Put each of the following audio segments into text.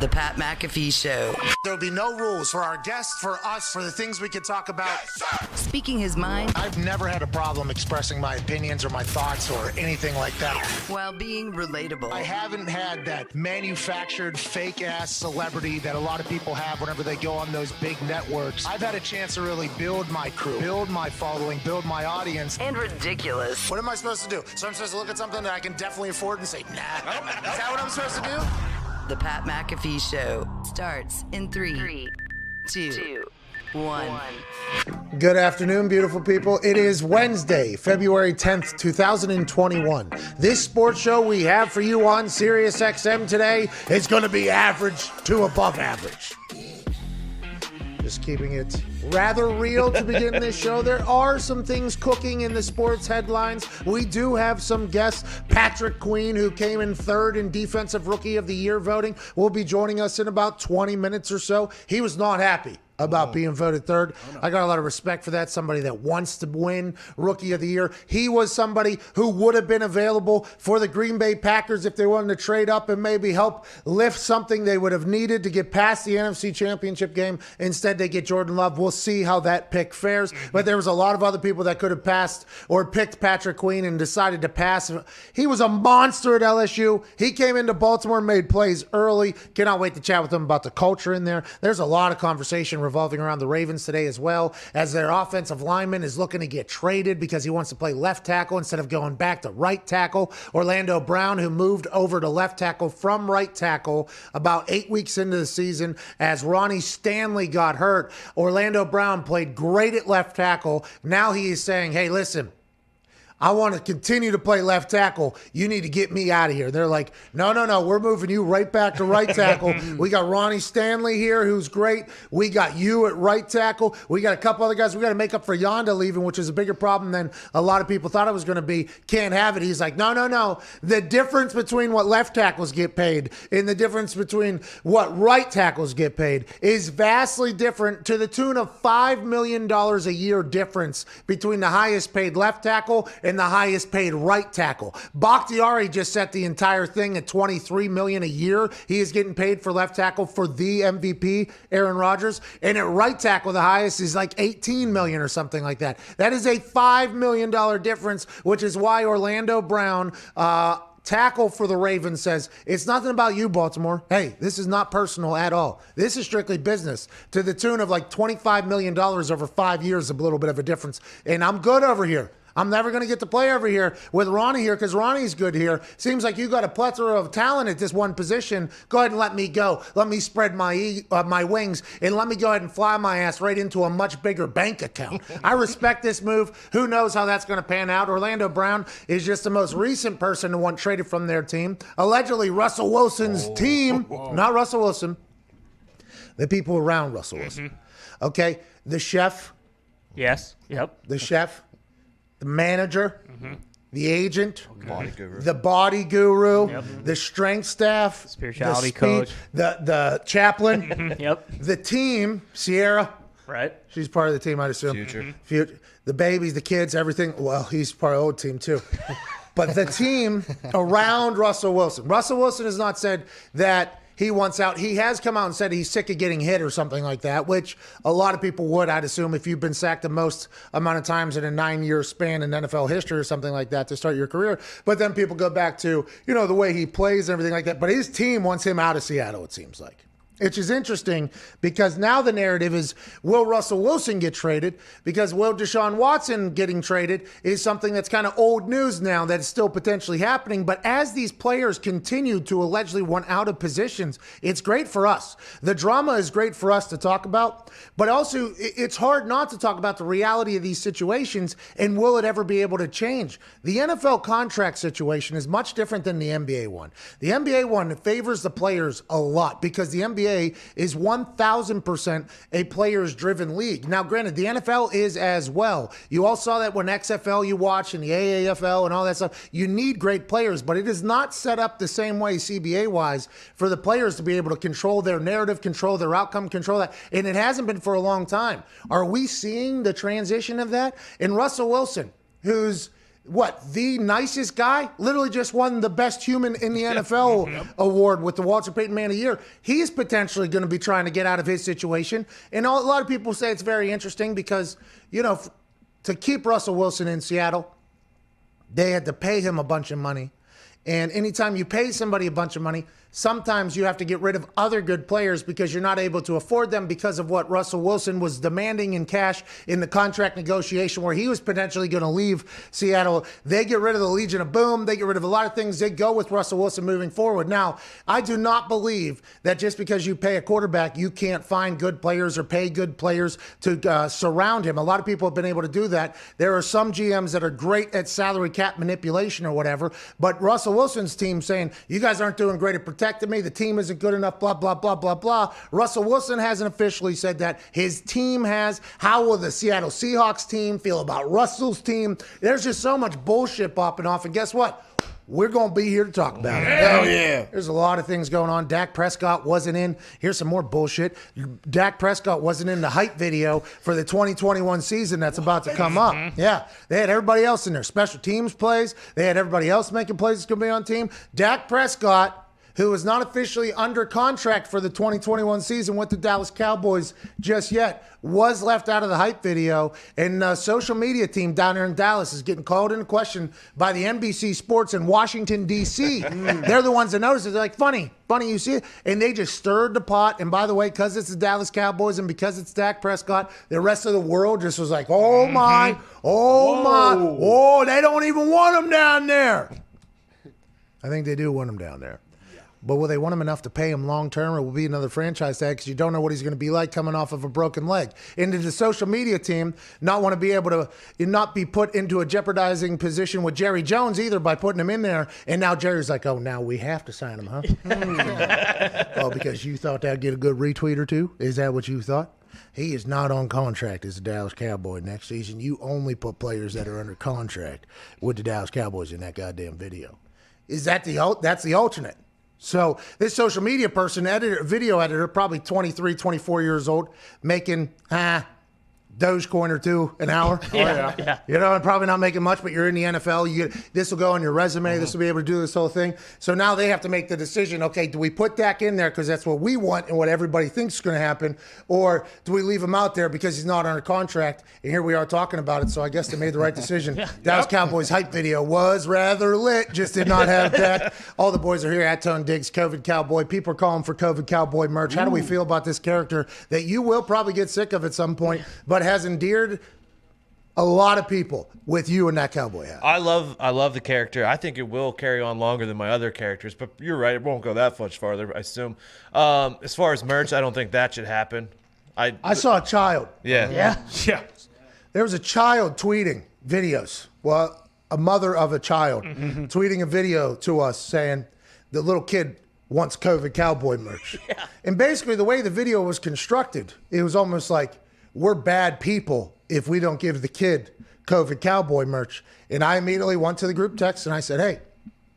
The Pat McAfee Show. There'll be no rules for our guests, for us, for the things we can talk about. Yes, speaking his mind. I've never had a problem expressing my opinions or my thoughts or anything like that. While being relatable. I haven't had that manufactured fake-ass celebrity that a lot of people have whenever they go on those big networks. I've had a chance to really build my crew, build my following, build my audience. And ridiculous. What am I supposed to do? So I'm supposed to look at something that I can definitely afford and say, nah. Is that what I'm supposed to do? The Pat McAfee Show starts in 3, 2, 1. Good afternoon, beautiful people. It is Wednesday, February 10th, 2021. This sports show we have for you on Sirius XM today is going to be average to above average. Just keeping it rather real to begin this show. There are some things cooking in the sports headlines. We do have some guests. Patrick Queen, who came in third in Defensive Rookie of the Year voting, will be joining us in about 20 minutes or so. He was not happy about being voted third. I got a lot of respect for that. Somebody that wants to win Rookie of the Year. He was somebody who would have been available for the Green Bay Packers if they wanted to trade up and maybe help lift something they would have needed to get past the NFC Championship game. Instead, they get Jordan Love. We'll see how that pick fares. But there was a lot of other people that could have passed or picked Patrick Queen and decided to pass. He was a monster at LSU. He came into Baltimore and made plays early. Cannot wait to chat with him about the culture in there. There's a lot of conversation revolving around the Ravens today as well, as their offensive lineman is looking to get traded because he wants to play left tackle instead of going back to right tackle. Orlando Brown, who moved over to left tackle from right tackle about 8 weeks into the season as Ronnie Stanley got hurt. Orlando Brown played great at left tackle. Now he is saying, hey, listen, I want to continue to play left tackle. You need to get me out of here. They're like, no, we're moving you right back to right tackle. We got Ronnie Stanley here, who's great. We got you at right tackle. We got a couple other guys. We got to make up for Yonda leaving, which is a bigger problem than a lot of people thought it was going to be. Can't have it. He's like, no. The difference between what left tackles get paid and the difference between what right tackles get paid is vastly different, to the tune of $5 million a year difference between the highest paid left tackle and the highest paid right tackle. Bakhtiari just set the entire thing at $23 million a year. He is getting paid for left tackle for the MVP, Aaron Rodgers. And at right tackle, the highest is like $18 million or something like that. That is a $5 million difference, which is why Orlando Brown, tackle for the Ravens, says, it's nothing about you, Baltimore. Hey, this is not personal at all. This is strictly business, to the tune of like $25 million over 5 years, a little bit of a difference. And I'm good over here. I'm never going to get to play over here with Ronnie here because Ronnie's good here. Seems like you got a plethora of talent at this one position. Go ahead and let me go. Let me spread my wings and let me go ahead and fly my ass right into a much bigger bank account. I respect this move. Who knows how that's going to pan out? Orlando Brown is just the most recent person to want traded from their team. Allegedly, Russell Wilson's team, not Russell Wilson, the people around Russell Wilson. Okay, the chef. Yes. Yep. The chef. The manager, the agent, the body guru, the strength staff, spirituality coach, the chaplain, the team, Sierra. Right. She's part of the team, I'd assume. Future. The babies, the kids, everything. Well, he's part of the old team, too. But the team around Russell Wilson. Russell Wilson has not said that he wants out. He has come out and said he's sick of getting hit or something like that, which a lot of people would, I'd assume, if you've been sacked the most amount of times in a 9-year span in NFL history or something like that to start your career. But then people go back to, the way he plays and everything like that. But his team wants him out of Seattle, it seems like. Which is interesting because now the narrative is, will Russell Wilson get traded? Because will Deshaun Watson getting traded is something that's kind of old news now that is still potentially happening. But as these players continue to allegedly want out of positions, it's great for us. The drama is great for us to talk about, but also it's hard not to talk about the reality of these situations and will it ever be able to change? The NFL contract situation is much different than the NBA one. The NBA one favors the players a lot because the NBA is 1,000% a players-driven league. Now, granted, the NFL is as well. You all saw that when XFL you watch and the AAFL and all that stuff. You need great players, but it is not set up the same way CBA-wise for the players to be able to control their narrative, control their outcome, control that. And it hasn't been for a long time. Are we seeing the transition of that? And Russell Wilson, who's the nicest guy, literally just won the best human in the NFL award with the Walter Payton Man of the Year. He's potentially going to be trying to get out of his situation. And a lot of people say it's very interesting because, to keep Russell Wilson in Seattle, they had to pay him a bunch of money. And anytime you pay somebody a bunch of money, sometimes you have to get rid of other good players because you're not able to afford them because of what Russell Wilson was demanding in cash in the contract negotiation where he was potentially going to leave Seattle. They get rid of the Legion of Boom. They get rid of a lot of things. They go with Russell Wilson moving forward. Now, I do not believe that just because you pay a quarterback, you can't find good players or pay good players to surround him. A lot of people have been able to do that. There are some GMs that are great at salary cap manipulation or whatever, but Russell Wilson's team saying, you guys aren't doing great at protecting me. The team isn't good enough, blah, blah, blah, blah, blah. Russell Wilson hasn't officially said that. His team has. How will the Seattle Seahawks team feel about Russell's team? There's just so much bullshit popping off. And guess what? We're going to be here to talk about it. Hell yeah. There's a lot of things going on. Dak Prescott wasn't in. Here's some more bullshit. Dak Prescott wasn't in the hype video for the 2021 season that's about to come up. Yeah. They had everybody else in there. Special teams plays. They had everybody else making plays that's going to be on team. Dak Prescott, who is not officially under contract for the 2021 season with the Dallas Cowboys just yet, was left out of the hype video. And the social media team down there in Dallas is getting called into question by the NBC Sports in Washington, D.C. They're the ones that noticed it. They're like, funny you see it. And they just stirred the pot. And by the way, because it's the Dallas Cowboys and because it's Dak Prescott, the rest of the world just was like, oh my, they don't even want him down there. I think they do want him down there. But will they want him enough to pay him long term, or will it be another franchise tag because you don't know what he's going to be like coming off of a broken leg? And did the social media team not want to be able to not be put into a jeopardizing position with Jerry Jones either by putting him in there? And now Jerry's like, oh, now we have to sign him, huh? Oh, because you thought that'd get a good retweet or two? Is that what you thought? He is not on contract as a Dallas Cowboy next season. You only put players that are under contract with the Dallas Cowboys in that goddamn video. Is that that's the alternate? So this social media person, video editor, probably 23, 24 years old, making Dogecoin or two an hour. Yeah. And probably not making much, but you're in the NFL. This will go on your resume. This will be able to do this whole thing. So now they have to make the decision, okay, do we put Dak in there because that's what we want and what everybody thinks is going to happen, or do we leave him out there because he's not under contract? And here we are talking about it, so I guess they made the right decision. Dallas Cowboys hype video was rather lit, just did not have Dak. All the boys are here at Tone Diggs, COVID Cowboy. People are calling for COVID Cowboy merch. How do we feel about this character that you will probably get sick of at some point, but has endeared a lot of people with you and that cowboy hat? I love the character. I think it will carry on longer than my other characters, but you're right, it won't go that much farther, I assume. As far as merch, I don't think that should happen. I saw a child. Yeah. There was a child tweeting videos. Well, a mother of a child tweeting a video to us saying the little kid wants COVID Cowboy merch. And basically the way the video was constructed, it was almost like, we're bad people if we don't give the kid COVID Cowboy merch. And I immediately went to the group text and I said, hey,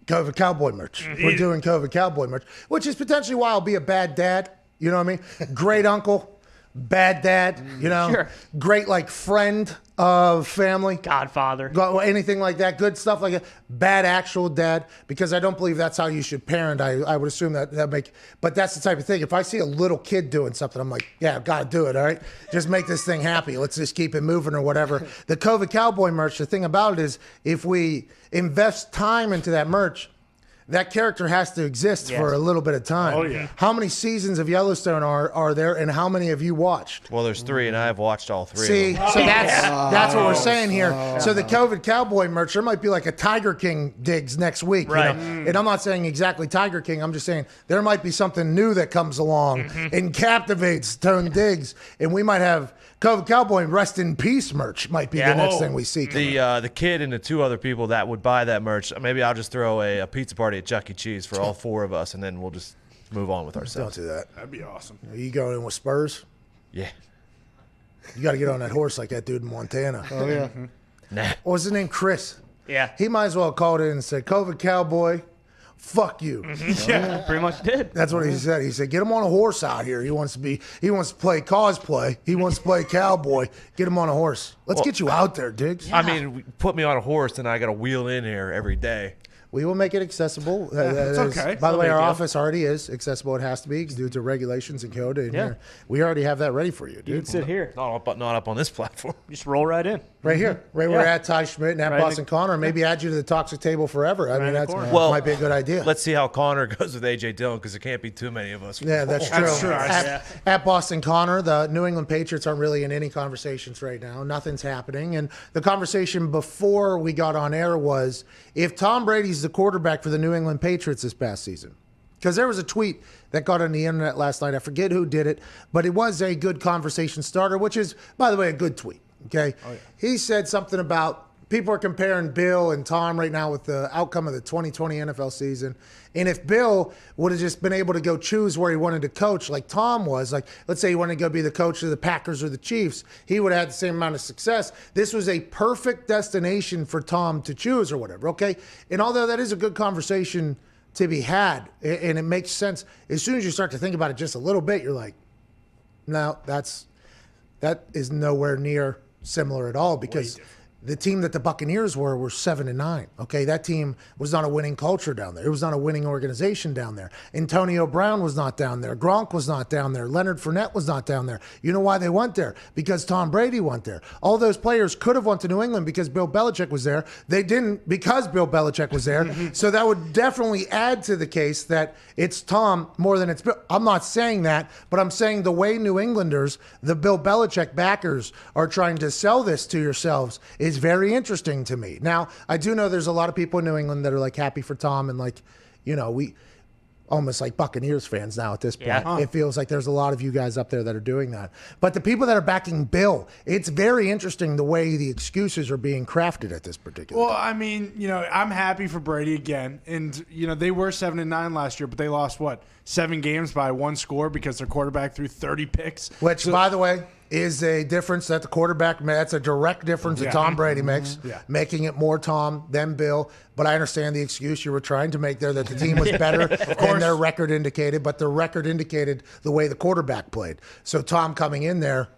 COVID Cowboy merch. We're doing COVID Cowboy merch, which is potentially why I'll be a bad dad. You know what I mean? Great uncle, bad dad, Sure. Great like friend of family. Godfather. Anything like that, good stuff like that. Bad actual dad, because I don't believe that's how you should parent. I would assume but that's the type of thing. If I see a little kid doing something, I'm like, yeah, I've got to do it, all right? Just make this thing happy. Let's just keep it moving or whatever. The COVID Cowboy merch, the thing about it is if we invest time into that merch, that character has to exist for a little bit of time. Oh, yeah. How many seasons of Yellowstone are there, and how many have you watched? Well, there's 3, and I've watched all 3 See, of them. so that's what we're saying here. So the COVID Cowboy merch, there might be like a Tiger King Diggs next week. Right. And I'm not saying exactly Tiger King. I'm just saying there might be something new that comes along and captivates Tone Diggs, and we might have COVID Cowboy rest in peace merch might be the next thing we see. The kid and the 2 other people that would buy that merch, maybe I'll just throw a pizza party at Chuck E. Cheese for all 4 of us, and then we'll just move on with Don't ourselves. do that. That'd be awesome. Are you going in with Spurs? Yeah. You got to get on that horse like that dude in Montana. Oh, yeah. Nah. What was his name? Chris. Yeah. He might as well have called in and said, COVID Cowboy, fuck you. Yeah, pretty much did. That's what he said. He said, get him on a horse out here. He wants to play cosplay. He wants to play cowboy. Get him on a horse. Let's get you out there, Diggs. I mean, put me on a horse and I got to wheel in here every day. We will make it accessible. It's okay. By the way, big our deal. office already is accessible. It has to be due to regulations and code. And we already have that ready for you, You dude. can sit here. Not up on this platform. Just roll right in. Right here. Right where at Ty Schmidt and at Right in Boston Connor. Maybe add you to the toxic table forever. I mean, in the that's corner. Well, might be a good idea. Let's see how Connor goes with A.J. Dillon because there can't be too many of us. Yeah, that's true. That's true. At Boston Connor, the New England Patriots aren't really in any conversations right now. Nothing's happening. And the conversation before we got on air was if Tom Brady's the quarterback for the New England Patriots this past season. Because there was a tweet that got on the internet last night. I forget who did it, but it was a good conversation starter, which is, by the way, a good tweet. Okay. Oh, yeah. He said something about people are comparing Bill and Tom right now with the outcome of the 2020 NFL season. And if Bill would have just been able to go choose where he wanted to coach, like Tom was, like let's say he wanted to go be the coach of the Packers or the Chiefs, he would have had the same amount of success. This was a perfect destination for Tom to choose or whatever, okay? And although that is a good conversation to be had, and it makes sense, as soon as you start to think about it just a little bit, you're like, no, that is nowhere near similar at all because the team that the Buccaneers were 7-9. Okay, that team was not a winning culture down there. It was not a winning organization down there. Antonio Brown was not down there. Gronk was not down there. Leonard Fournette was not down there. You know why they went there? Because Tom Brady went there. All those players could have went to New England because Bill Belichick was there. They didn't because Bill Belichick was there. So that would definitely add to the case that it's Tom more than it's Bill. I'm not saying that, but I'm saying the way New Englanders, the Bill Belichick backers, are trying to sell this to yourselves is very interesting to me. Now, I do know there's a lot of people in New England that are like happy for Tom and like, you know, we almost like Buccaneers fans now at this point. Yeah. It feels like there's a lot of you guys up there that are doing that. But the people that are backing Bill, it's very interesting the way the excuses are being crafted at this particular Well, time. I mean, you know, I'm happy for Brady again. And, you know, they were 7-9 last year, but they lost, 7 games by 1 score because their quarterback threw 30 picks. Which, by the way, is a difference that the quarterback makes. That's a direct difference that Tom Brady makes, making it more Tom than Bill. But I understand the excuse you were trying to make there that the team was better than their record indicated, but the record indicated the way the quarterback played. So Tom coming in there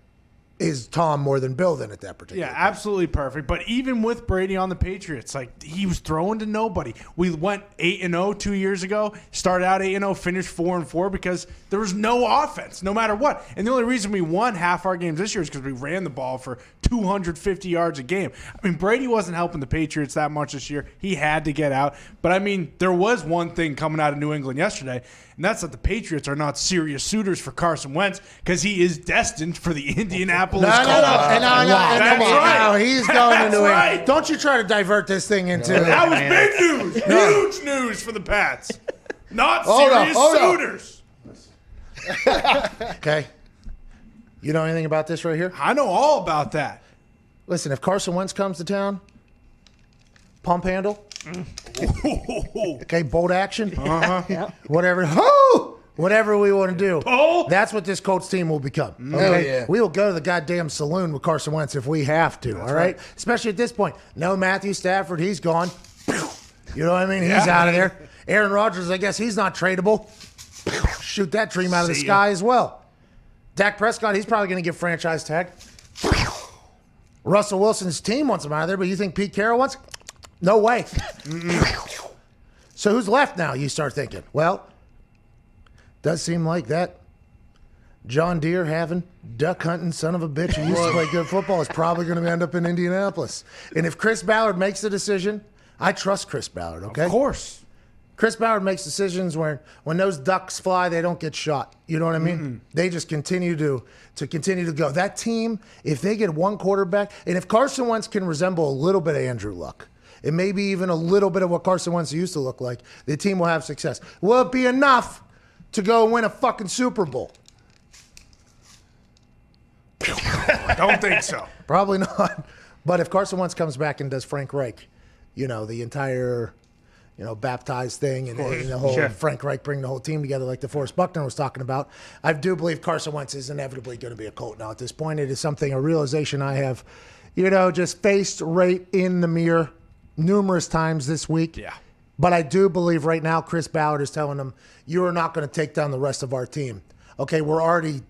is Tom more than Bill then at that particular Yeah, point. absolutely perfect. But even with Brady on the Patriots, like he was throwing to nobody. We went 8-0 2 years ago, started out 8-0, finished 4-4 because there was no offense, no matter what. And the only reason we won half our games this year is because we ran the ball for 250 yards a game. I mean, Brady wasn't helping the Patriots that much this year. He had to get out. But I mean, there was one thing coming out of New England yesterday, and that's that the Patriots are not serious suitors for Carson Wentz because he is destined for the Indianapolis No, Colts. That's right. No, he's going to That's New England. right. Don't you try to divert this thing into. That was big news. Huge news for the Pats. Not serious hold up. suitors. Okay. You know anything about this right here? I know all about that. Listen, if Carson Wentz comes to town, pump handle. Okay, bolt action. Whatever. Whatever we want to do. That's what this Colts team will become. Okay? yeah. We will go to the goddamn saloon with Carson Wentz if we have to. All right? Especially at this point. No Matthew Stafford. He's gone. You know what I mean? He's out of there. Aaron Rodgers, I guess he's not tradable. Shoot that dream out of the sky as well. Dak Prescott, he's probably going to get franchise tag. Russell Wilson's team wants him out of there, but you think Pete Carroll wants? No way. So who's left now, you start thinking? Well, does seem like that John Deere having, duck hunting son of a bitch who used to play good football is probably going to end up in Indianapolis. And if Chris Ballard makes the decision, I trust Chris Ballard, okay? Of course. Chris Ballard makes decisions where when those ducks fly, they don't get shot. You know what I mean? They just continue to continue to go. That team, if they get one quarterback, and if Carson Wentz can resemble a little bit of Andrew Luck, and maybe even a little bit of what Carson Wentz used to look like, the team will have success. Will it be enough to go win a fucking Super Bowl? Don't think so. Probably not. But if Carson Wentz comes back and does Frank Reich, you know, the entire, you know, baptized thing and the whole Frank Reich bring the whole team together like DeForest Buckner was talking about, I do believe Carson Wentz is inevitably going to be a Colt now at this point. It is something, a realization I have, you know, just faced right in the mirror numerous times this week. Yeah. But I do believe right now Chris Ballard is telling them, you are not going to take down the rest of our team. Okay, we're already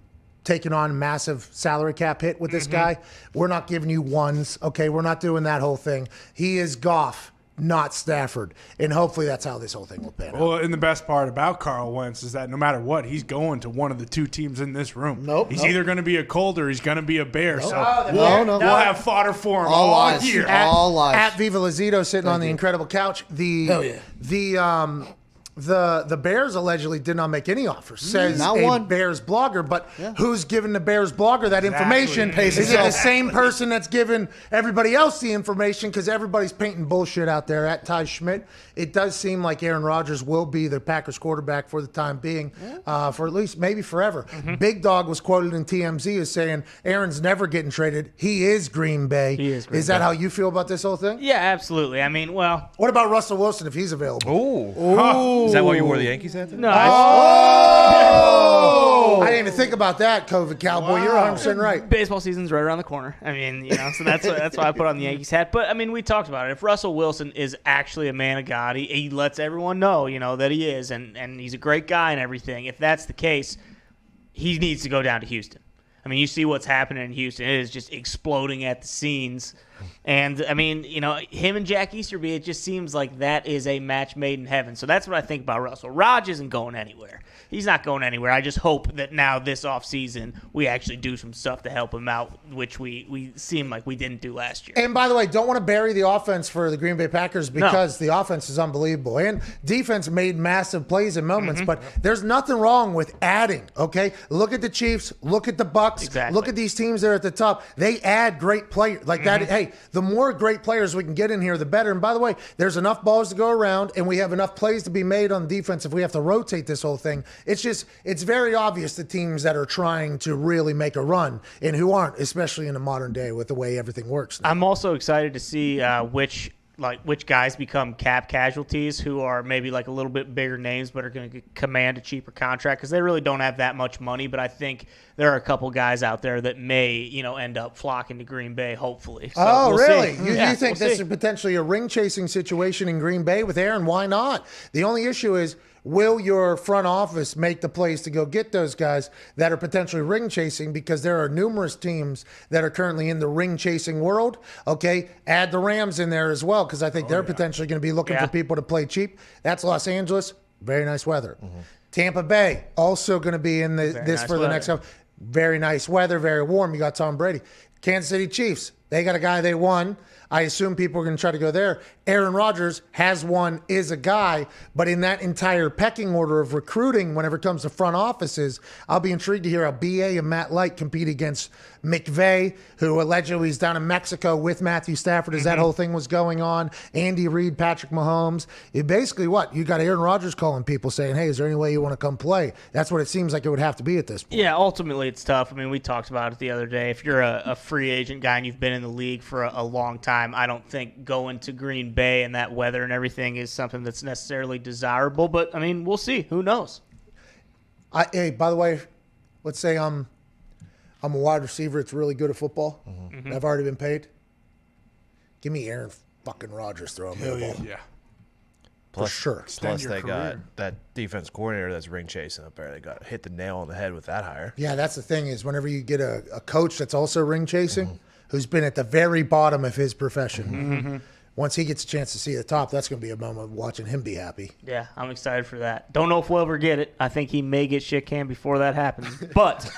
taking on massive salary cap hit with this guy. We're not giving you ones. Okay, we're not doing that whole thing. He is Goff, not Stafford. And hopefully that's how this whole thing will pan out. Well, and the best part about Carl Wentz is that no matter what, he's going to one of the two teams in this room. He's either going to be a Colt or he's going to be a Bear. So we'll have fodder for him all year. All lies. At Viva Lazito sitting on the incredible couch. The Bears allegedly did not make any offers, says Not a one. Bears blogger. But who's giving the Bears blogger that information? Pays Is it the same person that's giving everybody else the information? Because everybody's painting bullshit out there. At Ty Schmidt, it does seem like Aaron Rodgers will be the Packers quarterback for the time being, for at least maybe forever. Big Dog was quoted in TMZ as saying Aaron's never getting traded. He is Green Bay. Is that how you feel about this whole thing? Yeah, absolutely. I mean, well, What about Russell Wilson if he's available? Ooh. Is that why you wore the Yankees hat? no, I didn't even think about that, COVID Cowboy. You're 100% right. baseball season's right around the corner. I mean, so that's why I put on the Yankees hat. But I mean, we talked about it. If Russell Wilson is actually a man of God, he lets everyone know, that he is, and he's a great guy and everything. If that's the case, he needs to go down to Houston. I mean, you see what's happening in Houston. It is just exploding at the seams. And, I mean, him and Jack Easterby, it just seems like that is a match made in heaven. So that's what I think about Russell. Raj isn't going anywhere. He's not going anywhere. I just hope that now this offseason we actually do some stuff to help him out, which we seem like we didn't do last year. And by the way, don't want to bury the offense for the Green Bay Packers because the offense is unbelievable. And defense made massive plays in moments, but there's nothing wrong with adding, okay? Look at the Chiefs. Look at the Bucks. Exactly. Look at these teams that are at the top. They add great players. Like that, hey, the more great players we can get in here, the better. And by the way, there's enough balls to go around, and we have enough plays to be made on defense if we have to rotate this whole thing. It's very obvious the teams that are trying to really make a run and who aren't, especially in the modern day with the way everything works now. I'm also excited to see which guys become cap casualties who are maybe like a little bit bigger names but are going to command a cheaper contract because they really don't have that much money. But I think there are a couple guys out there that may, end up flocking to Green Bay, hopefully. So we'll really? see. You think this is potentially a ring-chasing situation in Green Bay with Aaron? Why not? The only issue is, will your front office make the plays to go get those guys that are potentially ring chasing? Because there are numerous teams that are currently in the ring chasing world. Okay, add the Rams in there as well because I think they're potentially going to be looking for people to play cheap. That's Los Angeles. Very nice weather. Tampa Bay also going to be in this nice for the weather. next couple. Very nice weather, very warm. You got Tom Brady. Kansas City Chiefs. They got a guy they won. I assume people are going to try to go there. Aaron Rodgers has one, is a guy, but in that entire pecking order of recruiting, whenever it comes to front offices, I'll be intrigued to hear how BA and Matt Light compete against McVay, who allegedly is down in Mexico with Matthew Stafford as that whole thing was going on. Andy Reid, Patrick Mahomes. It basically what? You got Aaron Rodgers calling people saying, hey, is there any way you want to come play? That's what it seems like it would have to be at this point. Yeah, ultimately it's tough. I mean, we talked about it the other day. If you're a free agent guy and you've been in the league for a long time, I don't think going to Green Bay and that weather and everything is something that's necessarily desirable. But, I mean, we'll see. Who knows? Hey, by the way, let's say I'm a wide receiver that's really good at football. I've already been paid. Give me Aaron fucking Rodgers throwing me the ball. Yeah. For sure. Plus, your they got career. that defense coordinator that's ring chasing up there. They got hit the nail on the head with that hire. Yeah, that's the thing is whenever you get a coach that's also ring chasing, who's been at the very bottom of his profession, once he gets a chance to see the top, that's going to be a moment of watching him be happy. Yeah, I'm excited for that. Don't know if we'll ever get it. I think he may get shit canned before that happens. But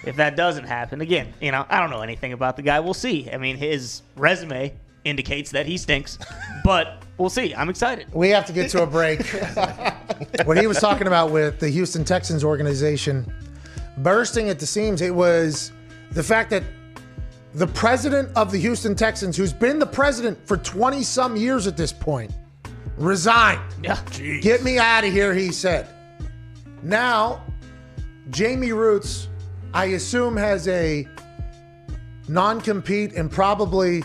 if that doesn't happen, again, I don't know anything about the guy. We'll see. I mean, his resume indicates that he stinks. But we'll see. I'm excited. We have to get to a break. What he was talking about with the Houston Texans organization bursting at the seams, it was the fact that the president of the Houston Texans, who's been the president for 20-some years at this point, resigned. Yeah. Get me out of here, he said. Now, Jamie Roots, I assume, has a non-compete and probably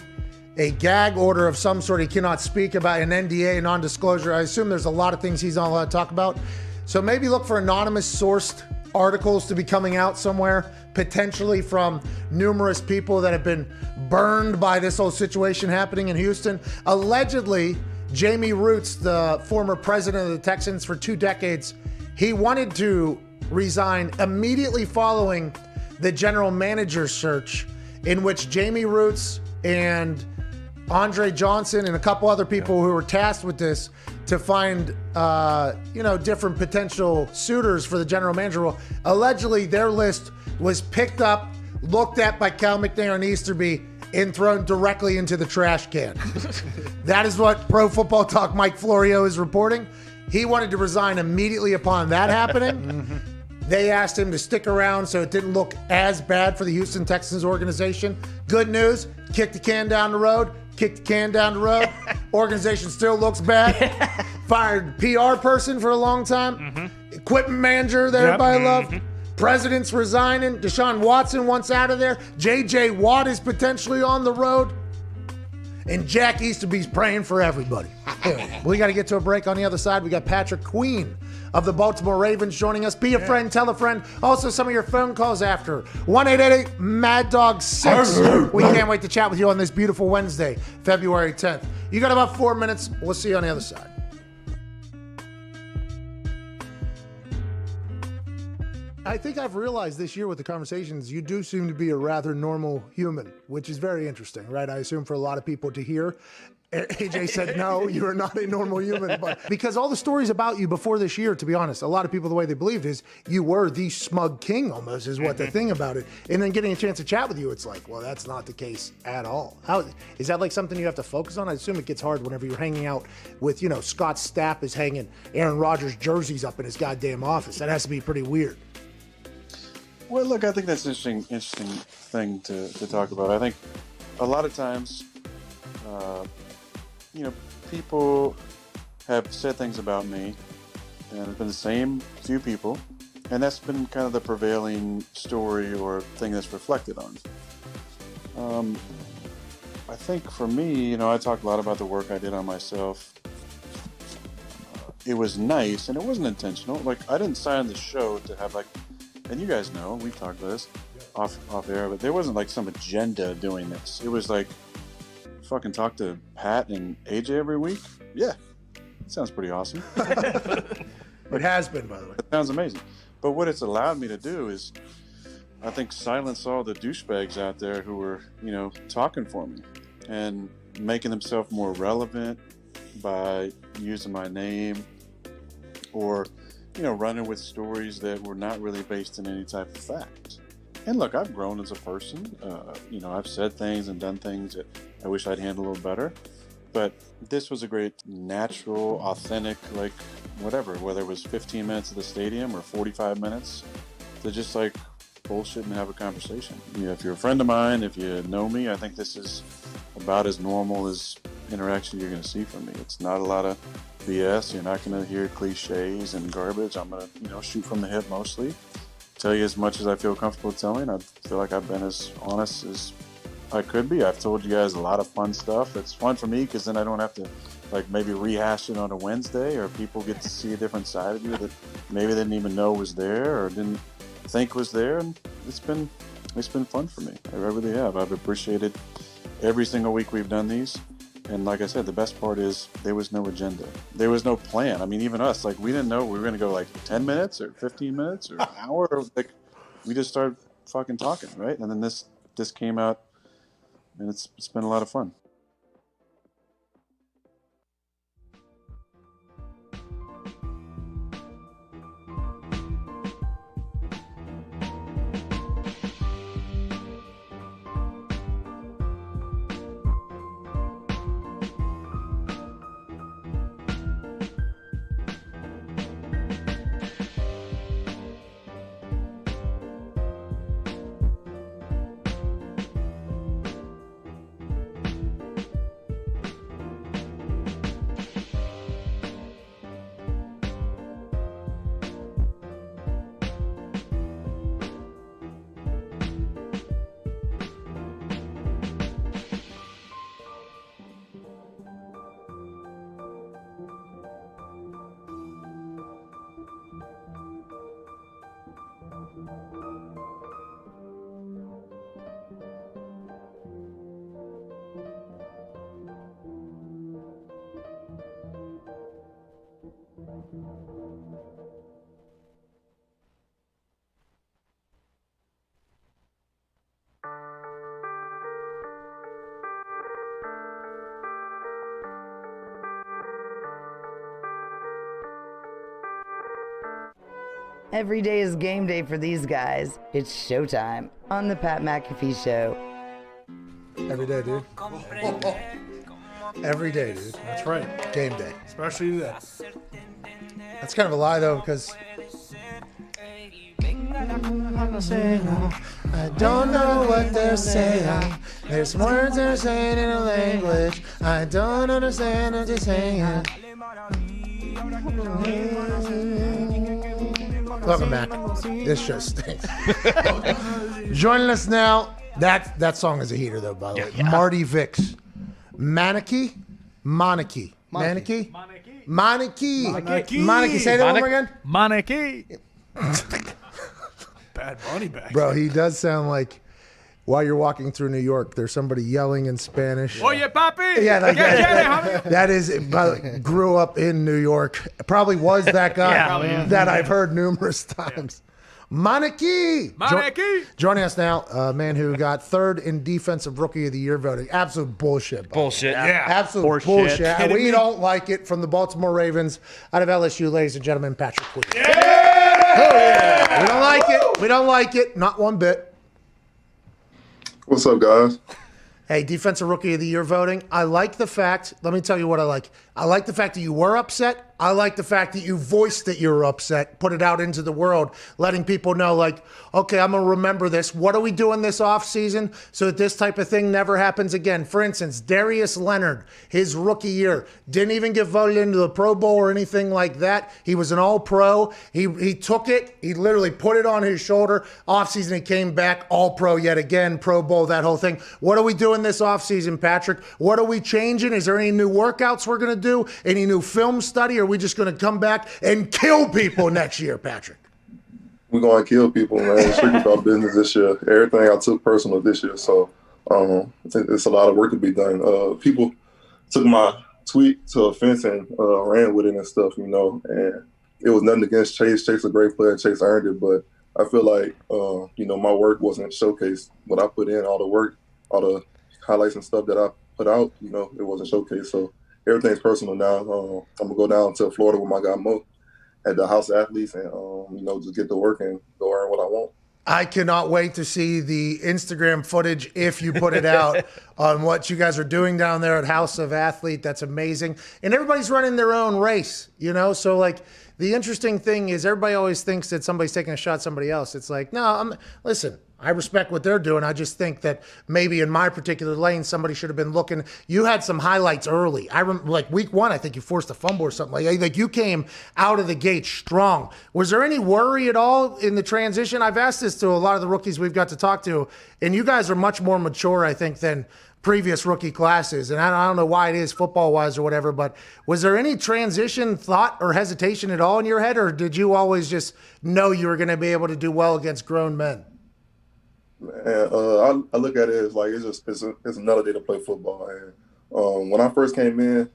a gag order of some sort. He cannot speak about an NDA, non-disclosure. I assume there's a lot of things he's not allowed to talk about. So maybe look for anonymous sourced articles to be coming out somewhere, potentially from numerous people that have been burned by this whole situation happening in Houston. Allegedly, Jamie Roots, the former president of the Texans for 2 decades, he wanted to resign immediately following the general manager search, in which Jamie Roots and Andre Johnson and a couple other people who were tasked with this to find, different potential suitors for the general manager role. Allegedly, their list was picked up, looked at by Cal McNair and Easterby, and thrown directly into the trash can. That is what Pro Football Talk Mike Florio is reporting. He wanted to resign immediately upon that happening. They asked him to stick around so it didn't look as bad for the Houston Texans organization. Good news, kick the can down the road. Organization still looks bad. Fired PR person for a long time. Equipment manager that everybody loved. President's resigning. Deshaun Watson wants out of there. J.J. Watt is potentially on the road. And Jack Easterby's praying for everybody. We got to get to a break. On the other side, we got Patrick Queen of the Baltimore Ravens joining us. Be a friend, tell a friend. Also, some of your phone calls after. 1-888-MAD-DOG-6. We can't wait to chat with you on this beautiful Wednesday, February 10th. You got about 4 minutes. We'll see you on the other side. I think I've realized this year with the conversations, you do seem to be a rather normal human, which is very interesting, right? I assume for a lot of people to hear. AJ said, no, you are not a normal human. But because all the stories about you before this year, to be honest, a lot of people, the way they believed is you were the smug king almost is what the thing about it. And then getting a chance to chat with you, it's like, well, that's not the case at all. How is that like something you have to focus on? I assume it gets hard whenever you're hanging out with, Scott Stapp is hanging Aaron Rodgers jerseys up in his goddamn office. That has to be pretty weird. Well, look, I think that's an interesting thing to talk about. I think a lot of times, people have said things about me, and it's been the same few people, and that's been kind of the prevailing story or thing that's reflected on. I think for me, I talk a lot about the work I did on myself. It was nice, and it wasn't intentional. Like, I didn't sign the show to have, and you guys know, we've talked about this off air, but there wasn't some agenda doing this. It was fucking talk to Pat and AJ every week. Yeah, it sounds pretty awesome. It has been, by the way. It sounds amazing. But what it's allowed me to do is, I think, silence all the douchebags out there who were, talking for me and making themselves more relevant by using my name or running with stories that were not really based in any type of fact. And look, I've grown as a person. I've said things and done things that I wish I'd handled a little better. But this was a great, natural, authentic, whatever, whether it was 15 minutes at the stadium or 45 minutes, to just bullshit and have a conversation. If you're a friend of mine, if you know me, I think this is about as normal as interaction you're going to see from me. It's not a lot of BS. You're not going to hear cliches and garbage. I'm going to, shoot from the hip mostly. Tell you as much as I feel comfortable telling. I feel like I've been as honest as I could be. I've told you guys a lot of fun stuff. That's fun for me because then I don't have to maybe rehash it on a Wednesday, or people get to see a different side of you that maybe they didn't even know was there or didn't think was there. And it's been fun for me. I really have. I've appreciated every single week we've done these. And like I said, the best part is there was no agenda. There was no plan. I mean, even us, we didn't know we were going to go 10 minutes or 15 minutes or an hour. We just started fucking talking, right? And then this came out, and it's been a lot of fun. Every day is game day for these guys. It's showtime on the Pat McAfee Show. Every day, dude. Every day, dude. That's right. Game day. Especially today. That's kind of a lie, though, because I don't know what they're saying. There's some words they're saying in a language I don't understand. I'm just saying. Welcome back. This show stinks. Joining us now. That song is a heater, though, by the way. Marty Vicks. Monarchy. Say that one more again. Monarchy. Bad Bunny back. Bro, he does sound like while you're walking through New York, there's somebody yelling in Spanish. Oye, papi. Yeah, like that is. Grew up in New York. Probably was that guy that I've heard numerous times. Monarchy. Joining us now, a man who got third in Defensive Rookie of the Year voting. Absolute bullshit. Bullshit. Yeah. Absolute bullshit. We don't like it from the Baltimore Ravens out of LSU, ladies and gentlemen, Patrick Queen. Yeah! We don't like it. We don't like it. Not one bit. What's up, guys? Hey, Defensive Rookie of the Year voting. I like the fact, let me tell you what I like. I like the fact that you were upset. I like the fact that you voiced that you were upset, put it out into the world, letting people know, like, okay, I'm going to remember this. What are we doing this offseason so that this type of thing never happens again? For instance, Darius Leonard, his rookie year, didn't even get voted into the Pro Bowl or anything like that. He was an all-pro. He took it. He literally put it on his shoulder. Offseason, he came back all-pro yet again, Pro Bowl, that whole thing. What are we doing this offseason, Patrick? What are we changing? Is there any new workouts we're going to do? Any new film study? Or are we just going to come back and kill people next year, Patrick? We're going to kill people, man. Strictly about business this year. Everything I took personal this year. So it's a lot of work to be done. People took my tweet to offense and ran with it and stuff, you know. And it was nothing against Chase. Chase is a great player. Chase earned it. But I feel like, you know, my work wasn't showcased. What I put in, all the work, all the highlights and stuff that I put out, you know, it wasn't showcased. So everything's personal now. I'm going to go down to Florida with my guy Mo at the House of Athletes and, you know, just get to work and go earn what I want. I cannot wait to see the Instagram footage if you put it out on what you guys are doing down there at House of Athlete. That's amazing. And everybody's running their own race, you know? So, like, the interesting thing is everybody always thinks that somebody's taking a shot at somebody else. It's like, no, listen, I respect what they're doing. I just think that maybe in my particular lane, somebody should have been looking. You had some highlights early. I remember, like, week one, I think you forced a fumble or something. Like you came out of the gate strong. Was there any worry at all in the transition? I've asked this to a lot of the rookies we've got to talk to, and you guys are much more mature, I think, than previous rookie classes. And I don't know why it is football-wise or whatever, but was there any transition thought or hesitation at all in your head, or did you always just know you were going to be able to do well against grown men? And I look at it as like it's another day to play football. And when I first came in,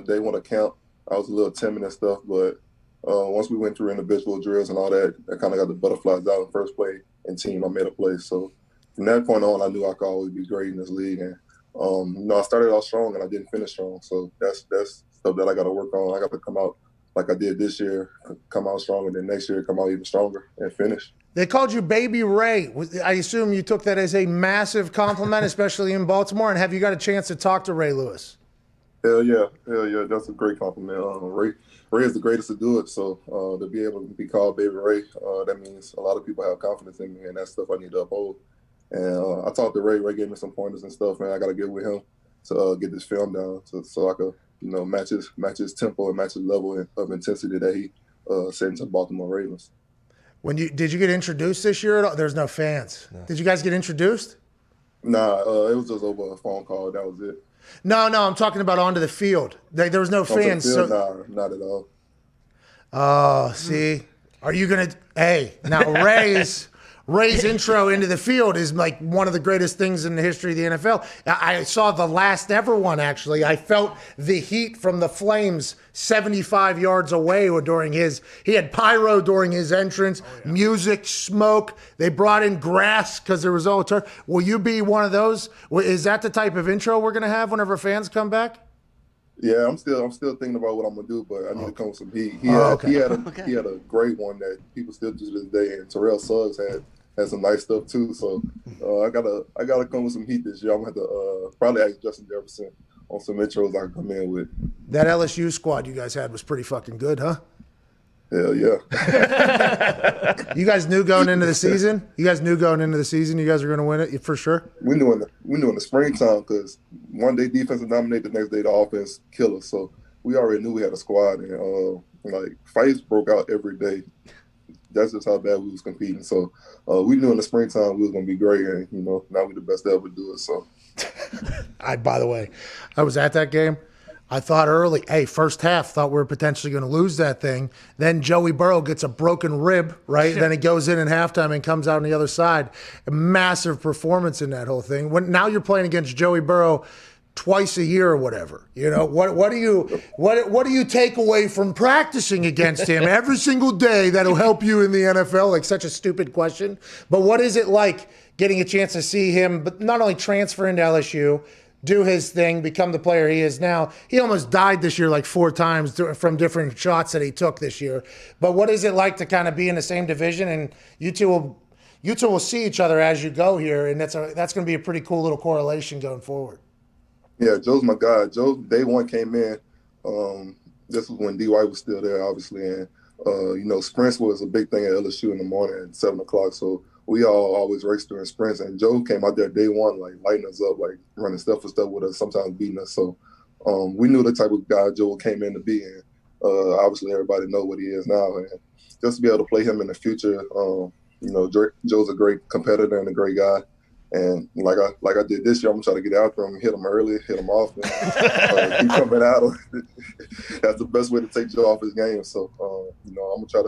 day one of camp, I was a little timid and stuff. But once we went through individual drills and all that, I kind of got the butterflies out in first play and team. I made a play. So from that point on, I knew I could always be great in this league. And you know, I started off strong and I didn't finish strong. So that's stuff that I got to work on. I got to come out like I did this year, come out strong, and then next year come out even stronger and finish. They called you Baby Ray. I assume you took that as a massive compliment, especially in Baltimore. And have you got a chance to talk to Ray Lewis? Hell yeah. That's a great compliment. Ray is the greatest to do it. So to be able to be called Baby Ray, that means a lot of people have confidence in me, and that's stuff I need to uphold. And I talked to Ray. Ray gave me some pointers and stuff, man. I got to get with him to get this film down so I could, you know, match his tempo and match his level of intensity that he sent to Baltimore Ravens. Did you get introduced this year at all? There's no fans. No. Did you guys get introduced? Nah, it was just over a phone call. That was it. No, I'm talking about onto the field. There was no fans. Field, so... Nah, not at all. Oh, see? Are you going to – hey, now Ray's intro into the field is like one of the greatest things in the history of the NFL. I saw the last ever one, actually. I felt the heat from the Flames 75 yards away during he had pyro during his entrance, music, smoke. They brought in grass because there was all turf. Will you be one of those? Is that the type of intro we're going to have whenever fans come back? Yeah, I'm still thinking about what I'm gonna do, but I need to come with some heat. He had a great one that people still do to this day, and Terrell Suggs had some nice stuff too. So I gotta come with some heat this year. I'm gonna have to probably ask Justin Jefferson on some intros I can come in with. That LSU squad you guys had was pretty fucking good, huh? Hell yeah. You guys knew going into the season? You guys were going to win it for sure? We knew in the springtime because one day defense would dominate, the next day the offense kill us. So we already knew we had a squad, and like fights broke out every day. That's just how bad we was competing. So we knew in the springtime we was gonna be great, and now we the best to ever do it. So, by the way, I was at that game. I thought early, first half, thought we were potentially going to lose that thing. Then Joey Burrow gets a broken rib, right? Then he goes in halftime and comes out on the other side. A massive performance in that whole thing. Now you're playing against Joey Burrow twice a year or whatever. What do you take away from practicing against him every single day that'll help you in the NFL? Like, such a stupid question. But what is it like getting a chance to see him, but not only transfer into LSU, do his thing, become the player he is now? He almost died this year like 4 times from different shots that he took this year. But what is it like to kind of be in the same division, and you two will see each other as you go here, and that's going to be a pretty cool little correlation going forward. Yeah, Joe's my guy. Joe, day one came in. This was when D.Y. was still there, obviously, and sprints was a big thing at LSU in the morning at 7 o'clock. So we all always raced during sprints, and Joe came out there day one, like lighting us up, like running stuff for stuff with us, sometimes beating us. So we knew the type of guy Joe came in to be, and obviously everybody know what he is now. And just to be able to play him in the future, Joe's a great competitor and a great guy. And like I did this year, I'm gonna try to get out there and hit him early, hit him often, keep coming at him. That's the best way to take Joe off his game. So I'm gonna try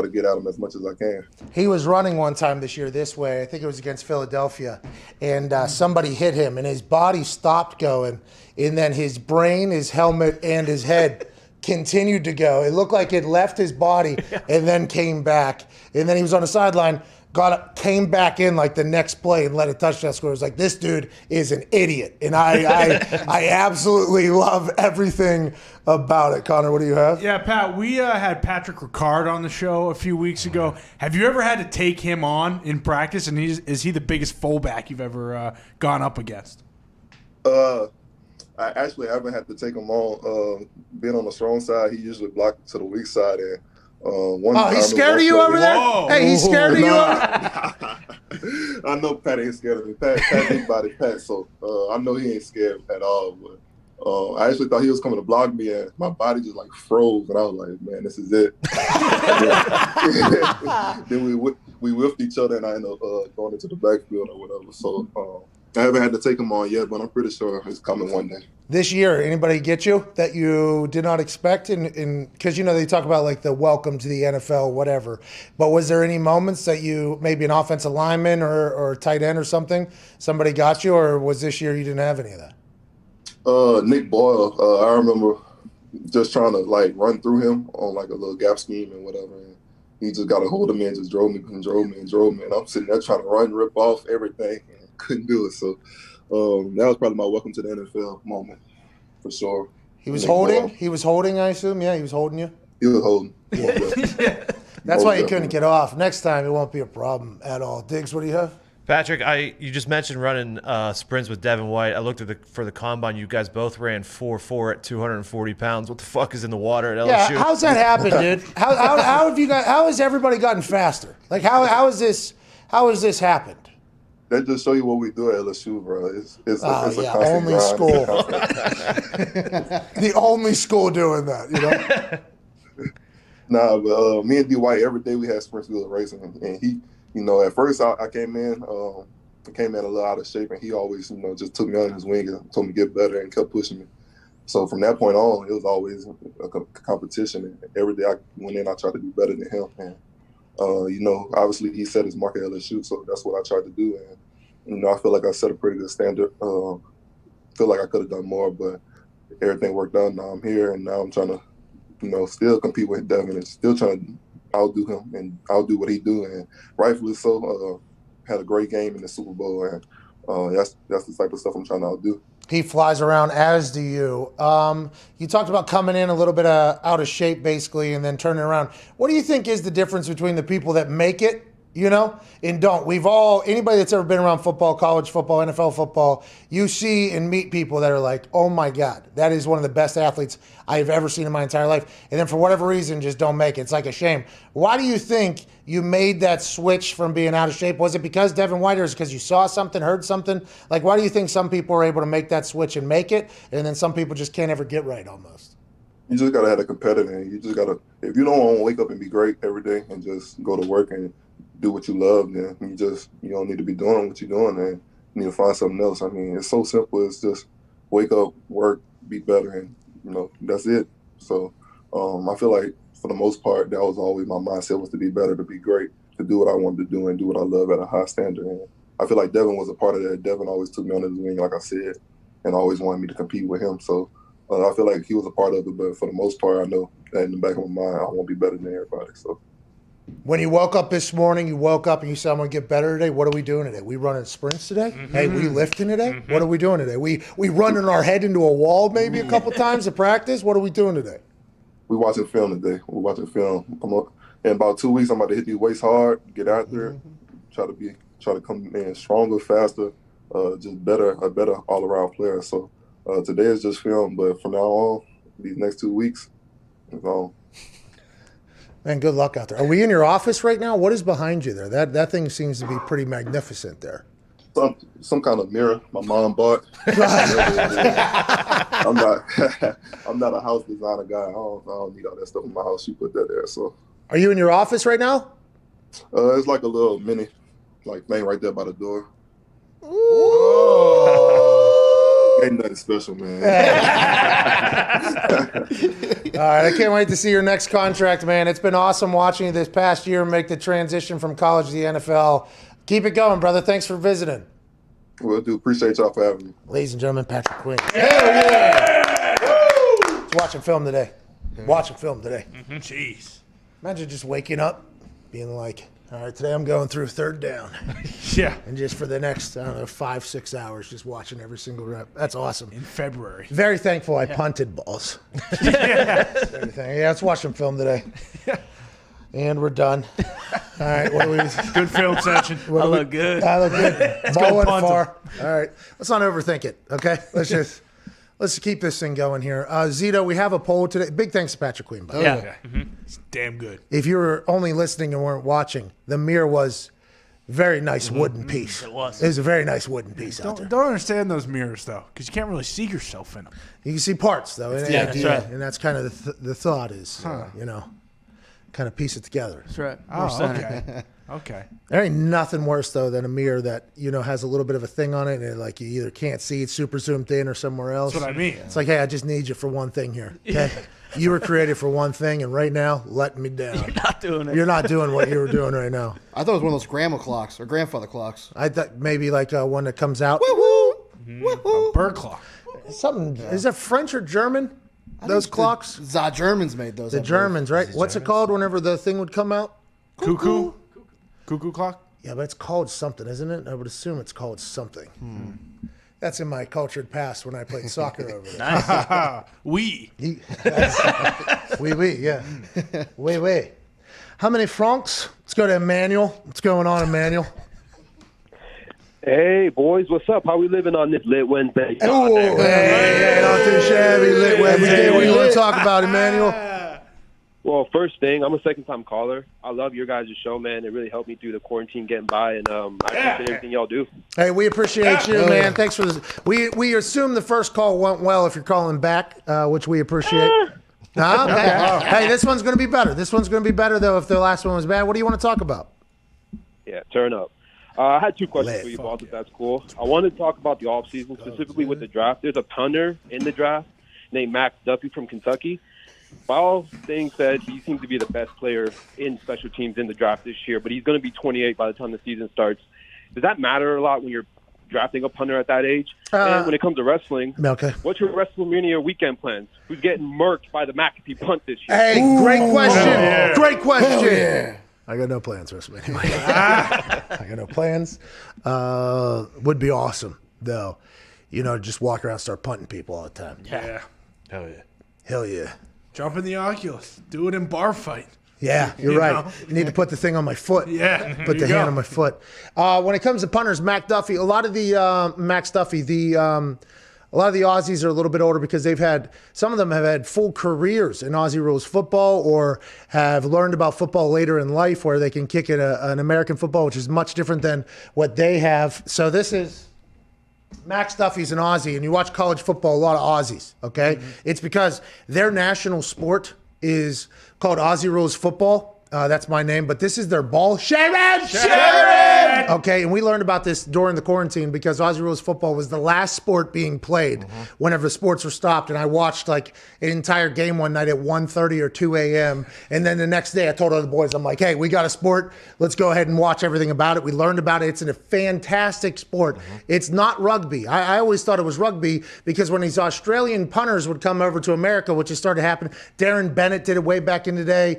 to get at him as much as I can. He was running one time this year this way. I think it was against Philadelphia, and somebody hit him, and his body stopped going, and then his brain, his helmet, and his head continued to go. It looked like it left his body and then came back, and then he was on the sideline. Came back in like the next play and let a touchdown score. It was like, this dude is an idiot. And I absolutely love everything about it. Connor, what do you have? Yeah, Pat, we had Patrick Ricard on the show a few weeks ago. Have you ever had to take him on in practice? And is he the biggest fullback you've ever gone up against? I actually haven't had to take him on. Being on the strong side, he usually blocked to the weak side. And he's scared of you over there? Whoa. Hey, he's scared of you? I know Pat ain't scared of me. Pat big body Pat, so I know he ain't scared at all. But I actually thought he was coming to block me, and my body just like froze, and I was like, man, this is it. Then we whiffed each other, and I ended up going into the backfield or whatever. So I haven't had to take him on yet, but I'm pretty sure it's coming one day. This year, anybody get you that you did not expect? Because, they talk about like the welcome to the NFL, whatever. But was there any moments that you, maybe an offensive lineman or tight end or something, somebody got you, or was this year you didn't have any of that? Nick Boyle, I remember just trying to like run through him on like a little gap scheme and whatever. And he just got a hold of me and just drove me. And I'm sitting there trying to rip off everything and couldn't do it. So that was probably my welcome to the NFL moment for sure. He was holding, I assume. Yeah, he was holding you. He was holding. That's why you couldn't get off. Next time, it won't be a problem at all. Diggs, what do you have? Patrick, you just mentioned running sprints with Devin White. I looked for the combine. You guys both ran 4.4 at 240 pounds. What the fuck is in the water at LSU? Yeah, how's that happen, dude? How have you got? How has everybody gotten faster? Like, how has this happened? That just show you what we do at LSU, bro. It's a constant only grind. school. The only school doing that, Nah, but me and D-White, every day we had sprints, we were racing. And he, at first I came in a little out of shape, and he always, just took me under his wing and told me to get better and kept pushing me. So from that point on, it was always a competition. And every day I went in, I tried to be better than him. And, obviously he set his mark at LSU, so that's what I tried to do. And, I feel like I set a pretty good standard. Feel like I could have done more, but everything worked out. Now I'm here, and now I'm trying to, still compete with Devin and still trying to outdo him and outdo what he do. And rightfully so, had a great game in the Super Bowl, and that's the type of stuff I'm trying to outdo. He flies around, as do you. You talked about coming in a little bit out of shape, basically, and then turning around. What do you think is the difference between the people that make it, and don't? Anybody that's ever been around football, college football, NFL football, you see and meet people that are like, oh my God, that is one of the best athletes I've ever seen in my entire life. And then for whatever reason, just don't make it. It's like a shame. Why do you think you made that switch from being out of shape? Was it because Devin White, or is it because you saw something, heard something? Like, why do you think some people are able to make that switch and make it, and then some people just can't ever get right almost? You just got to have a competitor. You just got to, if you don't want to wake up and be great every day and just go to work and do what you love, then you don't need to be doing what you're doing, and you need to find something else. I mean, it's so simple. It's just wake up, work, be better, and that's it. So I feel like for the most part, that was always my mindset, was to be better, to be great, to do what I wanted to do and do what I love at a high standard. And I feel like Devin was a part of that. Devin always took me under his wing, like I said, and always wanted me to compete with him. So I feel like he was a part of it, but for the most part, I know that in the back of my mind, I want to be better than everybody. So. When you woke up this morning, you woke up and you said, I'm going to get better today. What are we doing today? We running sprints today? Mm-hmm. Hey, we lifting today? Mm-hmm. What are we doing today? We running our head into a wall maybe a couple times to practice? What are we doing today? We watching film today. We're watching film. In about 2 weeks, I'm about to hit these weights hard, get out there, try to come in stronger, faster, just a better all-around player. So today is just film, but from now on, these next 2 weeks, it's on. Man, good luck out there. Are we in your office right now? What is behind you there? That thing seems to be pretty magnificent there. Some kind of mirror my mom bought. I'm not a house designer guy. I don't need all that stuff in my house. She put that there. So. Are you in your office right now? It's like a little mini thing right there by the door. Ooh. Ain't nothing special, man. All right, I can't wait to see your next contract, man. It's been awesome watching you this past year make the transition from college to the NFL. Keep it going, brother. Thanks for visiting. Well, appreciate y'all for having me. Ladies and gentlemen, Patrick Quinn. Hell yeah! He's watching film today. Watching film today. Mm-hmm. Jeez. Imagine just waking up, being like, all right, today I'm going through third down. Yeah. And just for the next, 5-6 hours, just watching every single rep. That's awesome. In February. Very thankful I punted balls. Yeah, let's watch some film today. And we're done. All right, what do we? Good film session. I look good. I look good. Let's Ball go went punt far. All right, let's not overthink it. Okay, let's keep this thing going here. Zito, we have a poll today. Big thanks to Patrick Queen. By the way. Yeah. Mm-hmm. It's damn good. If you were only listening and weren't watching, the mirror was very nice wooden piece. It was. It was a very nice wooden piece out there. Don't understand those mirrors though, because you can't really see yourself in them. You can see parts though. Yeah, that's right. And that's kind of the thought is, kind of piece it together. That's right. Okay. Okay. There ain't nothing worse though than a mirror that has a little bit of a thing on it, and like you either can't see it, super zoomed in, or somewhere else. That's what I mean. It's like, hey, I just need you for one thing here. Okay, you were created for one thing, and right now, let me down. You're not doing it. You're not doing what you were doing right now. I thought it was one of those grandma clocks or grandfather clocks. I thought maybe like one that comes out. Woo-hoo! Woo-hoo! A bird clock. Something is that French or German? Those clocks. The Germans made those. The Germans, right? What's it called whenever the thing would come out? Cuckoo clock? Yeah, but it's called something, isn't it? I would assume it's called something. That's in my cultured past when I played soccer over there. Nice. Oui, yeah. Oui. How many francs? Let's go to Emmanuel. What's going on, Emmanuel? Hey, boys, what's up? How we living on this lit Wednesday? Oh, hey, not too shabby. Lit Wednesday. What do you want to talk about, Emmanuel? Well, first thing, I'm a second-time caller. I love your guys' show, man. It really helped me through the quarantine getting by, and I appreciate everything y'all do. Hey, we appreciate you, man. Thanks for this. We assume the first call went well if you're calling back, which we appreciate. Okay. Hey, this one's going to be better. This one's going to be better, though, if the last one was bad. What do you want to talk about? Yeah, turn up. I had two questions for you, boss, if that's cool. I wanted to talk about the offseason, specifically with the draft. There's a punter in the draft named Max Duffy from Kentucky. By all things said, he seems to be the best player in special teams in the draft this year, but he's going to be 28 by the time the season starts. Does that matter a lot when you're drafting a punter at that age? And when it comes to wrestling, what's your WrestleMania weekend plans? Who's getting murked by the McAfee punt this year? Hey, great question. Yeah. Great question. Yeah. I got no plans, WrestleMania. I got no plans. Would be awesome, though. just walk around and start punting people all the time. Yeah. Hell yeah. Hell yeah. Jump in the Oculus. Do it in bar fight. Yeah, you're right. You need to put the thing on my foot. Yeah. Put the hand on my foot. When it comes to punters, Mac Duffy, a lot of the Aussies are a little bit older because some of them have had full careers in Aussie rules football or have learned about football later in life where they can kick at an American football, which is much different than what they have. So this is Max Duffy's an Aussie, and you watch college football, a lot of Aussies, okay? Mm-hmm. It's because their national sport is called Aussie Rules Football. That's my name, but this is their ball. Sharon! Okay, and we learned about this during the quarantine because Aussie Rules Football was the last sport being played whenever sports were stopped, and I watched like an entire game one night at 1:30 or 2 a.m., and then the next day I told other boys, I'm like, hey, we got a sport. Let's go ahead and watch everything about it. We learned about it. It's a fantastic sport. It's not rugby. I always thought it was rugby because when these Australian punters would come over to America, which has started happening, Darren Bennett did it way back in the day.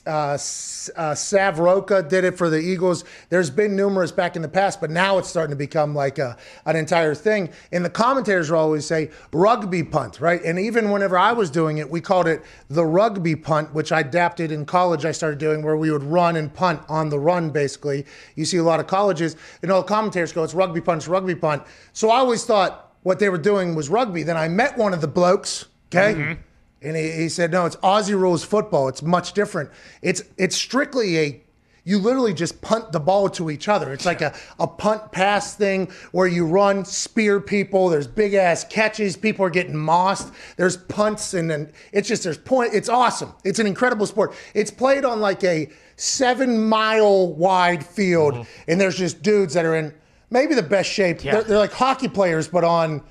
Savroka did it for the Eagles. There's been numerous back in the past, but now it's starting to become like an entire thing. And the commentators will always say rugby punt, right? And even whenever I was doing it, we called it the rugby punt, which I adapted in college. I started doing where we would run and punt on the run, basically. You see a lot of colleges, and all the commentators go, it's rugby punt, it's rugby punt. So I always thought what they were doing was rugby. Then I met one of the blokes, okay? And he said, no, it's Aussie Rules Football. It's much different. It's strictly you literally just punt the ball to each other. It's like a punt pass thing where you run, spear people. There's big ass catches. People are getting mossed. There's punts and then it's awesome. It's an incredible sport. It's played on like a 7-mile wide field and there's just dudes that are in maybe the best shape. Yeah. They're like hockey players, but on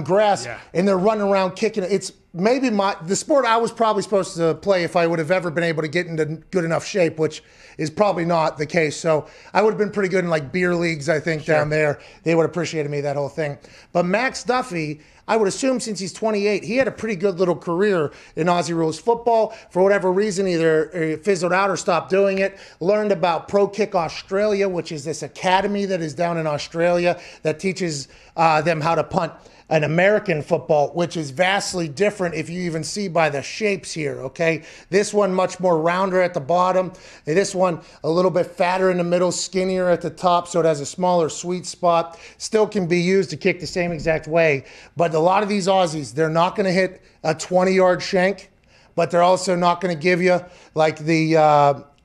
grass and they're running around kicking it. It's maybe the sport I was probably supposed to play if I would have ever been able to get into good enough shape, which is probably not the case. So I would have been pretty good in like beer leagues, I think, down there. They would have appreciated me, that whole thing. But Max Duffy, I would assume since he's 28, he had a pretty good little career in Aussie Rules Football. For whatever reason, either fizzled out or stopped doing it. Learned about Pro Kick Australia, which is this academy that is down in Australia that teaches them how to punt an American football, which is vastly different if you even see by the shapes here, okay? This one much more rounder at the bottom. And this one a little bit fatter in the middle, skinnier at the top, so it has a smaller sweet spot. Still can be used to kick the same exact way. But a lot of these Aussies, they're not going to hit a 20-yard shank, but they're also not going to give you like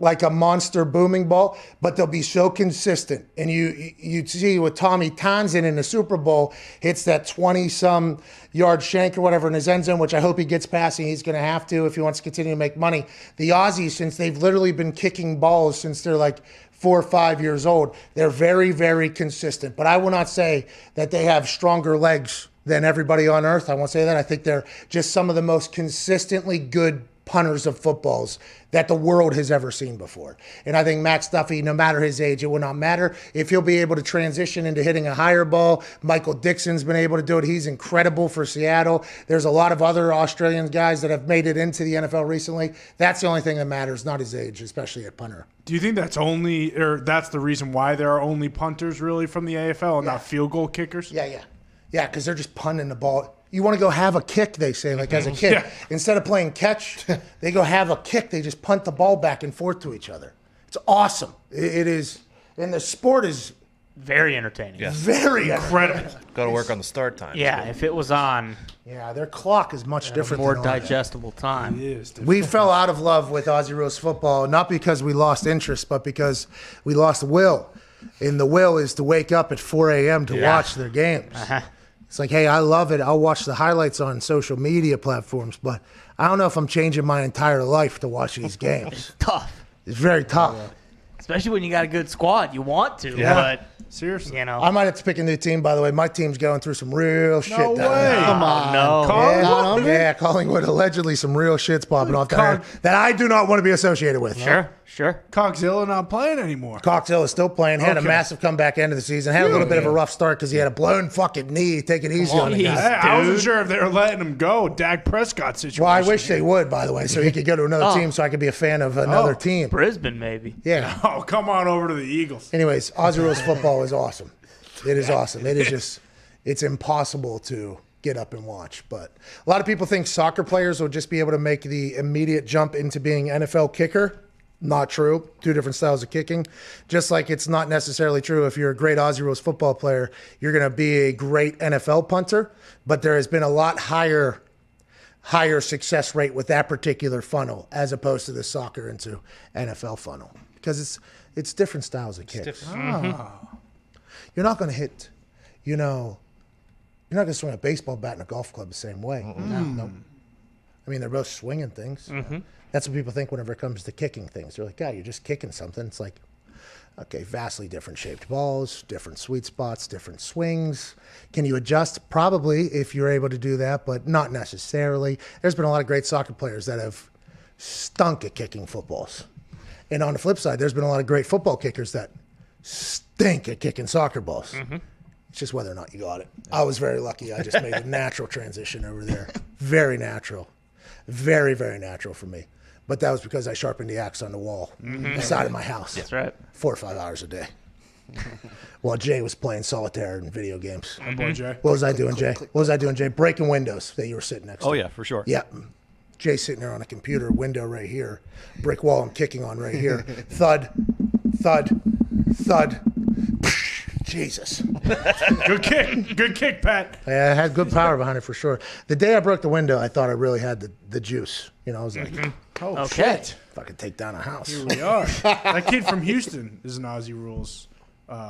like a monster booming ball, but they'll be so consistent. And you see with Tommy Townsend in the Super Bowl, hits that 20-some yard shank or whatever in his end zone, which I hope he gets passing. He's going to have to if he wants to continue to make money. The Aussies, since they've literally been kicking balls since they're like 4 or 5 years old, they're very, very consistent. But I will not say that they have stronger legs than everybody on earth. I won't say that. I think they're just some of the most consistently good punters of footballs that the world has ever seen before. And I think Max Duffy, no matter his age, it will not matter if he'll be able to transition into hitting a higher ball. Michael Dixon's been able to do it. He's incredible for Seattle. There's a lot of other Australian guys that have made it into the NFL recently. That's the only thing that matters, not his age, especially at punter. Do you think that's the reason why there are only punters really from the AFL and not field goal kickers? Yeah, because they're just punting the ball. You want to go have a kick, they say, like as a kid. Yeah. Instead of playing catch, they go have a kick. They just punt the ball back and forth to each other. It's awesome. It is. And the sport is very entertaining. Yes. Very incredible. Got to work on the start time. Yeah, if it was on. Yeah, their clock is much different. More digestible time. We fell out of love with Aussie Rules Football, not because we lost interest, but because we lost will. And the will is to wake up at 4 a.m. to watch their games. It's like, hey, I love it. I'll watch the highlights on social media platforms, but I don't know if I'm changing my entire life to watch these games. It's tough. It's very tough. Especially when you got a good squad. You want to, but seriously, I might have to pick a new team, by the way. My team's going through some real shit. No way. Come on. No. Collingwood? Yeah, Collingwood. Allegedly some real shit's popping off there that I do not want to be associated with. Sure. Coxzilla not playing anymore. Coxzilla is still playing. Had a massive comeback end of the season. Had a little bit of a rough start because he had a blown fucking knee. Take it easy on the guy. I wasn't sure if they were letting him go. Dak Prescott situation. Well, I wish they would, by the way, so he could go to another team so I could be a fan of another team. Brisbane, maybe. Yeah. Oh, come on over to the Eagles. Anyways, Aussie Rules Football is awesome. It is awesome. It is just, it's impossible to get up and watch. But a lot of people think soccer players will just be able to make the immediate jump into being NFL kicker. Not true. Two different styles of kicking. Just like it's not necessarily true if you're a great Aussie rules football player, you're going to be a great NFL punter. But there has been a lot higher success rate with that particular funnel as opposed to the soccer into NFL funnel, because it's different styles of kicks. You're not going to hit, you're not going to swing a baseball bat in a golf club the same way. No. I mean, they're both swinging things. That's what people think whenever it comes to kicking things. They're like, you're just kicking something. It's like, okay, vastly different shaped balls, different sweet spots, different swings. Can you adjust? Probably, if you're able to do that, but not necessarily. There's been a lot of great soccer players that have stunk at kicking footballs. And on the flip side, there's been a lot of great football kickers that stink at kicking soccer balls. It's just whether or not you got it. I was very lucky. I just made a natural transition over there. Very natural. Very, very natural for me. But that was because I sharpened the axe on the wall inside of my house. That's right. 4 or 5 hours a day. While Jay was playing solitaire and video games. My boy Jay. What was I doing, Jay? What was I doing, Jay? Breaking windows that you were sitting next to. Oh, yeah, for sure. Yeah. Jay's sitting there on a computer, window right here. Brick wall I'm kicking on right here. Thud, thud, thud. Jesus. Good kick, Pat. I had good power behind it for sure. The day I broke the window, I thought I really had the juice. I was like, oh, shit. If I could take down a house. Here we are. That kid from Houston is an Aussie rules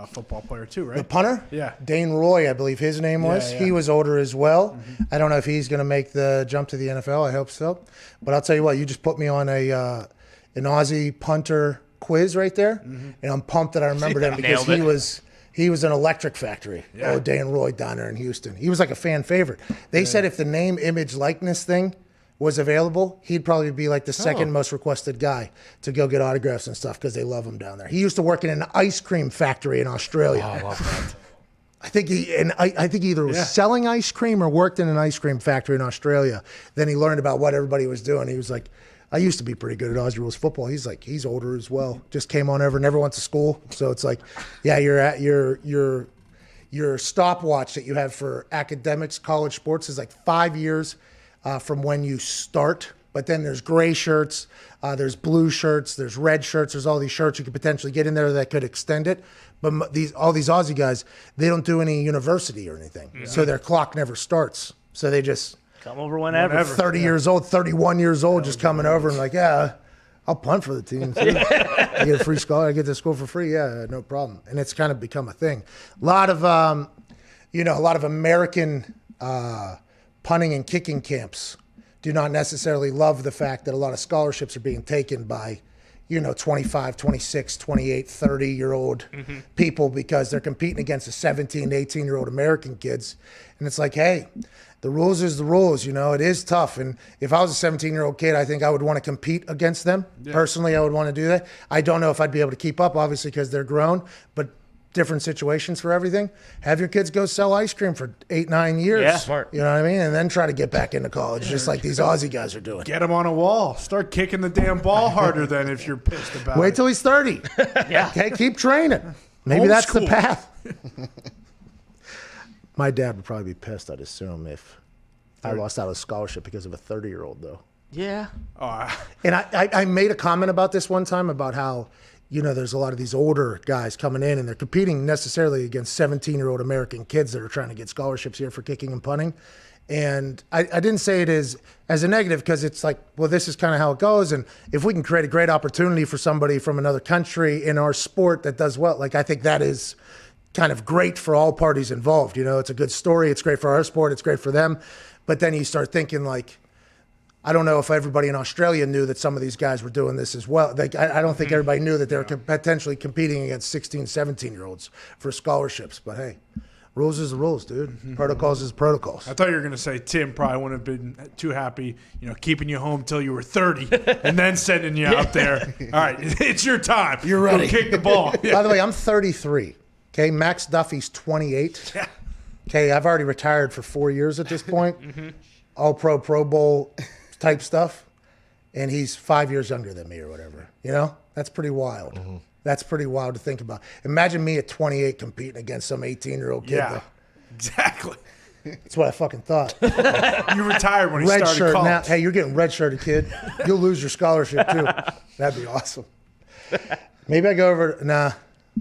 football player too, right? The punter? Yeah. Dane Roy, I believe his name was. Yeah. He was older as well. I don't know if he's going to make the jump to the NFL. I hope so. But I'll tell you what, you just put me on an Aussie punter quiz right there, and I'm pumped that I remembered him because he was an electric factory. Yeah. Oh, Dan Roy down there in Houston. He was like a fan favorite. They said if the name, image, likeness thing was available, he'd probably be like the second most requested guy to go get autographs and stuff because they love him down there. He used to work in an ice cream factory in Australia. Oh, I love that. I think he either was selling ice cream or worked in an ice cream factory in Australia. Then he learned about what everybody was doing. He was like, I used to be pretty good at Aussie rules football. He's like, he's older as well. Just came on over, never went to school. So it's like, yeah, you're at your stopwatch that you have for academics, college sports is like 5 years from when you start. But then there's gray shirts, there's blue shirts, there's red shirts. There's all these shirts you could potentially get in there that could extend it. But all these Aussie guys, they don't do any university or anything. So their clock never starts. So they just come over whenever. 30 years old, 31 years old, just coming over and like, yeah, I'll punt for the team too. I get a free scholar, I get to school for free. Yeah, no problem. And it's kind of become a thing. A lot of American punting and kicking camps do not necessarily love the fact that a lot of scholarships are being taken by 25, 26, 28, 30-year-old people because they're competing against the 17, 18-year-old American kids. And it's like, hey, the rules is the rules. It is tough. And if I was a 17-year-old kid, I think I would want to compete against them. Yeah. Personally, I would want to do that. I don't know if I'd be able to keep up, obviously, because they're grown, but different situations for everything. Have your kids go sell ice cream for 8-9 years. Yeah, smart. You know what I mean? And then try to get back into college, just like these Aussie guys are doing. Get him on a wall. Start kicking the damn ball harder than if you're pissed about it. Wait till he's 30. Yeah. Okay, keep training. Maybe that's the path. My dad would probably be pissed, I'd assume, if I lost out a scholarship because of a 30-year-old, though. Yeah. And I made a comment about this one time about how, there's a lot of these older guys coming in and they're competing necessarily against 17-year-old American kids that are trying to get scholarships here for kicking and punting. And I didn't say it as a negative because it's like, well, this is kind of how it goes. And if we can create a great opportunity for somebody from another country in our sport that does well, I think that is kind of great for all parties involved. It's a good story. It's great for our sport. It's great for them. But then you start thinking I don't know if everybody in Australia knew that some of these guys were doing this as well. I don't think everybody knew that they were potentially competing against 16, 17-year-olds for scholarships. But hey, rules is the rules, dude. Protocols is protocols. I thought you were going to say Tim probably wouldn't have been too happy, keeping you home till you were 30 and then sending you out there. All right, it's your time. You're ready. Go kick the ball. By the way, I'm 33. Okay, Max Duffy's 28. Yeah. Okay, I've already retired for 4 years at this point. All Pro Bowl type stuff. And he's 5 years younger than me or whatever. That's pretty wild. That's pretty wild to think about. Imagine me at 28 competing against some 18-year-old kid. Yeah. Exactly. That's what I fucking thought. You retired when he Red started shirt. college. Now, hey, you're getting red-shirted, kid. You'll lose your scholarship, too. That'd be awesome. Maybe I go over. Nah,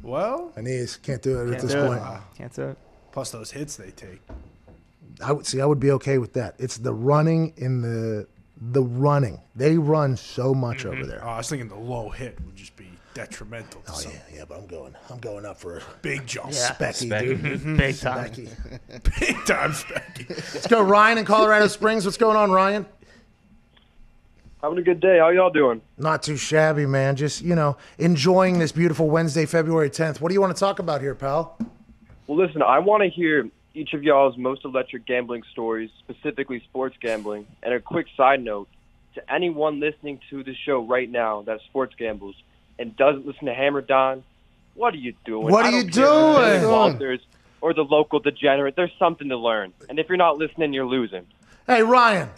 Well, my knees. Can't do it at this do it. point. Can't do it. plus those hits they take. I would be okay with that. It's the running in the running. They run so much over there. I was thinking the low hit would just be detrimental. To Oh some yeah, but I'm going up for a big jump. Yeah. Specky, Specky. dude. Big time. Specky. Big time Specky. Let's go, Ryan in Colorado Springs. What's going on, Ryan? Having a good day. How y'all doing? Not too shabby, man. Just, enjoying this beautiful Wednesday, February 10th. What do you want to talk about here, pal? Well, listen, I want to hear each of y'all's most electric gambling stories, specifically sports gambling. And a quick side note, to anyone listening to the show right now that sports gambles and doesn't listen to Hammer Don, what are you doing? What I are you don't care if it's doing? Billy Walters or the local degenerate. There's something to learn. And if you're not listening, you're losing. Hey, Ryan.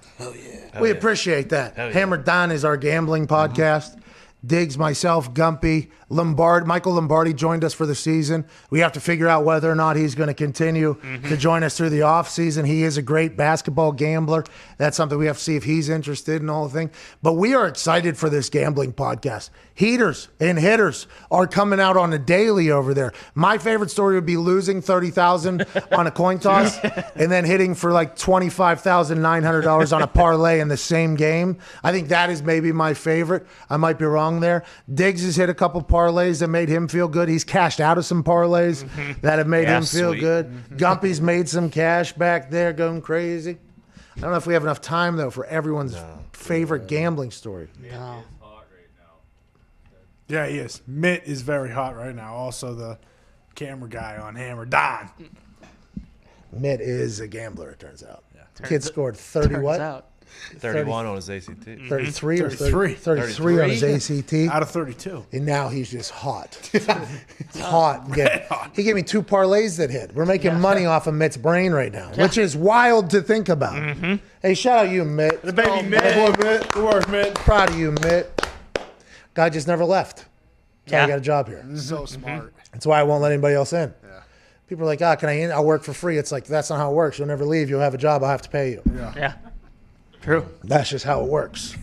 We yeah. appreciate that. Hell yeah. Hammer Don is our gambling podcast. Diggs, myself, Gumpy, Michael Lombardi joined us for the season. We have to figure out whether or not he's going to continue to join us through the offseason. He is a great basketball gambler. That's something we have to see if he's interested in the whole thing. But we are excited for this gambling podcast. Heaters and hitters are coming out on a daily over there. My favorite story would be losing $30,000 on a coin toss and then hitting for like $25,900 on a parlay in the same game. I think that is maybe my favorite. I might be wrong there. Diggs has hit a couple parlays that made him feel good. He's cashed out of some parlays that have made him feel sweet. good. Gumpy's made some cash back there going crazy. I don't know if we have enough time, though, for everyone's favorite gambling story. Yeah, he is. Mitt is very hot right now. Also, the camera guy on Hammer Don. Mitt is a gambler, it turns out. Kid scored 30 Turns what? out. 31 on his ACT. 33 or 33. 33 on his ACT. Out of 32. And now he's just hot. Hot. He gave me 2 parlays that hit. We're making money off of Mitt's brain right now, which is wild to think about. Hey, shout out you, Mitt. The baby Mitt. Good work, Mitt. Proud of you, Mitt. Guy just never left. That's how I got a job here. So smart. That's why I won't let anybody else in. People are like, can I in? I'll work for free. It's like, that's not how it works. You'll never leave. You'll have a job. I'll have to pay you. Yeah. True. That's just how it works.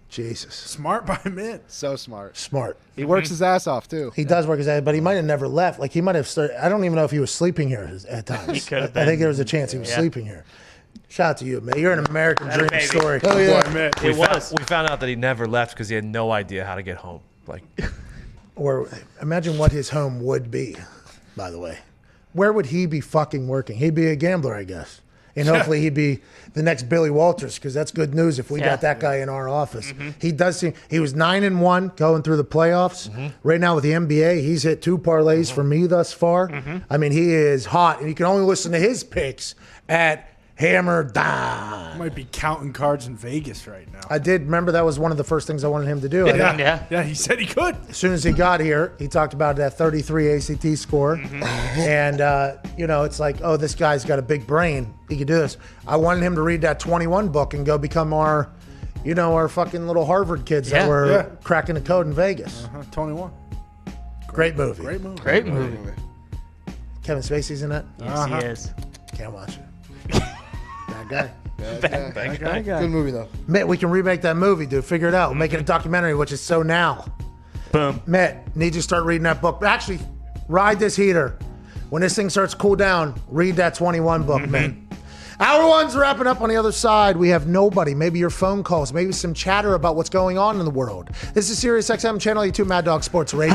Jesus. Smart by Mitt. So smart. Smart. He works his ass off, too. He does work his ass, but he might have never left. Like, he might have started. I don't even know if he was sleeping here at times. He could have I been. think there was a chance he was sleeping here. Shout out to you, man. You're an American dream baby. story. Oh, yeah. Mitt. We found out that he never left because he had no idea how to get home. Like, Or imagine what his home would be, by the way. Where would he be fucking working? He'd be a gambler, I guess. And hopefully he'd be the next Billy Walters, because that's good news if we got that guy in our office. He does seem, he was 9-1 going through the playoffs. Right now with the NBA, he's hit 2 parlays for me thus far. I mean, he is hot, and you can only listen to his picks at Hammer Don. Might be counting cards in Vegas right now. I did remember that was one of the first things I wanted him to do. Yeah, he said he could. As soon as he got here, he talked about that 33 ACT score. And, it's like, oh, this guy's got a big brain. He could do this. I wanted him to read that 21 book and go become our fucking little Harvard kids that were cracking the code in Vegas. 21. Great movie. Great movie. Great movie. Kevin Spacey's in it. Yes, he is. Can't watch it. Bad guy. Bad guy. Good movie, though. Mitt, we can remake that movie, dude. Figure it out. We'll make it a documentary, which is so now. Boom. Mitt, need you to start reading that book. Actually, ride this heater. When this thing starts to cool down, read that 21 book, man. Hour one's wrapping up on the other side. We have nobody. Maybe your phone calls. Maybe some chatter about what's going on in the world. This is Sirius XM Channel 82 Mad Dog Sports Radio.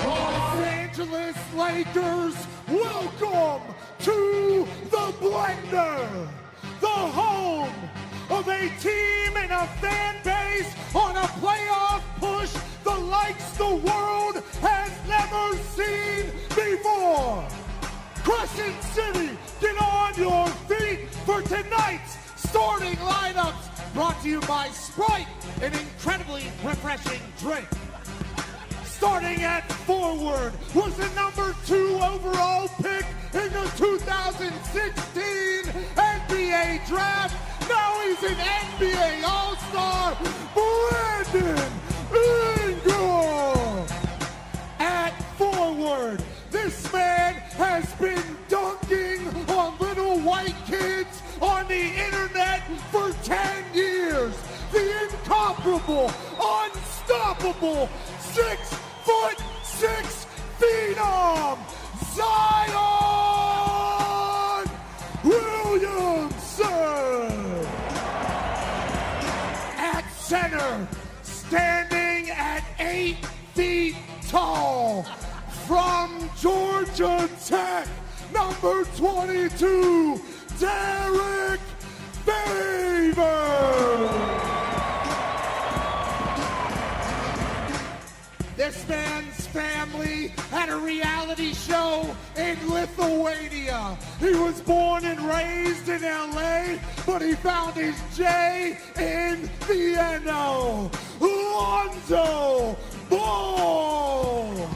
Los Angeles Lakers, welcome to the Blender, the home of a team and a fan base on a playoff push the likes the world has never seen before. Crescent City, get on your feet for tonight's starting lineups, brought to you by Sprite, an incredibly refreshing drink. Starting at forward was the number 2 overall pick in the 2016 NBA draft. Now he's an NBA All-Star, Brandon Ingram. At forward, this man has been dunking on little white kids on the internet for 10 years. The incomparable, unstoppable, 6'6" phenom, Zion Williamson. At center, standing at 8 feet tall, from Georgia Tech, number 22, Derek Favors. This man's family had a reality show in Lithuania. He was born and raised in LA, but he found his J in Vienna. Lonzo Ball.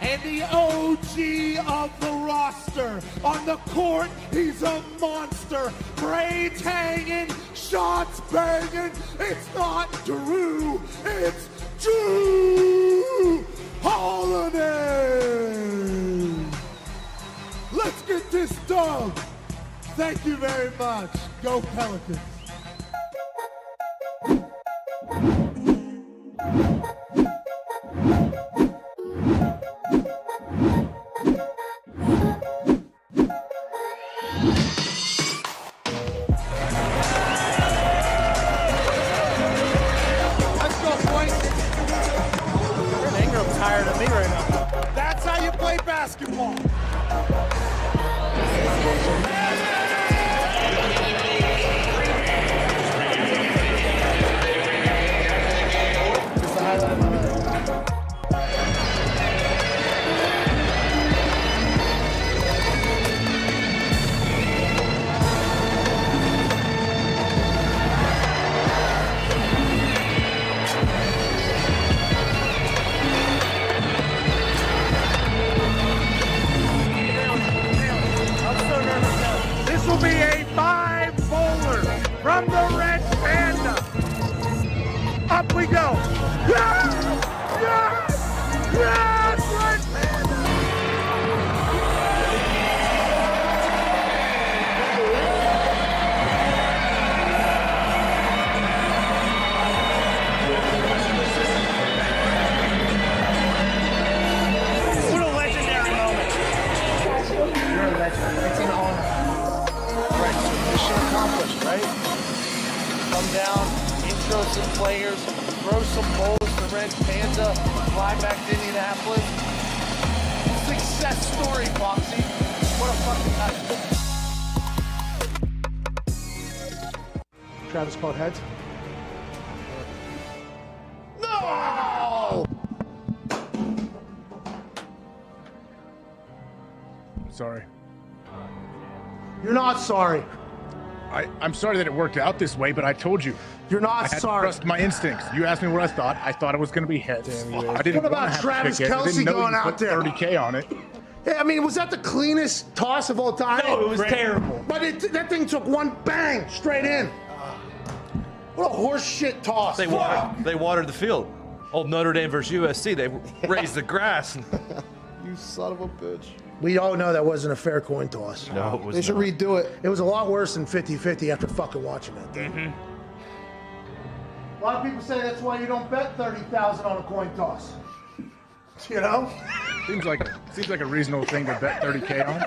And the OG of the roster. On the court, he's a monster. Braids hanging, shots banging. It's not Drew, it's Drew Holiday. Let's get this done. Thank you very much. Go Pelicans. Tired of me right now. That's how you play basketball. Just the highlight of my life. This will be a 5-bowler from the Red Panda. Up we go. Yes! Yes! Yes! Red Panda! What a legendary moment. You're a legend. It's an honor. Right, so mission accomplished, right? Come down, intro some players, throw some balls to Red Panda, fly back to Indianapolis. Success story, Foxy. What a fucking night. Travis called heads. No! Sorry. You're not sorry. I'm sorry that it worked out this way, but I told you. You're not I had sorry. to trust my instincts. You asked me what I thought. I thought it was going to be heads. I didn't What about wanna have Travis to pick it. I Kelce didn't know going you out put there? 30K on it. Yeah, I mean, was that the cleanest toss of all time? No, it was terrible. But that thing took one bang straight in. What a horse shit toss. They watered the field. Old Notre Dame versus USC. They raised the grass. You son of a bitch. We all know that wasn't a fair coin toss. No, it was They should not. redo it. It was a lot worse than 50-50 after fucking watching that thing. Mm-hmm. A lot of people say that's why you don't bet 30,000 on a coin toss. You know? Seems like a reasonable thing to bet 30K on.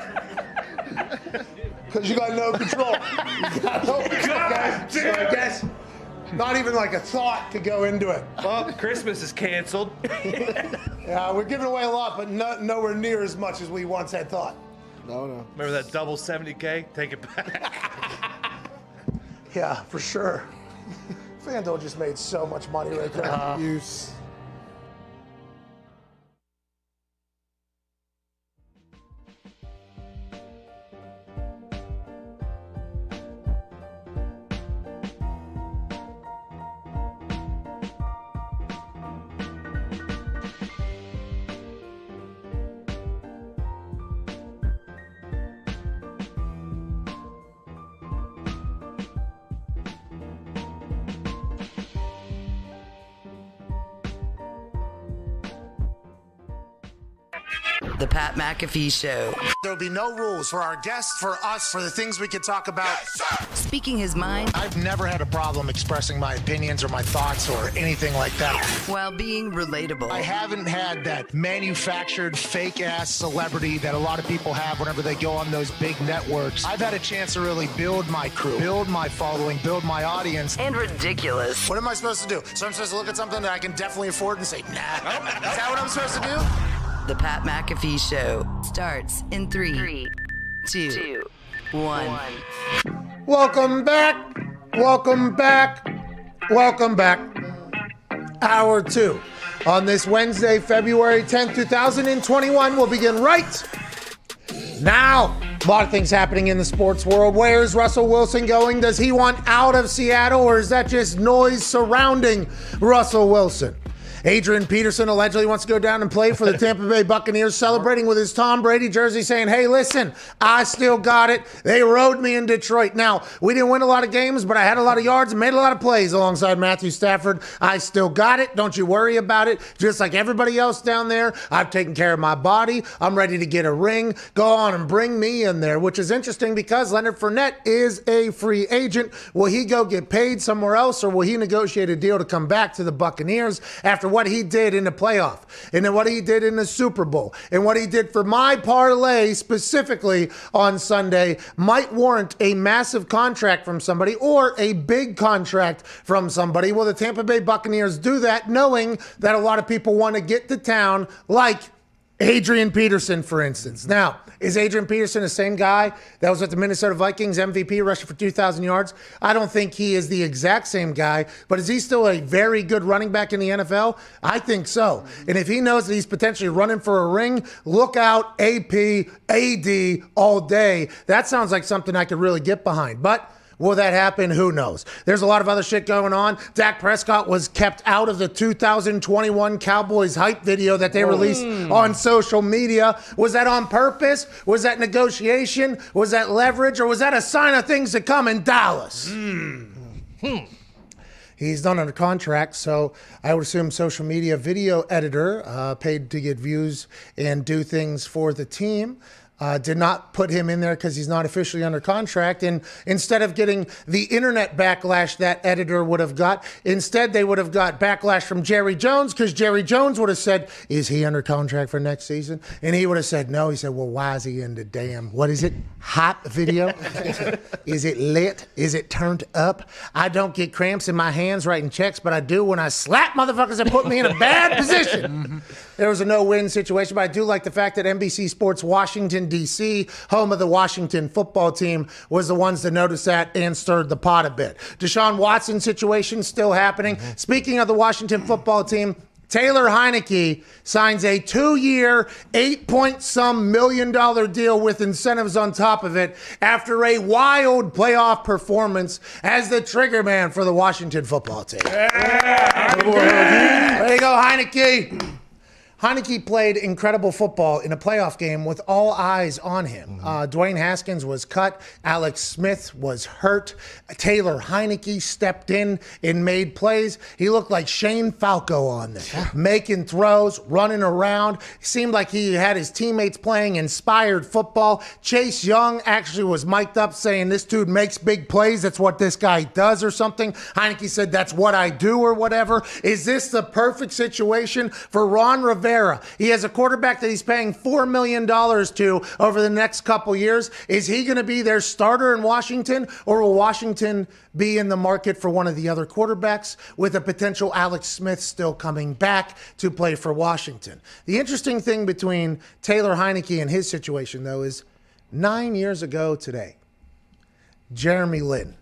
Because you got no control. You got no control, guys. So I guess not even like a thought could go into it. Well, Christmas is canceled. Yeah, we're giving away a lot, but nowhere near as much as we once had thought. No. Remember that double 70K? Take it back. Yeah, for sure. FanDuel just made so much money right there. Use. The Pat McAfee Show. There'll be no rules for our guests, for us, for the things we could talk about. Speaking his mind. I've never had a problem expressing my opinions or my thoughts or anything like that. While being relatable. I haven't had that manufactured fake-ass celebrity that a lot of people have whenever they go on those big networks. I've had a chance to really build my crew, build my following, build my audience. And ridiculous. What am I supposed to do? So I'm supposed to look at something that I can definitely afford and say, nah. Is that what I'm supposed to do? The Pat McAfee Show starts in 3, 2, 1. Welcome back. Welcome back. Welcome back. Hour 2 on this Wednesday, February 10th, 2021. We'll begin right now. A lot of things happening in the sports world. Where's Russell Wilson going? Does he want out of Seattle, or is that just noise surrounding Russell Wilson? Adrian Peterson allegedly wants to go down and play for the Tampa Bay Buccaneers, celebrating with his Tom Brady jersey, saying, hey, listen, I still got it. They rode me in Detroit. Now, we didn't win a lot of games, but I had a lot of yards and made a lot of plays alongside Matthew Stafford. I still got it. Don't you worry about it. Just like everybody else down there, I've taken care of my body. I'm ready to get a ring. Go on and bring me in there, which is interesting because Leonard Fournette is a free agent. Will he go get paid somewhere else, or will he negotiate a deal to come back to the Buccaneers after what he did in the playoff, and then what he did in the Super Bowl, and what he did for my parlay specifically on Sunday might warrant a massive contract from somebody or a big contract from somebody? Will the Tampa Bay Buccaneers do that, knowing that a lot of people want to get to town, like Adrian Peterson, for instance? Now, is Adrian Peterson the same guy that was with the Minnesota Vikings, MVP, rushing for 2,000 yards? I don't think he is the exact same guy, but is he still a very good running back in the NFL? I think so. And if he knows that he's potentially running for a ring, look out, AP, AD all day. That sounds like something I could really get behind. But will that happen? Who knows? There's a lot of other shit going on. Dak Prescott was kept out of the 2021 Cowboys hype video that they released on social media. Was that on purpose? Was that negotiation? Was that leverage? Or was that a sign of things to come in Dallas? He's not under contract, so I would assume social media video editor, paid to get views and do things for the team. Did not put him in there because he's not officially under contract. And instead of getting the internet backlash that editor would have got, instead they would have got backlash from Jerry Jones, because Jerry Jones would have said, is he under contract for next season? And he would have said no. He said, well, why is he in the damn, what is it, hot video? Is it lit? Is it turned up? I don't get cramps in my hands writing checks, but I do when I slap motherfuckers that put me in a bad position. There was a no-win situation, but I do like the fact that NBC Sports Washington, D.C., home of the Washington football team, was the ones to notice that and stirred the pot a bit. Deshaun Watson situation still happening. Speaking of the Washington football team, Taylor Heineke signs a 2-year, $8-point-some million deal with incentives on top of it after a wild playoff performance as the trigger man for the Washington football team. Yeah. There you go, Heineke. Heineke played incredible football in a playoff game with all eyes on him. Dwayne Haskins was cut. Alex Smith was hurt. Taylor Heineke stepped in and made plays. He looked like Shane Falco on there, making throws, running around. Seemed like he had his teammates playing inspired football. Chase Young actually was mic'd up saying, this dude makes big plays. That's what this guy does or something. Heineke said, that's what I do or whatever. Is this the perfect situation for Ron Rivera? He has a quarterback that he's paying $4 million to over the next couple years. Is he going to be their starter in Washington, or will Washington be in the market for one of the other quarterbacks with a potential Alex Smith still coming back to play for Washington? The interesting thing between Taylor Heineke and his situation, though, is 9 years ago today, Jeremy Lin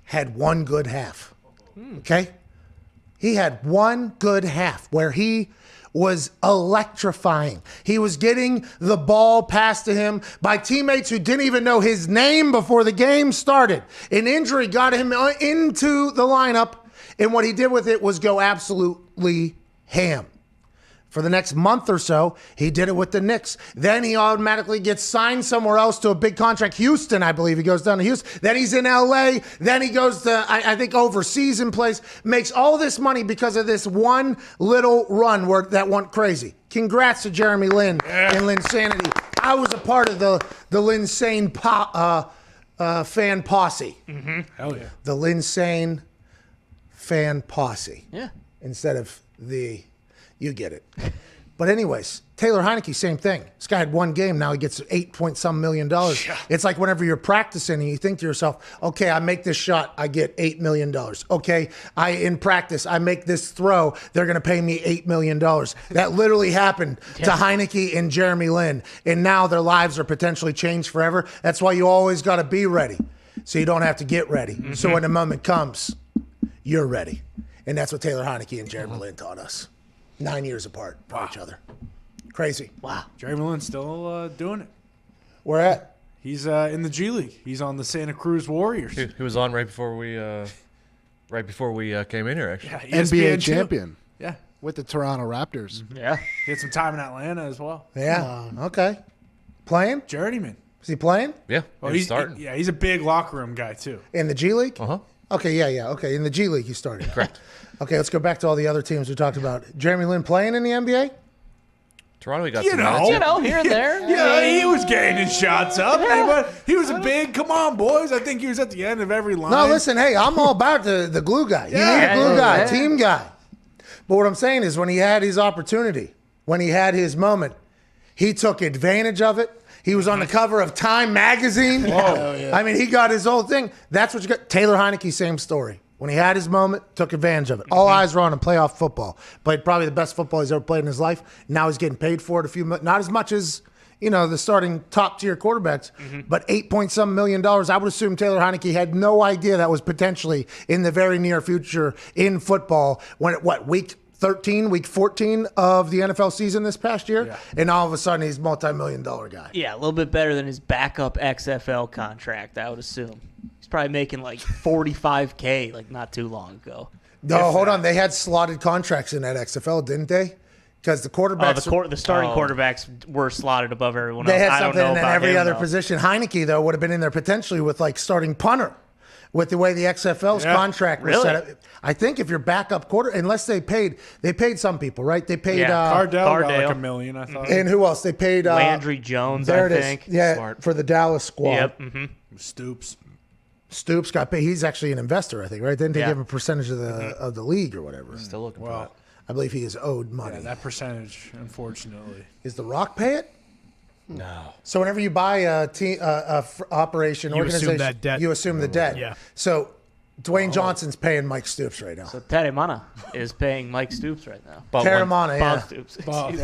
had one good half. Okay? He had one good half where he was electrifying. He was getting the ball passed to him by teammates who didn't even know his name before the game started. An injury got him into the lineup, and what he did with it was go absolutely ham. For the next month or so, he did it with the Knicks. Then he automatically gets signed somewhere else to a big contract. Houston, I believe. He goes down to Houston. Then he's in L.A. Then he goes to, I think, overseas and plays. Makes all this money because of this one little run that went crazy. Congrats to Jeremy Lin and Linsanity. I was a part of the Linsane fan posse. Mm-hmm. Hell yeah. The Linsane fan posse. Yeah. Instead of the... You get it. But anyways, Taylor Heineke, same thing. This guy had one game. Now he gets $8 million. It's like whenever you're practicing and you think to yourself, okay, I make this shot, I get $8 million. Okay, in practice, I make this throw, they're going to pay me $8 million. That literally happened to Heineke and Jeremy Lin. And now their lives are potentially changed forever. That's why you always got to be ready so you don't have to get ready. Mm-hmm. So when the moment comes, you're ready. And that's what Taylor Heineke and Jeremy Lin taught us. 9 years apart from each other. Crazy. Wow. Jeremy Lin's still doing it. Where at? He's in the G League. He's on the Santa Cruz Warriors. He was on right before we came in here, actually. Yeah, NBA champion. Yeah. With the Toronto Raptors. Yeah. He had some time in Atlanta as well. Yeah. Okay. Playing? Journeyman. Is he playing? Yeah. He's starting. He's a big locker room guy, too. In the G League? Uh-huh. Okay, yeah. Okay, in the G League he started. Correct. Okay, let's go back to all the other teams we talked about. Jeremy Lin playing in the NBA? Toronto, he got You some know, minutes. Here and there. Yeah, he was getting his shots up. But he was a big, come on, boys. I think he was at the end of every line. No, listen, hey, I'm all about the glue guy. You need a glue guy, team guy. But what I'm saying is when he had his opportunity, when he had his moment, he took advantage of it. He was on the cover of Time magazine. I mean, he got his whole thing. That's what you got. Taylor Heineke, same story. When he had his moment, took advantage of it. All eyes were on him, playoff football. Played probably the best football he's ever played in his life. Now he's getting paid for it not as much as, the starting top-tier quarterbacks, but $8 million. I would assume Taylor Heineke had no idea that was potentially in the very near future in football when, week 13, week 14 of the NFL season this past year, and all of a sudden he's a multi-million-dollar guy. Yeah, a little bit better than his backup XFL contract, I would assume. He's probably making like $45K like not too long ago. No, hold on. They had slotted contracts in that XFL, didn't they? Because the quarterbacks... the starting quarterbacks were slotted above everyone else. They had I don't something know in about every him, other though. position. Heineke, though, would have been in there potentially with like starting punter. With the way the XFL's contract was set up. I think if you're backup quarter, unless they paid some people, right? They paid Cardell got like $1 million, I thought. And who else? They paid Landry Jones, there I it is. think. Yeah, Smart. for the Dallas squad. Yep. Stoops got paid. He's actually an investor, I think, right? Didn't they give him a percentage of the league or whatever? Still looking for that. I believe he is owed money. Yeah, that percentage, unfortunately. Is The Rock pay it? No. So whenever you buy a operation, You organization, assume that debt. you assume the debt. Yeah. So Dwayne Johnson's paying Mike Stoops right now. So Teremana is paying Mike Stoops right now. Teremana, yeah. Bob Stoops.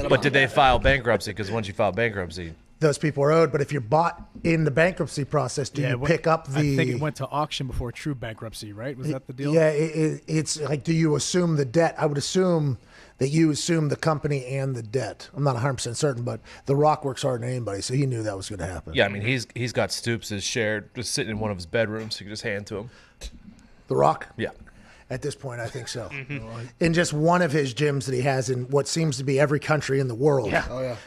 But did they file bankruptcy? Because once you file bankruptcy, those people are owed. But if you're bought in the bankruptcy process, do you pick up the... I think it went to auction before true bankruptcy, right? Was that the deal? Yeah, it's like, do you assume the debt? I would assume that you assume the company and the debt. I'm not 100% certain, but The Rock works harder than anybody, so he knew that was going to happen. yeah, I mean, he's got Stoops' share just sitting in one of his bedrooms. You can just hand to him. The Rock? Yeah. At this point, I think so. In just one of his gyms that he has in what seems to be every country in the world,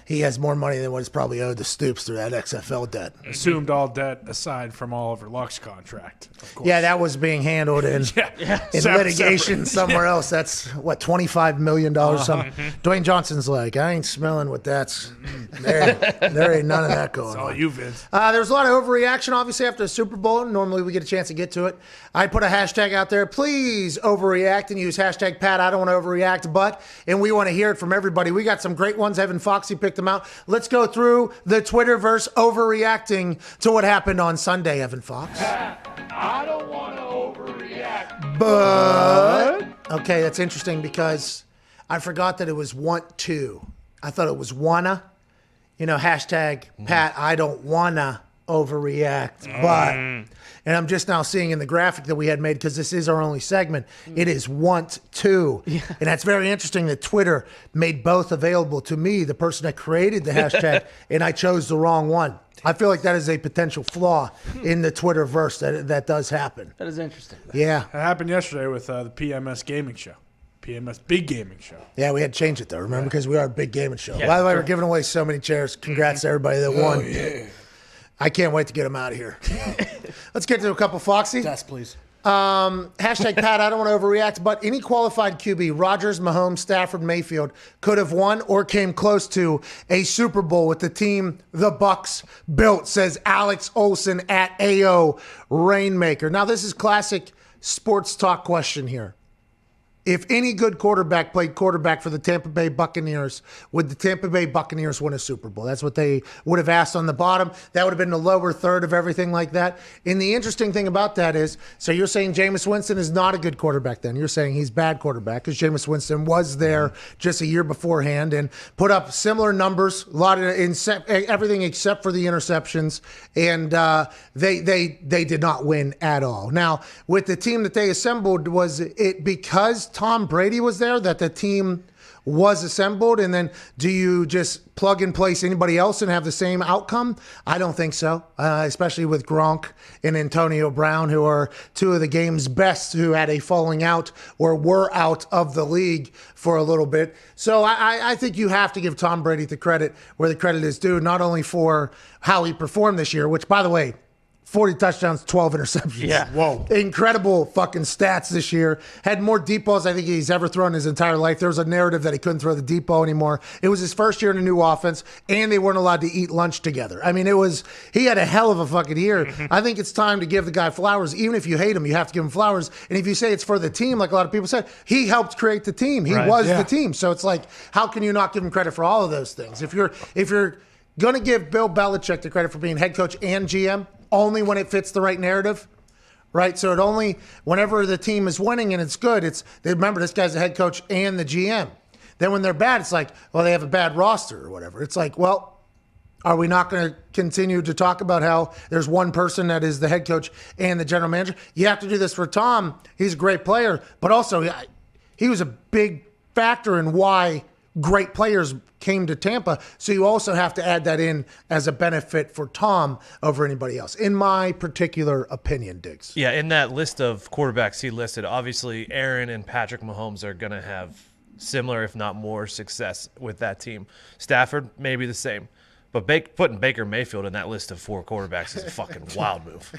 he has more money than what is probably owed to Stoops through that XFL debt. Assumed all debt aside from Oliver Luck's contract, of course. Yeah, that was being handled in litigation somewhere else. That's, what, $25 million or something. Dwayne Johnson's like, I ain't smelling what that's. There ain't none of that going It's all on. you, Vince. There was a lot of overreaction, obviously, after the Super Bowl. Normally, we get a chance to get to it. I put a hashtag out there. Please overreact and use hashtag Pat. I don't want to overreact, and we want to hear it from everybody. We got some great ones. Evan Foxy picked them out. Let's go through the Twitterverse overreacting to what happened on Sunday, Evan Fox. I don't want to overreact. But okay, that's interesting because I forgot that it was want to. I thought it was wanna. Hashtag Pat, I don't wanna overreact, but, and I'm just now seeing in the graphic that we had made, because this is our only segment, it is want to. And that's very interesting that Twitter made both available to me, the person that created the hashtag, and I chose the wrong one. I feel like that is a potential flaw in the Twitterverse that does happen. That is interesting. Yeah. It happened yesterday with the PMS Gaming Show. PMS Big Gaming Show. Yeah, we had to change it though. Remember, because we are a big gaming show. Yeah, By the way, sure. we're giving away so many chairs. Congrats to everybody that won. yeah. I can't wait to get them out of here. Let's get to a couple Foxy. Yes, please. Hashtag Pat, I don't want to overreact, but any qualified QB, Rodgers, Mahomes, Stafford, Mayfield, could have won or came close to a Super Bowl with the team the Bucks built, says Alex Olson at AO Rainmaker. Now, this is classic sports talk question here. If any good quarterback played quarterback for the Tampa Bay Buccaneers, would the Tampa Bay Buccaneers win a Super Bowl? That's what they would have asked on the bottom. That would have been the lower third of everything like that. And the interesting thing about that is, so you're saying Jameis Winston is not a good quarterback then. You're saying he's bad quarterback because Jameis Winston was there just a year beforehand and put up similar numbers, a lot of everything except for the interceptions, and they did not win at all. Now, with the team that they assembled, was it because Tom Brady was there that the team was assembled, and then do you just plug and place anybody else and have the same outcome? I don't think so, especially with Gronk and Antonio Brown, who are two of the game's best, who had a falling out or were out of the league for a little bit. So I think you have to give Tom Brady the credit where the credit is due, not only for how he performed this year, which, by the way, 40 touchdowns, 12 interceptions. Yeah. Whoa. Incredible fucking stats this year. Had more deep balls I think he's ever thrown in his entire life. There was a narrative that he couldn't throw the deep ball anymore. It was his first year in a new offense, and they weren't allowed to eat lunch together. I mean, he had a hell of a fucking year. Mm-hmm. I think it's time to give the guy flowers. Even if you hate him, you have to give him flowers. And if you say it's for the team, like a lot of people said, he helped create the team. He was the team. So it's like, how can you not give him credit for all of those things? If you're going to give Bill Belichick the credit for being head coach and GM, only when it fits the right narrative, right? So it only, whenever the team is winning and it's good, they remember this guy's the head coach and the GM. Then when they're bad, it's like, well, they have a bad roster or whatever. It's like, well, are we not going to continue to talk about how there's one person that is the head coach and the general manager? You have to do this for Tom. He's a great player, but also he was a big factor in why great players came to Tampa. So you also have to add that in as a benefit for Tom over anybody else, in my particular opinion, Diggs. Yeah, in that list of quarterbacks he listed, obviously Aaron and Patrick Mahomes are going to have similar, if not more, success with that team. Stafford, maybe the same. But putting Baker Mayfield in that list of 4 quarterbacks is a fucking wild move.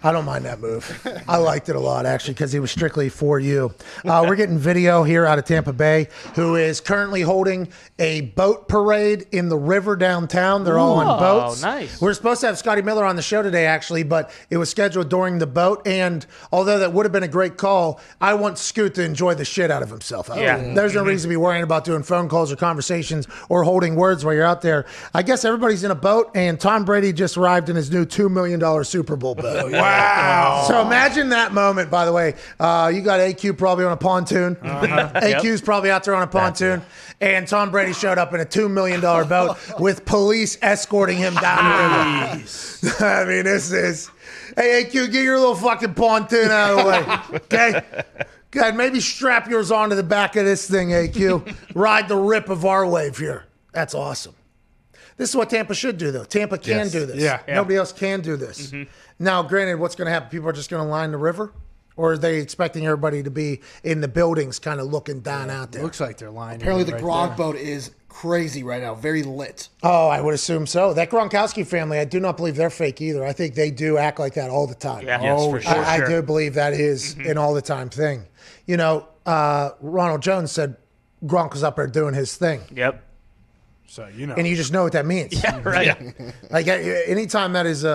I don't mind that move. I liked it a lot, actually, because he was strictly for you. We're getting video here out of Tampa Bay, who is currently holding a boat parade in the river downtown. They're all on boats. Oh, nice. We're supposed to have Scotty Miller on the show today, actually, but it was scheduled during the boat. And although that would have been a great call, I want Scoot to enjoy the shit out of himself. Yeah. There's no reason to be worrying about doing phone calls or conversations or holding words while you're out there. I guess everybody's in a boat, and Tom Brady just arrived in his new $2 million Super Bowl boat. Wow. So imagine that moment, by the way. You got AQ probably on a pontoon. AQ's probably out there on a pontoon. And Tom Brady showed up in a $2 million boat with police escorting him down the river. I mean, this is... Hey, AQ, get your little fucking pontoon out of the way. Okay? God, maybe strap yours onto the back of this thing, AQ. Ride the rip of our wave here. That's awesome. This is what Tampa should do, though. Tampa can do this. Yeah. Nobody else can do this. Now, granted, what's going to happen? People are just going to line the river? Or are they expecting everybody to be in the buildings kind of looking down out there? Looks like they're lying. Apparently, the right Gronk there. boat is crazy right now. Very lit. Oh, I would assume so. That Gronkowski family, I do not believe they're fake either. I think they do act like that all the time. Yeah. Yes, for sure. I do believe that is an all-the-time thing. You know, Ronald Jones said Gronk was up there doing his thing. Yep. So, you know. And you just know what that means. Yeah, right. Like, anytime that is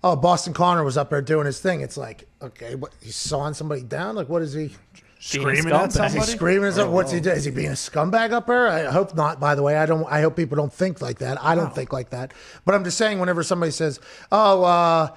Boston Connor was up there doing his thing, it's like, okay, what, he's sawing somebody down? Like, what is he? Screaming at Is he somebody? screaming? What's he doing? Is he being a scumbag up there? I hope not, by the way. I hope people don't think like that. I don't think like that. But I'm just saying, whenever somebody says, Gronk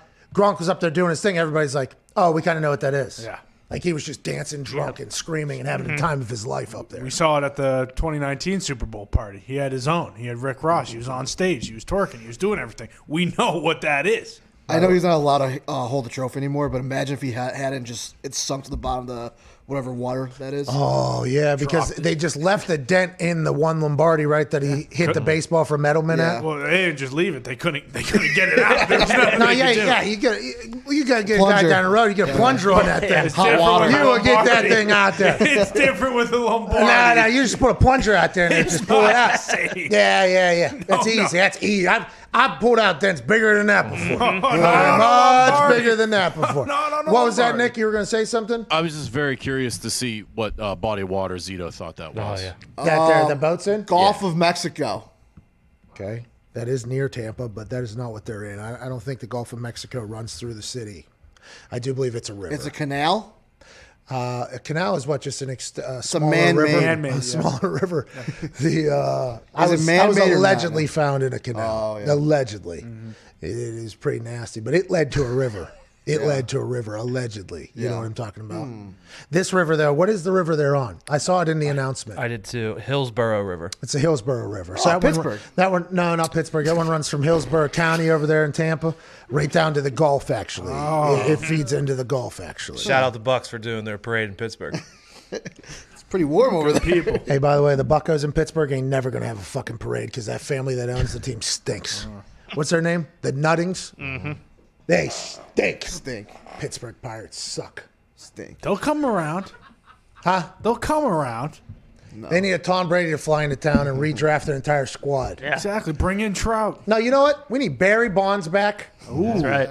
was up there doing his thing, everybody's like, oh, we kind of know what that is. Yeah. Like he was just dancing drunk and screaming and having the time of his life up there. We saw it at the 2019 Super Bowl party. He had his own. He had Rick Ross. He was on stage. He was twerking. He was doing everything. We know what that is. I know he's not allowed to hold the trophy anymore, but imagine if he hadn't just it sunk to the bottom of the whatever water that is. Oh yeah, because they just left the dent in the one Lombardi, right? That he hit the baseball for Meadowman at. Well, they didn't just leave it. They couldn't get it out. There was nothing they could do. You got to get a guy down the road. You get a plunger on that thing. Hot water. You will get that thing out there. It's different with the Lombardi. No, you just put a plunger out there and just pull it out. Yeah. That's easy. That's easy. I've pulled out dents bigger than that before. Much bigger than that before. What was that, Nick? You were going to say something? I was just very curious to see what body of water Zito thought that was. That there, the boat's in? Gulf of Mexico. Okay. That is near Tampa, but that is not what they're in. I don't think the Gulf of Mexico runs through the city. I do believe it's a river. It's a canal? A canal is what, just a smaller man-made river. A smaller river. I was allegedly found in a canal. Oh, yeah. Allegedly. It is pretty nasty, but it led to a river. It led to a river, allegedly. You know what I'm talking about? This river, though, what is the river they're on? I saw it in the announcement. I did too. Hillsborough River. It's a Hillsborough River. Oh, Pittsburgh. No, not Pittsburgh. That one runs from Hillsborough County over there in Tampa, right down to the Gulf, actually. It feeds into the Gulf, actually. Shout out the Bucks for doing their parade in Pittsburgh. It's pretty warm over there. People. Hey, by the way, the Buccos in Pittsburgh ain't never going to have a fucking parade because that family that owns the team stinks. What's their name? The Nuttings? Mm-hmm. They stink. Pittsburgh Pirates suck. Stink. They'll come around. Huh? They'll come around. No. They need a Tom Brady to fly into town and redraft an entire squad. Yeah. Exactly. Bring in Trout. No, you know what? We need Barry Bonds back. Ooh. That's right.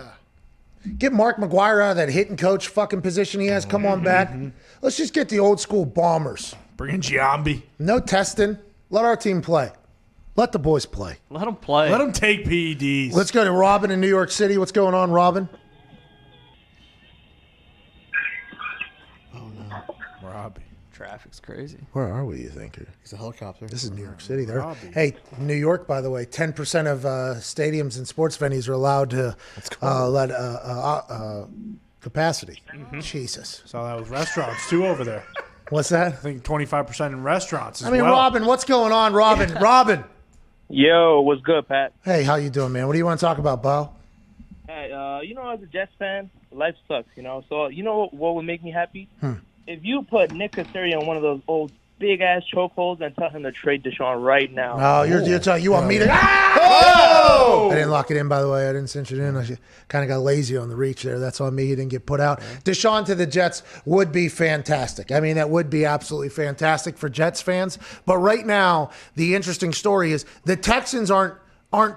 Get Mark McGwire out of that hitting coach fucking position he has. Come on back. Let's just get the old school Bombers. Bring in Giambi. No testing. Let our team play. Let the boys play. Let them play. Let them take PEDs. Let's go to Robin in New York City. What's going on, Robin? Robbie. Traffic's crazy. Where are we, you think? It's a helicopter. This is New York City. Robbie. Hey, New York, by the way, 10% of stadiums and sports venues are allowed to let capacity. Jesus. Saw that with restaurants, too, over there. What's that? I think 25% in restaurants as I mean, well. Robin, what's going on, Robin? Robin. Yo, what's good, Pat? Hey, how you doing, man? What do you want to talk about, Bo? Hey, as a Jets fan, life sucks, So, what would make me happy? If you put Nick Casario in one of those old big-ass chokeholds and tell him to trade Deshaun right now. Oh, you want me to... I didn't lock it in, by the way. I didn't cinch it in. I kind of got lazy on the reach there. That's on me. He didn't get put out. Deshaun to the Jets would be fantastic. I mean, that would be absolutely fantastic for Jets fans. But right now, the interesting story is the Texans aren't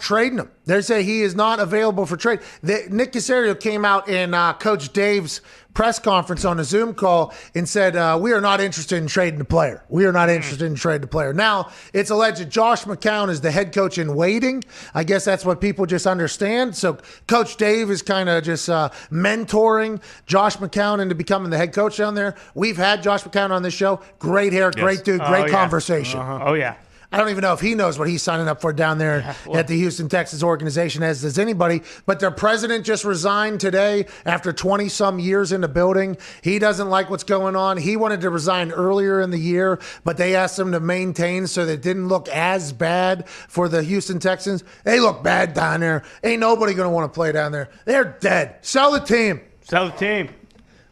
trading him. They say he is not available for trade. Nick Casario came out in Coach Dave's press conference on a Zoom call and said, we are not interested in trading the player. We are not interested in trading the player. Now, it's alleged Josh McCown is the head coach in waiting. I guess that's what people just understand. So Coach Dave is kind of just mentoring Josh McCown into becoming the head coach down there. We've had Josh McCown on this show. Great hair, great dude, great conversation. Oh, yeah. I don't even know if he knows what he's signing up for down there at the Houston Texans organization, as does anybody. But their president just resigned today after 20-some years in the building. He doesn't like what's going on. He wanted to resign earlier in the year, but they asked him to maintain so that it didn't look as bad for the Houston Texans. They look bad down there. Ain't nobody going to want to play down there. They're dead. Sell the team. Sell the team.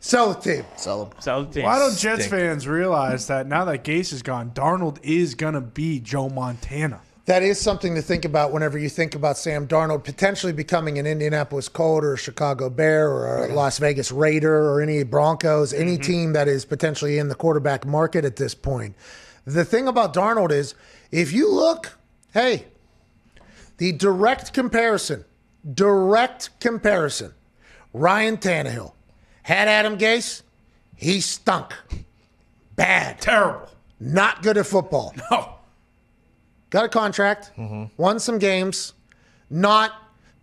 Sell the team. Sell the team. Why don't Jets fans realize that now that Gase is gone, Darnold is going to be Joe Montana? That is something to think about whenever you think about Sam Darnold potentially becoming an Indianapolis Colt or a Chicago Bear or a Las Vegas Raider or any Broncos, any team that is potentially in the quarterback market at this point. The thing about Darnold is, if you look, the direct comparison, Ryan Tannehill had Adam Gase, he stunk. Bad. Terrible. Not good at football. No. Got a contract, won some games, not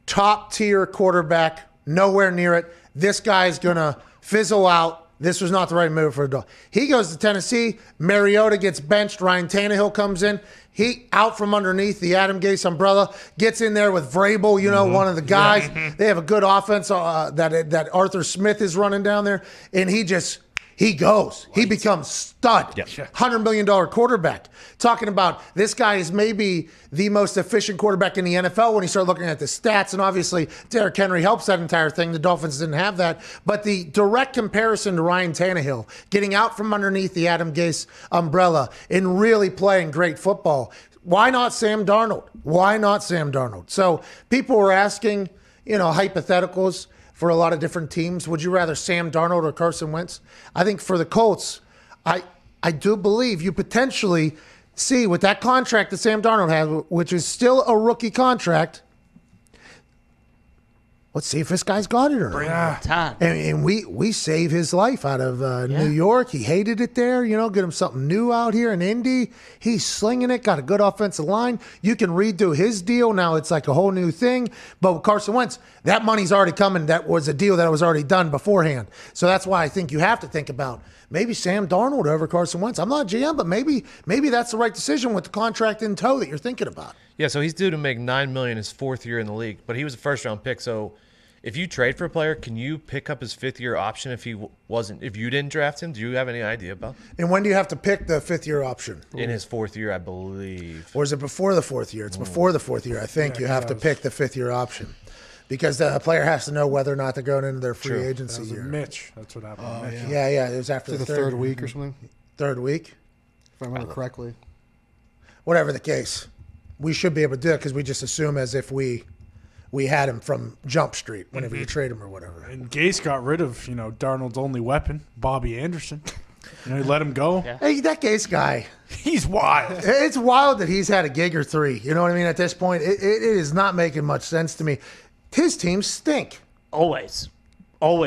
top-tier quarterback, nowhere near it. This guy's going to fizzle out. This was not the right move for a dog. He goes to Tennessee. Mariota gets benched. Ryan Tannehill comes in. He out from underneath the Adam Gase umbrella, gets in there with Vrabel, one of the guys. They have a good offense that Arthur Smith is running down there, and he just he goes. He becomes stud. Yep. $100 million quarterback. Talking about this guy is maybe the most efficient quarterback in the NFL when you start looking at the stats. And obviously, Derrick Henry helps that entire thing. The Dolphins didn't have that. But the direct comparison to Ryan Tannehill, getting out from underneath the Adam Gase umbrella and really playing great football. Why not Sam Darnold? Why not Sam Darnold? So people were asking, hypotheticals for a lot of different teams. Would you rather Sam Darnold or Carson Wentz? I think for the Colts, I do believe you potentially see with that contract that Sam Darnold has, which is still a rookie contract. Let's see if this guy's got it or not. And we save his life out of New York. He hated it there. Get him something new out here in Indy. He's slinging it. Got a good offensive line. You can redo his deal. Now it's like a whole new thing. But with Carson Wentz, that money's already coming. That was a deal that was already done beforehand. So that's why I think you have to think about maybe Sam Darnold over Carson Wentz. I'm not GM, but maybe that's the right decision with the contract in tow that you're thinking about. Yeah, so he's due to make $9 million his fourth year in the league, but he was a first-round pick, so if you trade for a player, can you pick up his fifth-year option if you didn't draft him? Do you have any idea about? And when do you have to pick the fifth-year option? In his fourth year, I believe. Or is it before the fourth year? It's before the fourth year. I think you have to pick the fifth-year option because the player has to know whether or not they're going into their free agency year. Mitch, that's what happened. Oh, Mitch. Yeah. It was after the third week or something. Third week, if I remember correctly. Whatever the case, we should be able to do it because we just assume as if we had him from Jump Street whenever you trade him or whatever. And Gase got rid of, Darnold's only weapon, Bobby Anderson. He let him go. Yeah. Hey, that Gase guy. He's wild. It's wild that he's had a gig or three. You know what I mean? At this point, it is not making much sense to me. His teams stink. Always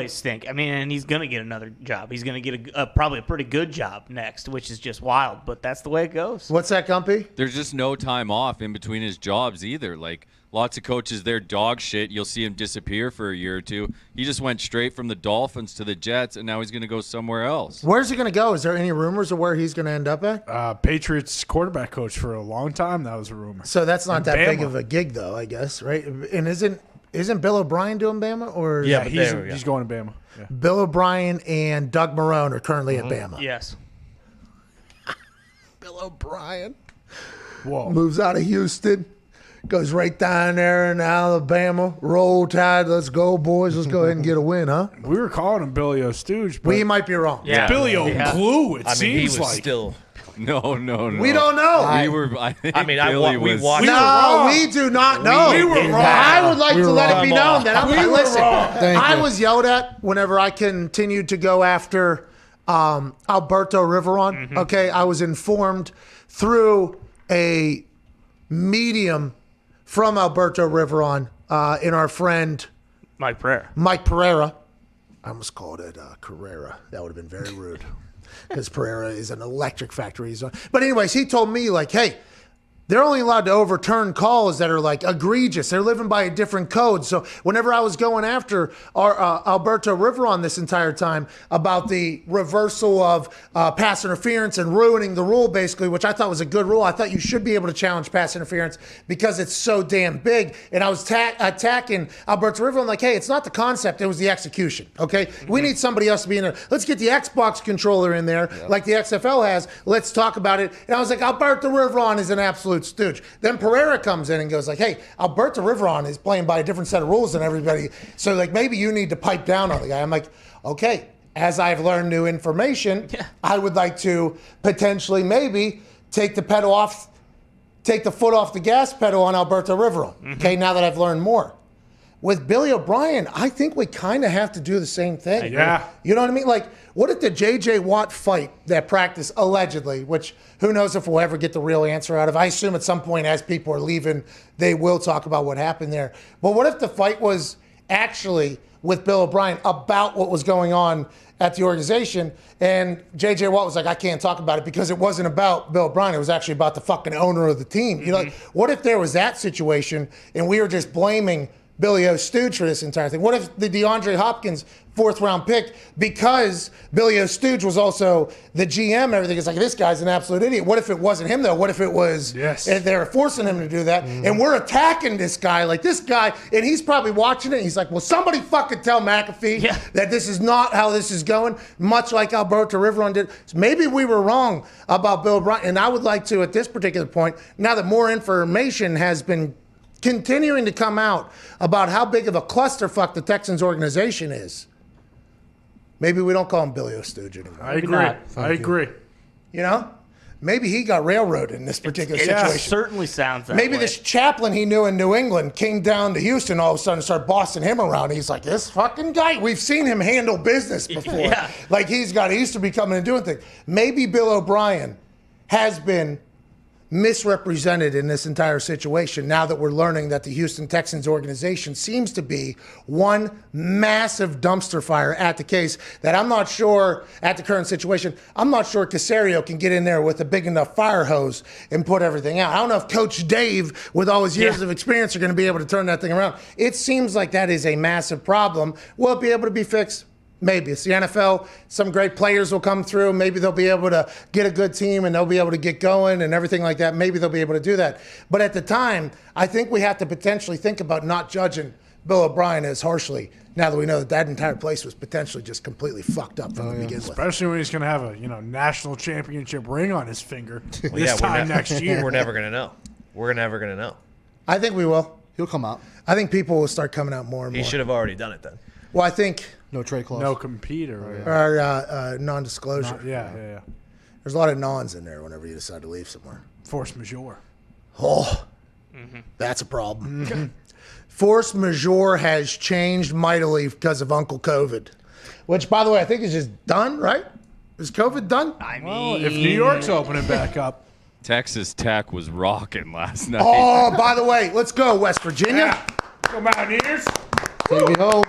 stink. I mean, and he's going to get another job. He's going to get probably a pretty good job next, which is just wild. But that's the way it goes. What's that, Gumpy? There's just no time off in between his jobs either. Like, lots of coaches, they're dog shit. You'll see him disappear for a year or two. He just went straight from the Dolphins to the Jets, and now he's going to go somewhere else. Where's he going to go? Is there any rumors of where he's going to end up at? Patriots quarterback coach for a long time. That was a rumor. So that's not that big of a gig, though, I guess, right? And isn't Bill O'Brien doing Bama? Or yeah, he's going to Bama. Yeah. Bill O'Brien and Doug Marrone are currently at Bama. Yes. Bill O'Brien Whoa. moves out of Houston. Goes right down there in Alabama. Roll Tide. Let's go, boys. Let's go ahead and get a win, huh? We were calling him Billy O'Stooge. We might be wrong. Yeah. Billy O'Glue, it seems he was like. Still. No. We don't know. We watched. No, we do not know. We were wrong. I would like to let it be known that listen. I you. was yelled at whenever I continued to go after Alberto Riveron. Mm-hmm. Okay, I was informed through a medium from Alberto Riveron in our friend Mike Pereira. I almost called it Carrera. That would have been very rude because Pereira is an electric factory. But anyways, he told me like, hey, they're only allowed to overturn calls that are like egregious. They're living by a different code. So whenever I was going after our Alberto Riveron this entire time about the reversal of pass interference and ruining the rule, basically, which I thought was a good rule. I thought you should be able to challenge pass interference because it's so damn big. And I was attacking Alberto Riveron like, hey, it's not the concept. It was the execution. Okay, we need somebody else to be in there. Let's get the Xbox controller in there like the XFL has. Let's talk about it. And I was like, Alberto Riveron is an absolute stooge. Then Pereira comes in and goes like, hey, Alberto Riveron is playing by a different set of rules than everybody. So like maybe you need to pipe down on the guy. I'm like, okay, as I've learned new information, I would like to potentially maybe take the foot off the gas pedal on Alberto Riveron. Okay, now that I've learned more. With Billy O'Brien, I think we kind of have to do the same thing. Yeah. You know what I mean? Like, what if the J.J. Watt fight that practice allegedly, which who knows if we'll ever get the real answer out of. I assume at some point as people are leaving, they will talk about what happened there. But what if the fight was actually with Bill O'Brien about what was going on at the organization, and J.J. Watt was like, I can't talk about it because it wasn't about Bill O'Brien. It was actually about the fucking owner of the team. You know, like, what if there was that situation and we were just blaming Billy O stooge for this entire thing? What if the DeAndre Hopkins 4th-round pick, because Billy O stooge was also the GM, everything is like, this guy's an absolute idiot. What if it wasn't him, though? What if it was, and they're forcing him to do that, and we're attacking this guy, like this guy, and he's probably watching it, and he's like, well, somebody fucking tell McAfee that this is not how this is going, much like Alberto Riveron did. So maybe we were wrong about Bill O'Brien, and I would like to, at this particular point, now that more information has been continuing to come out about how big of a clusterfuck the Texans organization is, maybe we don't call him Billy O'Stooge anymore. I agree. I agree. You know? Maybe he got railroaded in this particular situation. It certainly sounds that Maybe way. this chaplain he knew in New England came down to Houston all of a sudden and started bossing him around. He's like, this fucking guy, we've seen him handle business before. Like he used to be coming and doing things. Maybe Bill O'Brien has been misrepresented in this entire situation now that we're learning that the Houston Texans organization seems to be one massive dumpster fire at the case that I'm not sure, at the current situation, I'm not sure Caserio can get in there with a big enough fire hose and put everything out. I don't know if Coach Dave, with all his years of experience, are going to be able to turn that thing around. It seems like that is a massive problem. Will it be able to be fixed? Maybe. It's the NFL. Some great players will come through. Maybe they'll be able to get a good team and they'll be able to get going and everything like that. Maybe they'll be able to do that. But at the time, I think we have to potentially think about not judging Bill O'Brien as harshly now that we know that that entire place was potentially just completely fucked up from the beginning. Especially when he's going to have a national championship ring on his finger this time next year. We're never going to know. We're never going to know. I think we will. He'll come out. I think people will start coming out more and more. He should have already done it then. Well, I think no trade clause, no compete, or non-disclosure. Yeah. There's a lot of nons in there whenever you decide to leave somewhere. Force majeure. Oh, that's a problem. Force majeure has changed mightily because of Uncle COVID, which, by the way, I think is just done, right? Is COVID done? I mean, if New York's opening back up. Texas Tech was rocking last night. Oh, by the way, let's go, West Virginia. Yeah. Go Mountaineers. Take me home.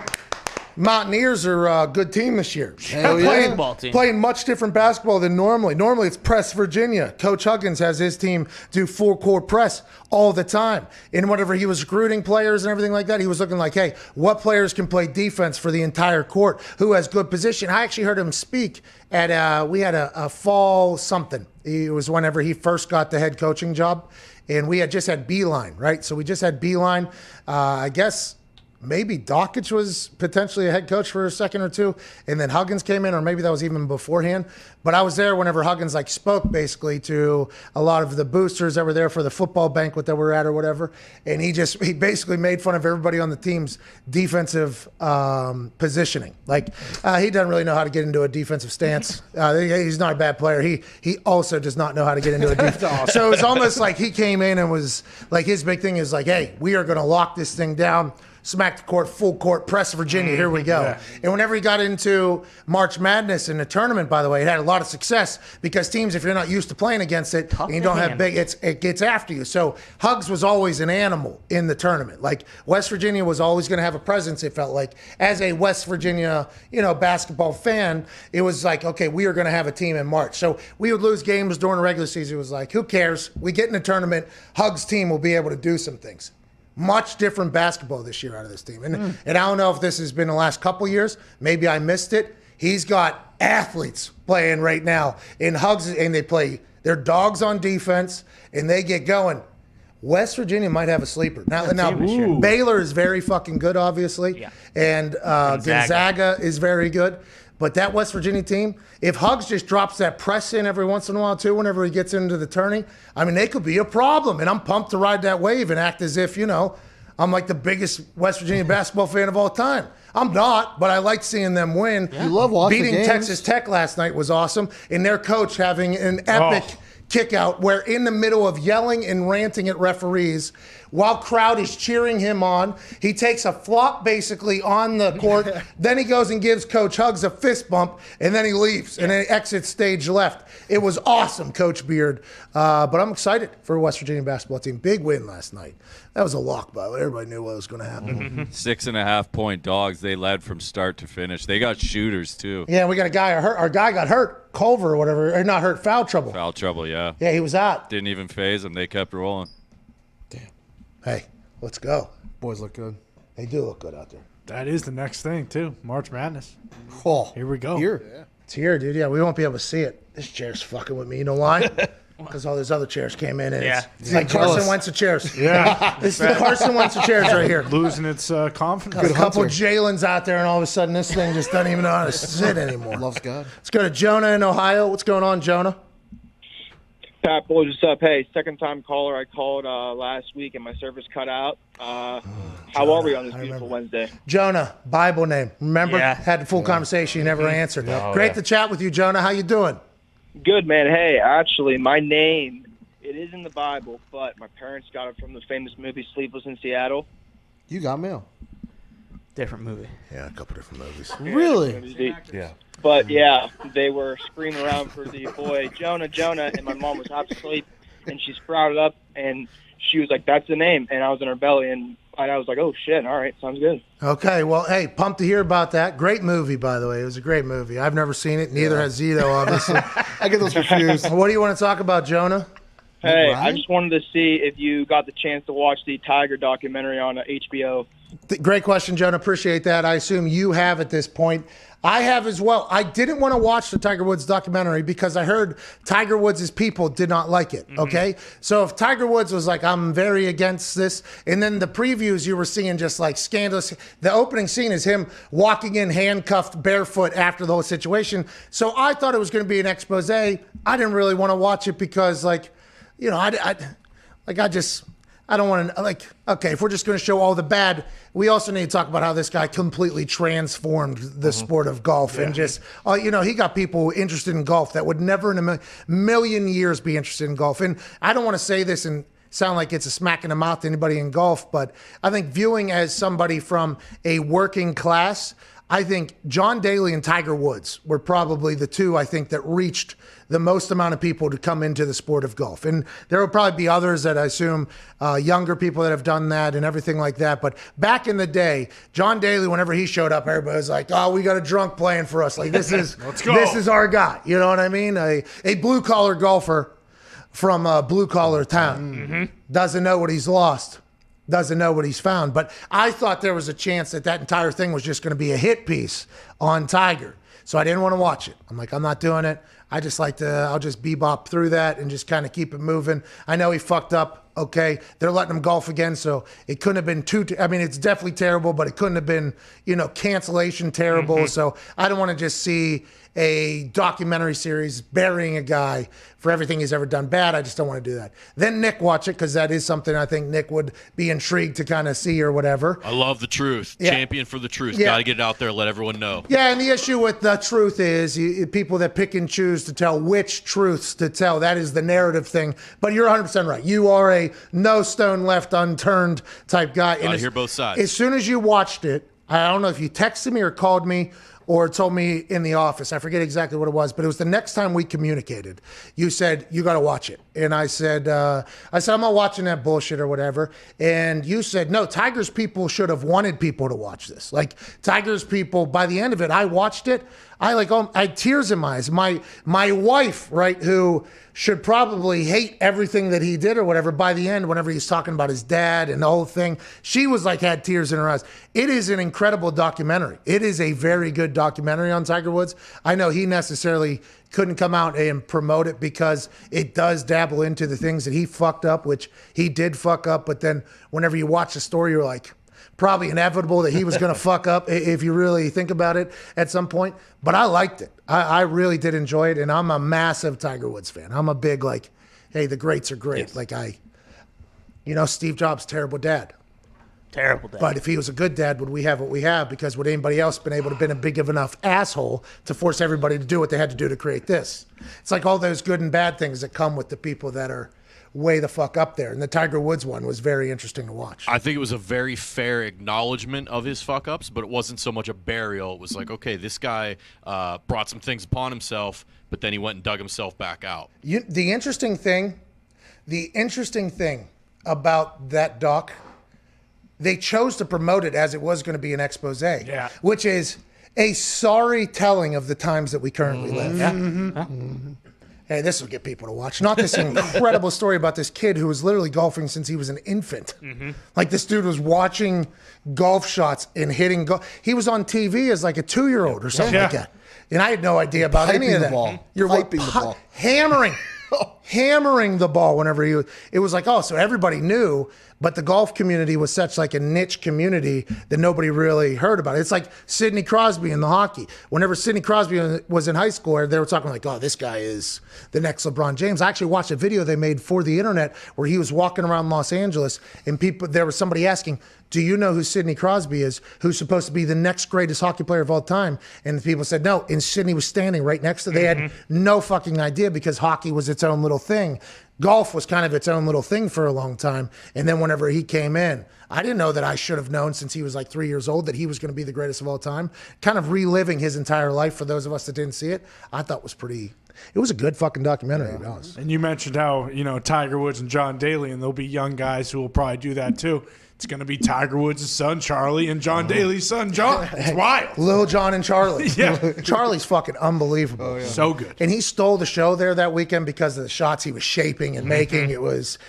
Mountaineers are a good team this year. Playing much different basketball than normally. Normally it's press Virginia. Coach Huggins has his team do full court press all the time. And whenever he was recruiting players and everything like that, he was looking like, hey, what players can play defense for the entire court? Who has good position? I actually heard him speak at, we had a fall something. It was whenever he first got the head coaching job. And we had just had Beeline, right? So we just had Beeline. I guess maybe Dockich was potentially a head coach for a second or two, and then Huggins came in, or maybe that was even beforehand. But I was there whenever Huggins spoke basically to a lot of the boosters that were there for the football banquet that we're at or whatever, and he basically made fun of everybody on the team's defensive positioning. He doesn't really know how to get into a defensive stance. He's not a bad player. He also does not know how to get into a defense. Awesome. So it was almost like he came in and was like, his big thing is like, hey, we are going to lock this thing down. Smack the court, full court, press Virginia, here we go. Yeah. And whenever he got into March Madness in the tournament, by the way, it had a lot of success because teams, if you're not used to playing against it, and you don't have big, it gets after you. So Hugs was always an animal in the tournament. Like West Virginia was always going to have a presence, it felt like. As a West Virginia, basketball fan, it was like, okay, we are going to have a team in March. So we would lose games during the regular season. It was like, who cares? We get in the tournament, Hugs team will be able to do some things. Much different basketball this year out of this team. And I don't know if this has been the last couple years. Maybe I missed it. He's got athletes playing right now in Hugs, and they're dogs on defense, and they get going. West Virginia might have a sleeper. Now Baylor is very fucking good, obviously, and Gonzaga is very good. But that West Virginia team, if Hugs just drops that press in every once in a while, too, whenever he gets into the tourney, I mean, they could be a problem. And I'm pumped to ride that wave and act as if, I'm like the biggest West Virginia basketball fan of all time. I'm not, but I like seeing them win. Yeah. You love watching Beating Texas Tech last night was awesome. And their coach having an epic kick out where in the middle of yelling and ranting at referees, while crowd is cheering him on, he takes a flop basically on the court. Then he goes and gives Coach Hugs a fist bump, and then he leaves and then exits stage left. It was awesome, Coach Beard. But I'm excited for a West Virginia basketball team. Big win last night. That was a lock, by the way. Everybody knew what was going to happen. 6.5 point dogs. They led from start to finish. They got shooters, too. Yeah, we got a guy hurt. Our guy got hurt. Culver or whatever. Or not hurt, foul trouble. Foul trouble, yeah. Yeah, he was out. Didn't even phase them. They kept rolling. Hey, let's go. Boys look good. They do look good out there. That is the next thing, too. March Madness. Oh, here we go. It's here, dude. Yeah, we won't be able to see it. This chair's fucking with me. You know why? Because all those other chairs came in. And it's like Carson Wentz of chairs. Yeah. It's the Carson Wentz of chairs right here. Losing its confidence. Got a couple Jalen's out there, and all of a sudden this thing just doesn't even know how to sit anymore. Loves God. Let's go to Jonah in Ohio. What's going on, Jonah? Pat, boys, what's up? Hey, second-time caller. I called last week, and my service cut out. How are we on this beautiful Wednesday? Jonah, Bible name. Remember? Had a full conversation. You never answered. Great to chat with you, Jonah. How you doing? Good, man. Hey, actually, my name, it is in the Bible, but my parents got it from the famous movie Sleepless in Seattle. You got mail. Different movie. Yeah, a couple different movies. Really? Yeah. But, yeah, they were screaming around for the boy, Jonah, Jonah, and my mom was half asleep, and she sprouted up, and she was like, that's the name. And I was in her belly, and I was like, oh, shit, all right, sounds good. Okay, well, hey, pumped to hear about that. Great movie, by the way. It was a great movie. I've never seen it. Neither has Zito, obviously. I get those confused. What do you want to talk about, Jonah? Hey, I just wanted to see if you got the chance to watch the Tiger documentary on HBO. Great question, Jonah. Appreciate that. I assume you have at this point. I have as well. I didn't want to watch the Tiger Woods documentary because I heard Tiger Woods' people did not like it, okay? So if Tiger Woods was like, I'm very against this, and then the previews you were seeing just like scandalous. The opening scene is him walking in handcuffed barefoot after the whole situation. So I thought it was going to be an expose. I didn't really want to watch it because, like, you know, I don't want to, like, okay, if we're just going to show all the bad, we also need to talk about how this guy completely transformed the sport of golf and just, you know, he got people interested in golf that would never in a million years be interested in golf. And I don't want to say this and sound like it's a smack in the mouth to anybody in golf, but I think viewing as somebody from a working class, I think John Daly and Tiger Woods were probably the two, I think, that reached the most amount of people to come into the sport of golf. And there will probably be others that I assume younger people that have done that and everything like that. But back in the day, John Daly, whenever he showed up, everybody was like, oh, we got a drunk playing for us. Like, this is this is our guy. You know what I mean? A blue-collar golfer from a blue-collar town doesn't know what he's lost. Doesn't know what he's found. But I thought there was a chance that entire thing was just going to be a hit piece on Tiger. So I didn't want to watch it. I'm like, I'm not doing it. I just like to, I'll just bebop through that and just kind of keep it moving. I know he fucked up. Okay. They're letting him golf again. So it couldn't have been I mean, it's definitely terrible, but it couldn't have been, you know, cancellation terrible. So I don't want to just see a documentary series burying a guy for everything he's ever done bad. I just don't want to do that. Then Nick watch it because that is something I think Nick would be intrigued to kind of see or whatever. I love the truth. Yeah. Champion for the truth. Yeah. Got to get it out there, let everyone know. Yeah, and the issue with the truth is people that pick and choose to tell which truths to tell. That is the narrative thing. But you're 100% right. You are a no stone left unturned type guy. Got to hear both sides. As soon as you watched it, I don't know if you texted me or called me or told me in the office. I forget exactly what it was, but it was the next time we communicated. You said, you got to watch it. And I said, I'm not watching that bullshit or whatever. And you said, no, Tiger's people should have wanted people to watch this. Like, Tiger's people, by the end of it, I watched it. I had tears in my eyes. My wife, right, who should probably hate everything that he did or whatever, by the end, whenever he's talking about his dad and the whole thing, she was like, had tears in her eyes. It is an incredible documentary. It is a very good documentary on Tiger Woods. I know he necessarily couldn't come out and promote it because it does dabble into the things that he fucked up, which he did fuck up. But then whenever you watch the story, you're like, probably inevitable that he was going to fuck up if you really think about it at some point. But I liked it. I really did enjoy it. And I'm a massive Tiger Woods fan. I'm a big, like, hey, the greats are great. Yes. Like Steve Jobs, terrible dad. Terrible dad. But if he was a good dad, would we have what we have? Because would anybody else been able to been a big enough asshole to force everybody to do what they had to do to create this? It's like all those good and bad things that come with the people that are way the fuck up there. And the Tiger Woods one was very interesting to watch. I think it was a very fair acknowledgement of his fuck-ups, but it wasn't so much a burial. It was like, okay, this guy brought some things upon himself, but then he went and dug himself back out. The interesting thing about that doc, they chose to promote it as it was going to be an expose, which is a sorry telling of the times that we currently live. Hey, this will get people to watch. Not this incredible story about this kid who was literally golfing since he was an infant. Like this dude was watching golf shots and hitting golf. He was on TV as like a 2-year-old or something like that. And I had no idea about any of that. You're wiping the ball. Hammering the ball whenever it was like, oh, so everybody knew, but the golf community was such like a niche community that nobody really heard about it. It's like Sidney Crosby in the hockey. Whenever Sidney Crosby was in high school, they were talking like, oh, this guy is the next LeBron James. I actually watched a video they made for the internet where he was walking around Los Angeles and there was somebody asking, do you know who Sidney Crosby is, who's supposed to be the next greatest hockey player of all time? And the people said no, and Sidney was standing right next to them. They had no fucking idea because hockey was its own little thing. Golf was kind of its own little thing for a long time. And then whenever he came in, I didn't know that I should have known since he was like 3 years old that he was going to be the greatest of all time. Kind of reliving his entire life for those of us that didn't see it, I thought was it was a good fucking documentary, to be honest. And you mentioned how, Tiger Woods and John Daly, and there'll be young guys who will probably do that too. It's going to be Tiger Woods' son, Charlie, and John Daly's son, John. It's wild. Lil John and Charlie. Yeah. Charlie's fucking unbelievable. Oh, yeah. So good. And he stole the show there that weekend because of the shots he was shaping and making. He was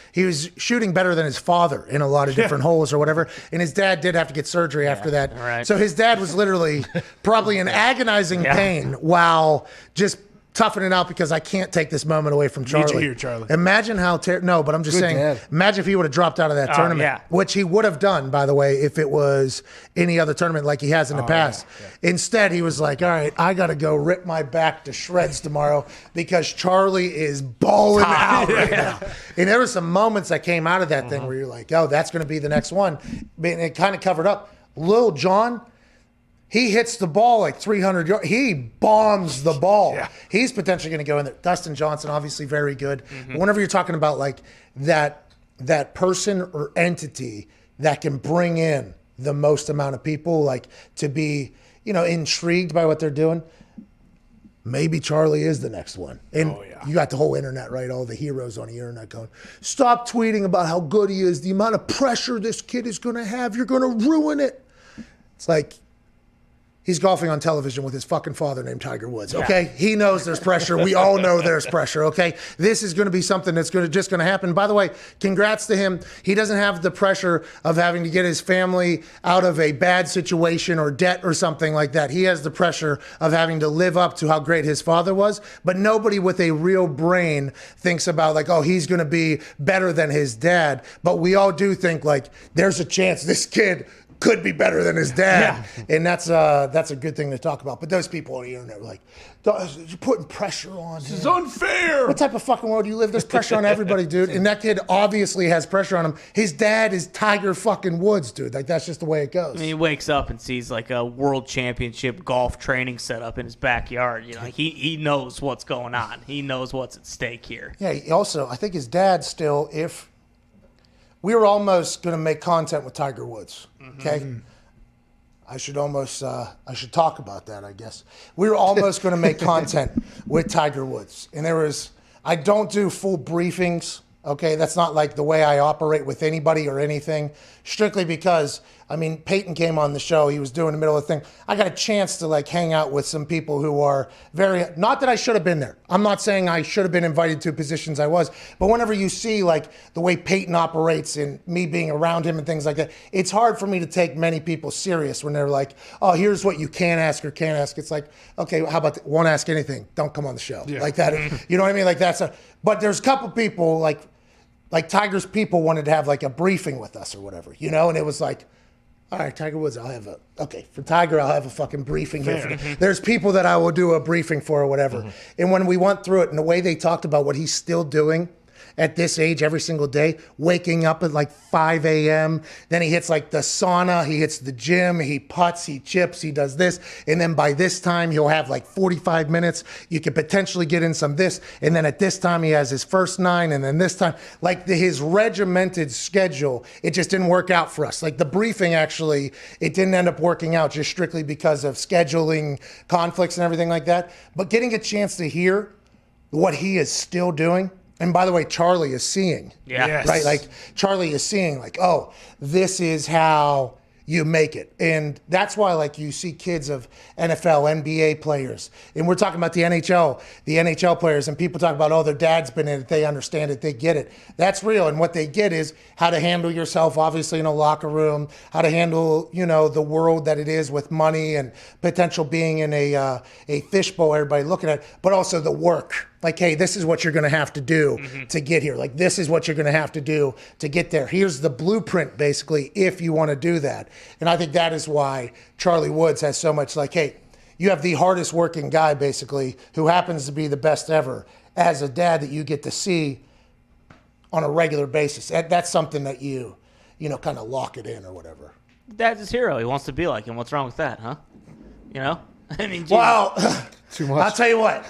shooting better than his father in a lot of different holes or whatever. And his dad did have to get surgery after that. Right. So his dad was literally probably in agonizing pain while just toughing it out because I can't take this moment away from Charlie. Need you here, Charlie. Imagine how no, but I'm just saying. Dad. Imagine if he would have dropped out of that tournament, which he would have done, by the way, if it was any other tournament like he has in the past. Yeah. Instead, he was like, "All right, I got to go rip my back to shreds tomorrow because Charlie is balling out right now." And there were some moments that came out of that thing where you're like, "Oh, that's going to be the next one." And it kind of covered up. Lil Jon. He hits the ball like 300 yards. He bombs the ball. Yeah. He's potentially going to go in there. Dustin Johnson, obviously very good. But whenever you're talking about like that person or entity that can bring in the most amount of people, like to be, intrigued by what they're doing, maybe Charlie is the next one. And you got the whole internet, right? All the heroes on the internet going, stop tweeting about how good he is. The amount of pressure this kid is going to have, you're going to ruin it. It's like, he's golfing on television with his fucking father named Tiger Woods, okay? Yeah. He knows there's pressure. We all know there's pressure, okay? This is going to be something that's just going to happen. By the way, congrats to him. He doesn't have the pressure of having to get his family out of a bad situation or debt or something like that. He has the pressure of having to live up to how great his father was, but nobody with a real brain thinks about like, oh, he's going to be better than his dad. But we all do think like, there's a chance this kid could be better than his dad. Yeah. And that's a good thing to talk about. But those people on the internet were like, you're putting pressure on him. This is unfair. What type of fucking world do you live? There's pressure on everybody, dude. And that kid obviously has pressure on him. His dad is Tiger fucking Woods, dude. Like, that's just the way it goes. I mean, he wakes up and sees like a world championship golf training setup in his backyard. He knows what's going on. He knows what's at stake here. Yeah, also, I think his dad still, we were almost going to make content with Tiger Woods, okay? I should talk about that, I guess. We were almost going to make content with Tiger Woods. And I don't do full briefings, okay? That's not like the way I operate with anybody or anything, strictly because, Peyton came on the show. He was doing the middle of the thing. I got a chance to like hang out with some people who are not that I should have been there. I'm not saying I should have been invited to positions I was, but whenever you see like the way Peyton operates and me being around him and things like that, it's hard for me to take many people serious when they're like, oh, here's what you can ask or can't ask. It's like, okay, how about won't ask anything. Don't come on the show. Yeah. Like that. You know what I mean? Like but there's a couple people like Tiger's people wanted to have like a briefing with us or whatever, and it was like, all right, Tiger Woods, for Tiger, I'll have a fucking briefing here. There's people that I will do a briefing for or whatever. And when we went through it and the way they talked about what he's still doing at this age every single day, waking up at like 5 a.m., then he hits like the sauna, he hits the gym, he putts, he chips, he does this, and then by this time he'll have like 45 minutes. You could potentially get in some this, and then at this time he has his first 9, and then this time, like his regimented schedule, it just didn't work out for us. Like the briefing actually, it didn't end up working out just strictly because of scheduling conflicts and everything like that. But getting a chance to hear what he is still doing. And by the way, Charlie is seeing, yes. Right? Like Charlie is seeing like, oh, this is how you make it. And that's why, like, you see kids of NFL, NBA players, and we're talking about the NHL players, and people talk about, oh, their dad's been in it, they understand it, they get it. That's real. And what they get is how to handle yourself, obviously, in a locker room, how to handle, the world that it is with money and potential being in a fishbowl, everybody looking at it, but also the work. Like, hey, this is what you're going to have to do to get here. Like, this is what you're going to have to do to get there. Here's the blueprint, basically, if you want to do that. And I think that is why Charlie Woods has so much, like, hey, you have the hardest working guy, basically, who happens to be the best ever as a dad that you get to see on a regular basis. That's something that you kind of lock it in or whatever. Dad's his hero. He wants to be like him. What's wrong with that, huh? I mean, well, too much. I'll tell you what.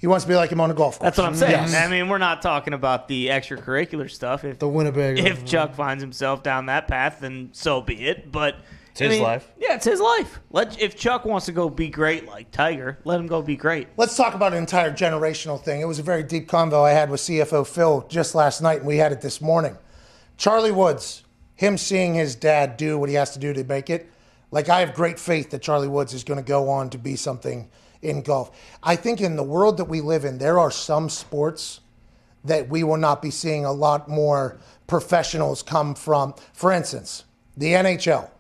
He wants to be like him on a golf course. That's what I'm saying. Yes. I mean, we're not talking about the extracurricular stuff. If the Winnebago. If Chuck finds himself down that path, then so be it. But it's his life. Yeah, it's his life. If Chuck wants to go be great like Tiger, let him go be great. Let's talk about an entire generational thing. It was a very deep convo I had with CFO Phil just last night, and we had it this morning. Charlie Woods, him seeing his dad do what he has to do to make it, like, I have great faith that Charlie Woods is going to go on to be something in golf. I think in the world that we live in, there are some sports that we will not be seeing a lot more professionals come from. For instance, the NHL.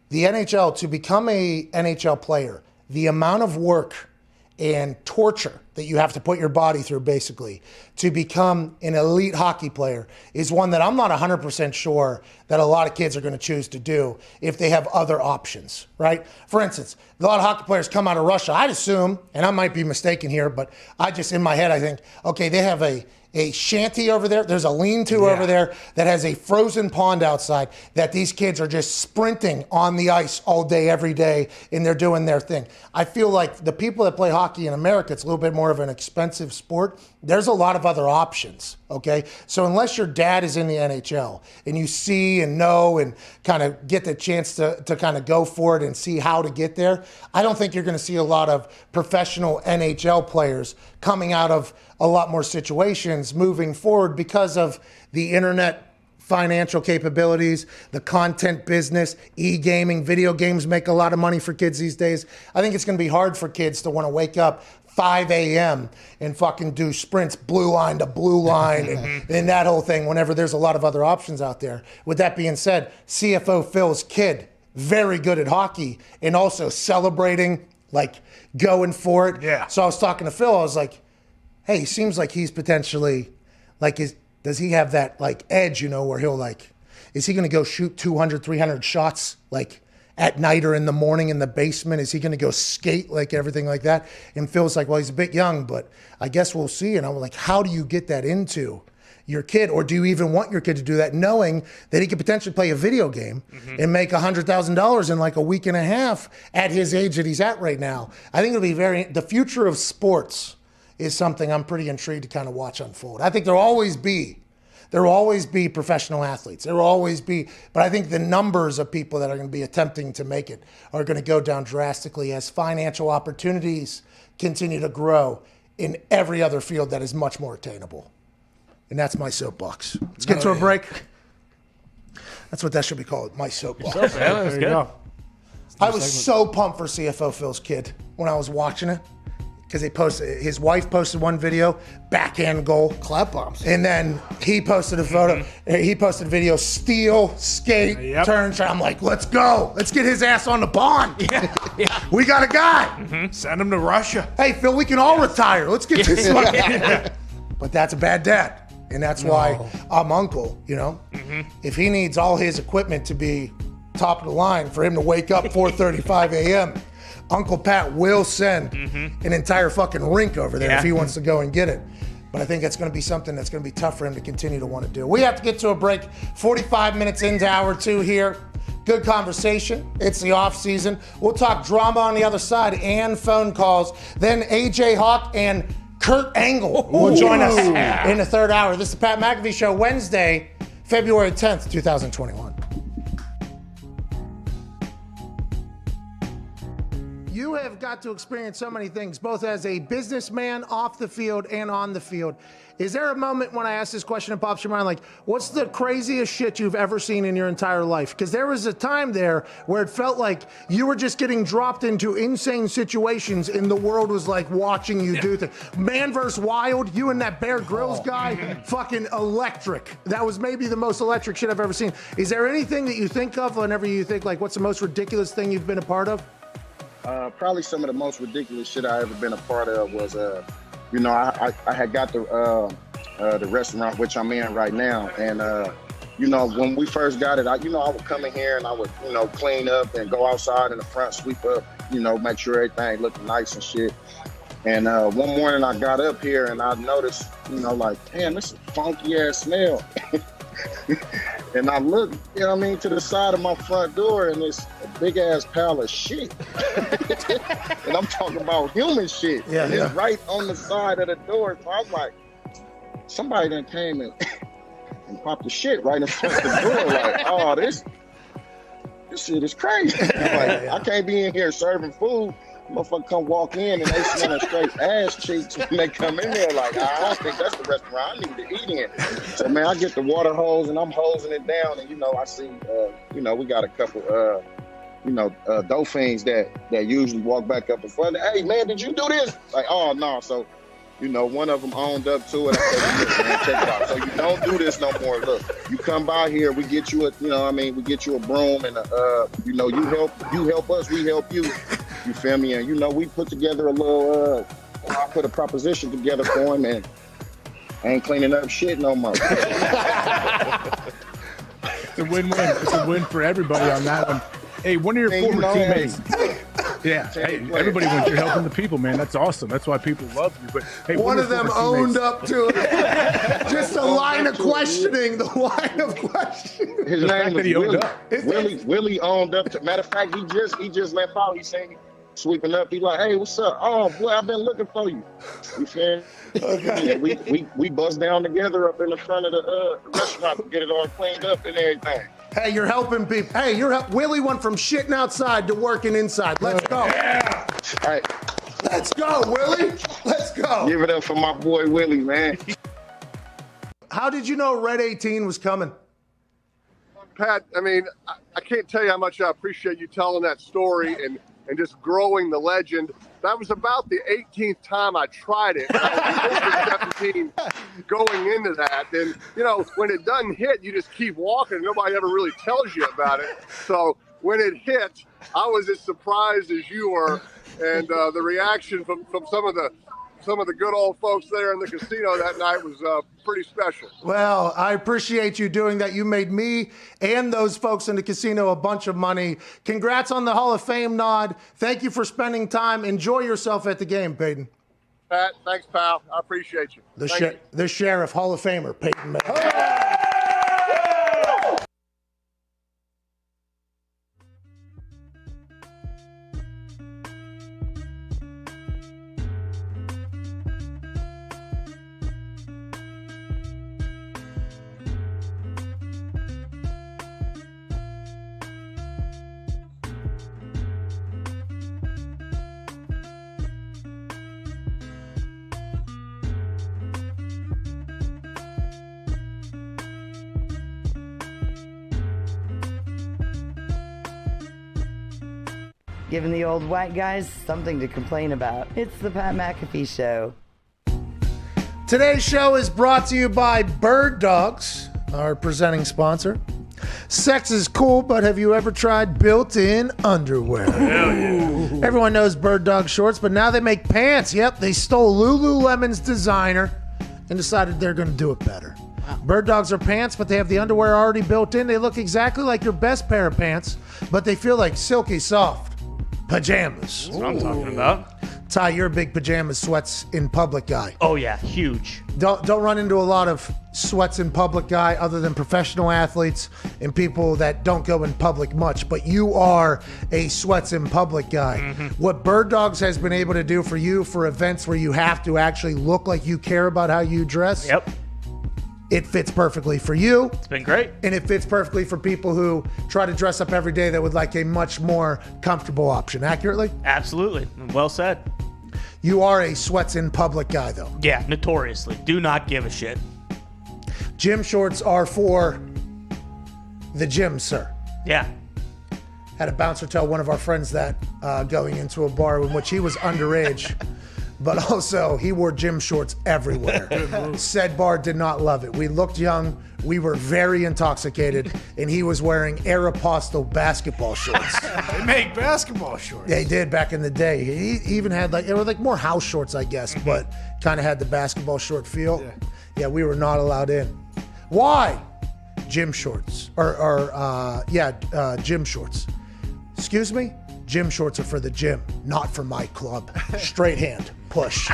The NHL, to become a NHL player, the amount of work and torture that you have to put your body through, basically, to become an elite hockey player is one that I'm not 100% sure that a lot of kids are going to choose to do if they have other options, right? For instance, a lot of hockey players come out of Russia. I'd assume, and I might be mistaken here, but I just, in my head, I think, okay, they have a shanty over there. There's a lean-to over there that has a frozen pond outside that these kids are just sprinting on the ice all day, every day, and they're doing their thing. I feel like the people that play hockey in America, it's a little bit more of an expensive sport. There's a lot of other options, okay? So unless your dad is in the NHL and you see and know and kind of get the chance to kind of go for it and see how to get there, I don't think you're going to see a lot of professional NHL players coming out of a lot more situations moving forward because of the internet financial capabilities, the content business, e-gaming, video games make a lot of money for kids these days. I think it's going to be hard for kids to want to wake up 5 a.m. and fucking do sprints blue line to blue line and that whole thing whenever there's a lot of other options out there. With that being said, CFO Phil's kid, very good at hockey and also celebrating, like going for it. Yeah. So I was talking to Phil, I was like, hey, he seems like he's potentially, like, does he have that, like, edge, where he'll, like, is he going to go shoot 200, 300 shots, like, at night or in the morning in the basement? Is he going to go skate, like, everything like that? And Phil's like, well, he's a bit young, but I guess we'll see. And I'm like, how do you get that into your kid? Or do you even want your kid to do that, knowing that he could potentially play a video game and make $100,000 in, like, a week and a half at his age that he's at right now? I think it'll be the future of sports is something I'm pretty intrigued to kind of watch unfold. I think there will always be professional athletes. There will always be, but I think the numbers of people that are going to be attempting to make it are going to go down drastically as financial opportunities continue to grow in every other field that is much more attainable. And that's my soapbox. Let's get to a break. That's what that should be called, my soapbox. There you go. I was so pumped for CFO Phil's kid when I was watching it. Because his wife posted one video, backhand goal, clap bombs, and then he posted a photo. He posted a video, steal, skate, turn. I'm like, let's go, let's get his ass on the pond. Yeah. We got a guy. Send him to Russia. Hey Phil, we can all retire. Let's get this one. But that's a bad dad, and that's why I'm uncle. If he needs all his equipment to be top of the line for him to wake up 4:35 a.m. Uncle Pat will send an entire fucking rink over there if he wants to go and get it. But I think that's going to be something that's going to be tough for him to continue to want to do. We have to get to a break. 45 minutes into hour 2 here. Good conversation. It's the off season. We'll talk drama on the other side and phone calls. Then AJ Hawk and Kurt Angle will join us in the third hour. This is the Pat McAfee Show, Wednesday, February 10th, 2021. You have got to experience so many things, both as a businessman off the field and on the field. Is there a moment when I ask this question that pops your mind, like, what's the craziest shit you've ever seen in your entire life? Because there was a time there where it felt like you were just getting dropped into insane situations and the world was like watching you do things. Man vs. Wild, you and that Bear Grylls guy, fucking electric. That was maybe the most electric shit I've ever seen. Is there anything that you think of whenever you think, like, what's the most ridiculous thing you've been a part of? Probably some of the most ridiculous shit I ever been a part of was, I had got the restaurant which I'm in right now, and when we first got it, I would come in here and I would clean up and go outside in the front, sweep up, make sure everything looked nice and shit. And one morning I got up here and I noticed, damn, this is a funky ass smell. And I looked, to the side of my front door, and it's a big ass pile of shit. And I'm talking about human shit. Yeah, and it's right on the side of the door. So I'm like, somebody done came and popped the shit right in front of the door. Like, oh, this shit is crazy. Like, I can't be in here serving food. Motherfucker come walk in and they smelling straight ass cheeks when they come in there. Like, I don't think that's the restaurant I need to eat in. So man, I get the water hose and I'm hosing it down, and I see, we got a couple, dolphins that usually walk back up in front. Hey man, did you do this? Like, oh no. So, one of them owned up to it. I said, look, man, check it out. So you don't do this no more. Look, you come by here, we get you we get you a broom and you help us, we help you. You feel me? And we put together a little, I put a proposition together for him, and I ain't cleaning up shit no more. It's a win-win. It's a win for everybody on that one. Hey, one of your former teammates. Yeah, hey, everybody wins. You're helping the people, man. That's awesome. That's why people love you. But hey, one of them owned up to it. Just a line of questioning. The line of questioning. His name was Willie. Willie owned up to. Matter of fact, he just left out. He's saying, sweeping up. He like, hey, what's up? Oh boy, I've been looking for you. You feel? Okay. Yeah, we buzzed down together up in the front of the restaurant to get it all cleaned up and everything. Hey, you're helping people. Hey, Willie went from shitting outside to working inside. Let's go. Yeah. All right. Let's go, Willie. Let's go. Give it up for my boy Willie, man. How did you know Red 18 was coming? Pat, I mean, I can't tell you how much I appreciate you telling that story and just growing the legend. That was about the 18th time I tried it. I was 17 going into that. And, when it doesn't hit, you just keep walking. Nobody ever really tells you about it. So when it hit, I was as surprised as you were. And the reaction from some of the good old folks there in the casino that night was pretty special. Well, I appreciate you doing that. You made me and those folks in the casino a bunch of money. Congrats on the Hall of Fame nod. Thank you for spending time. Enjoy yourself at the game, Peyton. Pat, thanks, pal. I appreciate you. The Sheriff, Hall of Famer, Peyton Manning. Giving the old white guys something to complain about. It's the Pat McAfee Show. Today's show is brought to you by Bird Dogs, our presenting sponsor. Sex is cool, but have you ever tried built-in underwear? Hell yeah. Everyone knows Bird Dog shorts, but now they make pants. Yep, they stole Lululemon's designer and decided they're going to do it better. Bird Dogs are pants, but they have the underwear already built in. They look exactly like your best pair of pants, but they feel like silky soft pajamas. That's what I'm talking about. Ty, you're a big pajamas sweats in public guy. Oh yeah, huge. Don't run into a lot of sweats in public guy other than professional athletes and people that don't go in public much, but you are a sweats in public guy. Mm-hmm. What Bird Dogs has been able to do for you for events where you have to actually look like you care about how you dress. Yep. It fits perfectly for you. It's been great. And it fits perfectly for people who try to dress up every day that would like a much more comfortable option. Accurately? Absolutely. Well said. You are a sweats in public guy, though. Yeah, notoriously. Do not give a shit. Gym shorts are for the gym, sir. Yeah. Had a bouncer tell one of our friends that going into a bar in which he was underage, but also he wore gym shorts everywhere. Said bar did not love it. We looked young, we were very intoxicated, and he was wearing Aeropostale basketball shorts. They make basketball shorts. They did back in the day. He even had they were like more house shorts, I guess, but kind of had the basketball short feel. Yeah, we were not allowed in. Why? Gym shorts. Gym shorts. Excuse me? Gym shorts are for the gym, not for my club. Straight hand, push.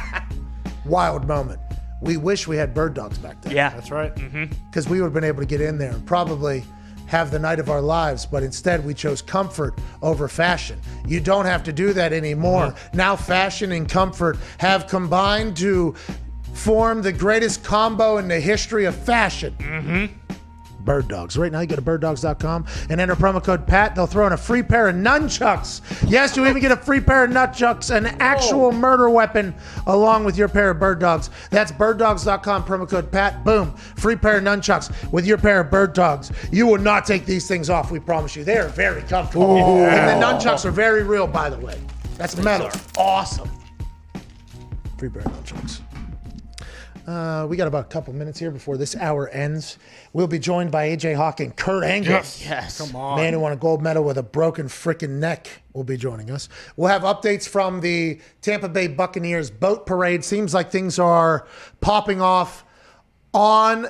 Wild moment. We wish we had bird dogs back then. Yeah. That's right. Because we would have been able to get in there and probably have the night of our lives, but instead we chose comfort over fashion. You don't have to do that anymore. Now fashion and comfort have combined to form the greatest combo in the history of fashion. Bird Dogs. Right now you go to birddogs.com and enter promo code PAT. They'll throw in a free pair of nunchucks. Yes, you even get a free pair of nunchucks, an actual murder weapon, along with your pair of Bird Dogs. That's birddogs.com, promo code PAT. Boom. Free pair of nunchucks with your pair of Bird Dogs. You will not take these things off, we promise you. They are very comfortable. And the nunchucks are very real, by the way. That's metal. Awesome. Free pair of nunchucks. We got about a couple minutes here before this hour ends. We'll be joined by AJ Hawk and Kurt Angle. Yes. Come on. Man who won a gold medal with a broken freaking neck will be joining us. We'll have updates from the Tampa Bay Buccaneers boat parade. Seems like things are popping off on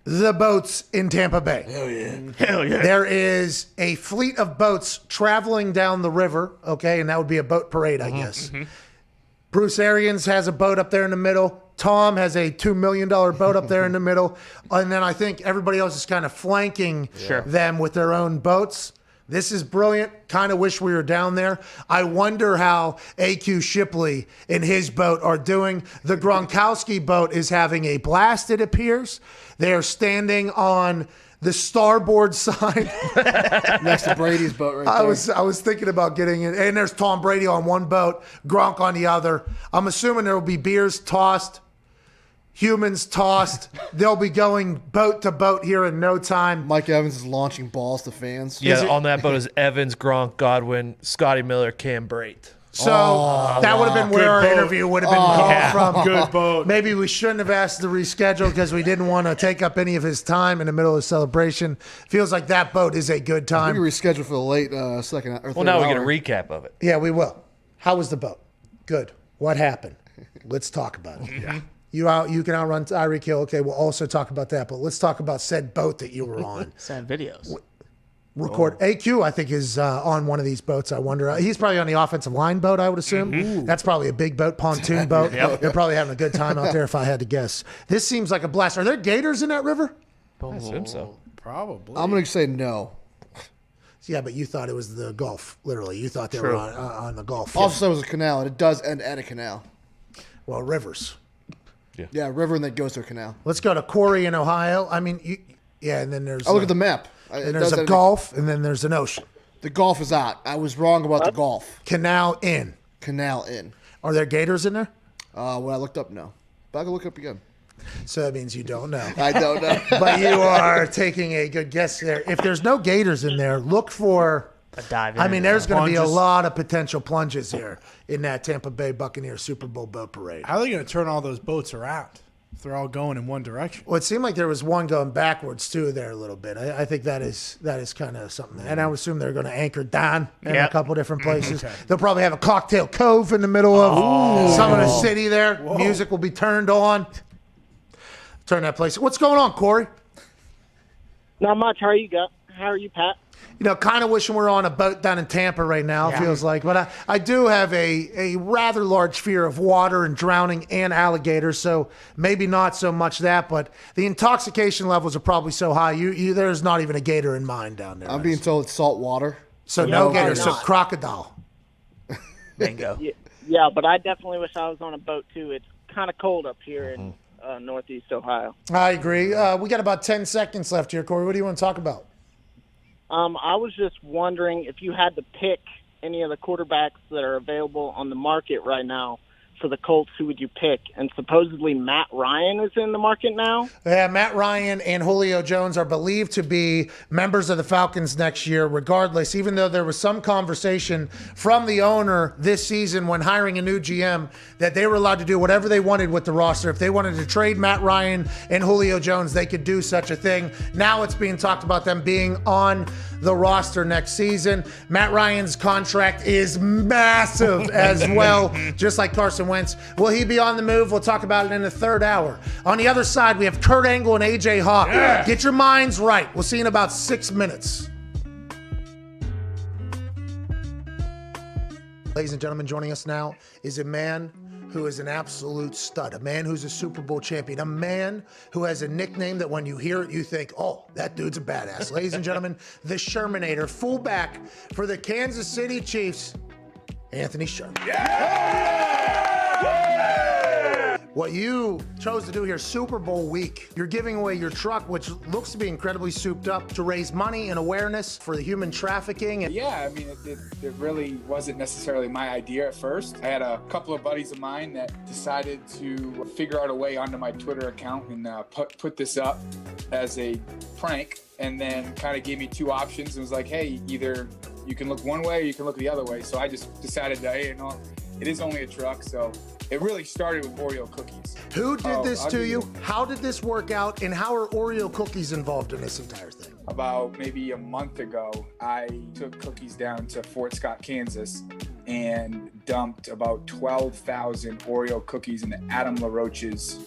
the boats in Tampa Bay. Hell yeah. Hell yeah. There is a fleet of boats traveling down the river, okay, and that would be a boat parade, I guess. Bruce Arians has a boat up there in the middle. Tom has a $2 million boat up there in the middle. And then I think everybody else is kind of flanking them with their own boats. This is brilliant. Kind of wish we were down there. I wonder how AQ Shipley and his boat are doing. The Gronkowski boat is having a blast, it appears. They are standing on the starboard side next to Brady's boat right there. I was thinking about getting in. And there's Tom Brady on one boat, Gronk on the other. I'm assuming there will be beers tossed, humans tossed. They'll be going boat to boat here in no time. Mike Evans is launching balls to fans. Yeah, on that boat is Evans, Gronk, Godwin, Scotty Miller, Cam Brate. So that would have been where our interview would have been called from. Good boat. Maybe we shouldn't have asked to reschedule because we didn't want to take up any of his time in the middle of the celebration. Feels like that boat is a good time. We rescheduled for the late second. Or Well, now we hour. get a recap of it. Yeah, we will. How was the boat? Good. What happened? Let's talk about it. Yeah. You can outrun Tyreek Hill. Okay, we'll also talk about that. But let's talk about said boat that you were on. Send videos. Record AQ, I think, is on one of these boats. I wonder. He's probably on the offensive line boat, I would assume. That's probably a big boat, pontoon boat. They're probably having a good time out there, if I had to guess. This seems like a blast. Are there gators in that river? I assume so. Probably. I'm going to say no. Yeah, but you thought it was the Gulf, literally. You thought they were on the Gulf. Also, it was a canal, and it does end at a canal. Well, rivers. Yeah, river, and then goes to a canal. Let's go to Corey in Ohio. I mean, and then there's... I look at the map. And there's a Gulf, and then there's an ocean. The Gulf is out. I was wrong about the Gulf. Canal in. Canal in. Are there gators in there? When I looked up, no. But I can look up again. So that means you don't know. I don't know. But you are taking a good guess there. If there's no gators in there, look for a dive. I mean, there's going to be a lot of potential plunges here in that Tampa Bay Buccaneers Super Bowl boat parade. How are they going to turn all those boats around if they're all going in one direction? Well, it seemed like there was one going backwards too there a little bit. I think that is kind of something. And I would assume they're going to anchor down in a couple different places. Okay. They'll probably have a cocktail cove in the middle of some of the city there. Whoa. Music will be turned on. Turn that place. What's going on, Corey? Not much. How are you, Pat? You know, kind of wishing we're on a boat down in Tampa right now, it feels like. But I do have a rather large fear of water and drowning and alligators, so maybe not so much that. But the intoxication levels are probably so high, there's not even a gator in mind down there. I'm being told it's salt water. So no gators, so crocodile. Bingo. Yeah, but I definitely wish I was on a boat, too. It's kind of cold up here, and Northeast Ohio. I agree. We got about 10 seconds left here, Corey. What do you want to talk about? I was just wondering if you had to pick any of the quarterbacks that are available on the market right now for the Colts, who would you pick? And supposedly Matt Ryan is in the market now. Yeah, Matt Ryan and Julio Jones are believed to be members of the Falcons next year, regardless, even though there was some conversation from the owner this season when hiring a new GM that they were allowed to do whatever they wanted with the roster. If they wanted to trade Matt Ryan and Julio Jones, they could do such a thing. Now it's being talked about them being on the roster next season. Matt Ryan's contract is massive as well, just like Carson Wentz. Will he be on the move? We'll talk about it in the third hour. On the other side, we have Kurt Angle and AJ Hawk. Yeah. Get your minds right. We'll see you in about 6 minutes. Ladies and gentlemen, joining us now is a man who is an absolute stud, a man who's a Super Bowl champion, a man who has a nickname that when you hear it, you think, oh, that dude's a badass. Ladies and gentlemen, the Shermanator, fullback for the Kansas City Chiefs, Anthony Sherman. What you chose to do here, Super Bowl week, you're giving away your truck, which looks to be incredibly souped up, to raise money and awareness for the human trafficking. Yeah, I mean, it really wasn't necessarily my idea at first. I had a couple of buddies of mine that decided to figure out a way onto my Twitter account and put this up as a prank, and then kind of gave me two options and was like, hey, either you can look one way or you can look the other way. So I just decided that, hey, it is only a truck, so it really started with Oreo cookies. Who did this to you? How did this work out? And how are Oreo cookies involved in this entire thing? About maybe a month ago, I took cookies down to Fort Scott, Kansas, and dumped about 12,000 Oreo cookies into Adam LaRoche's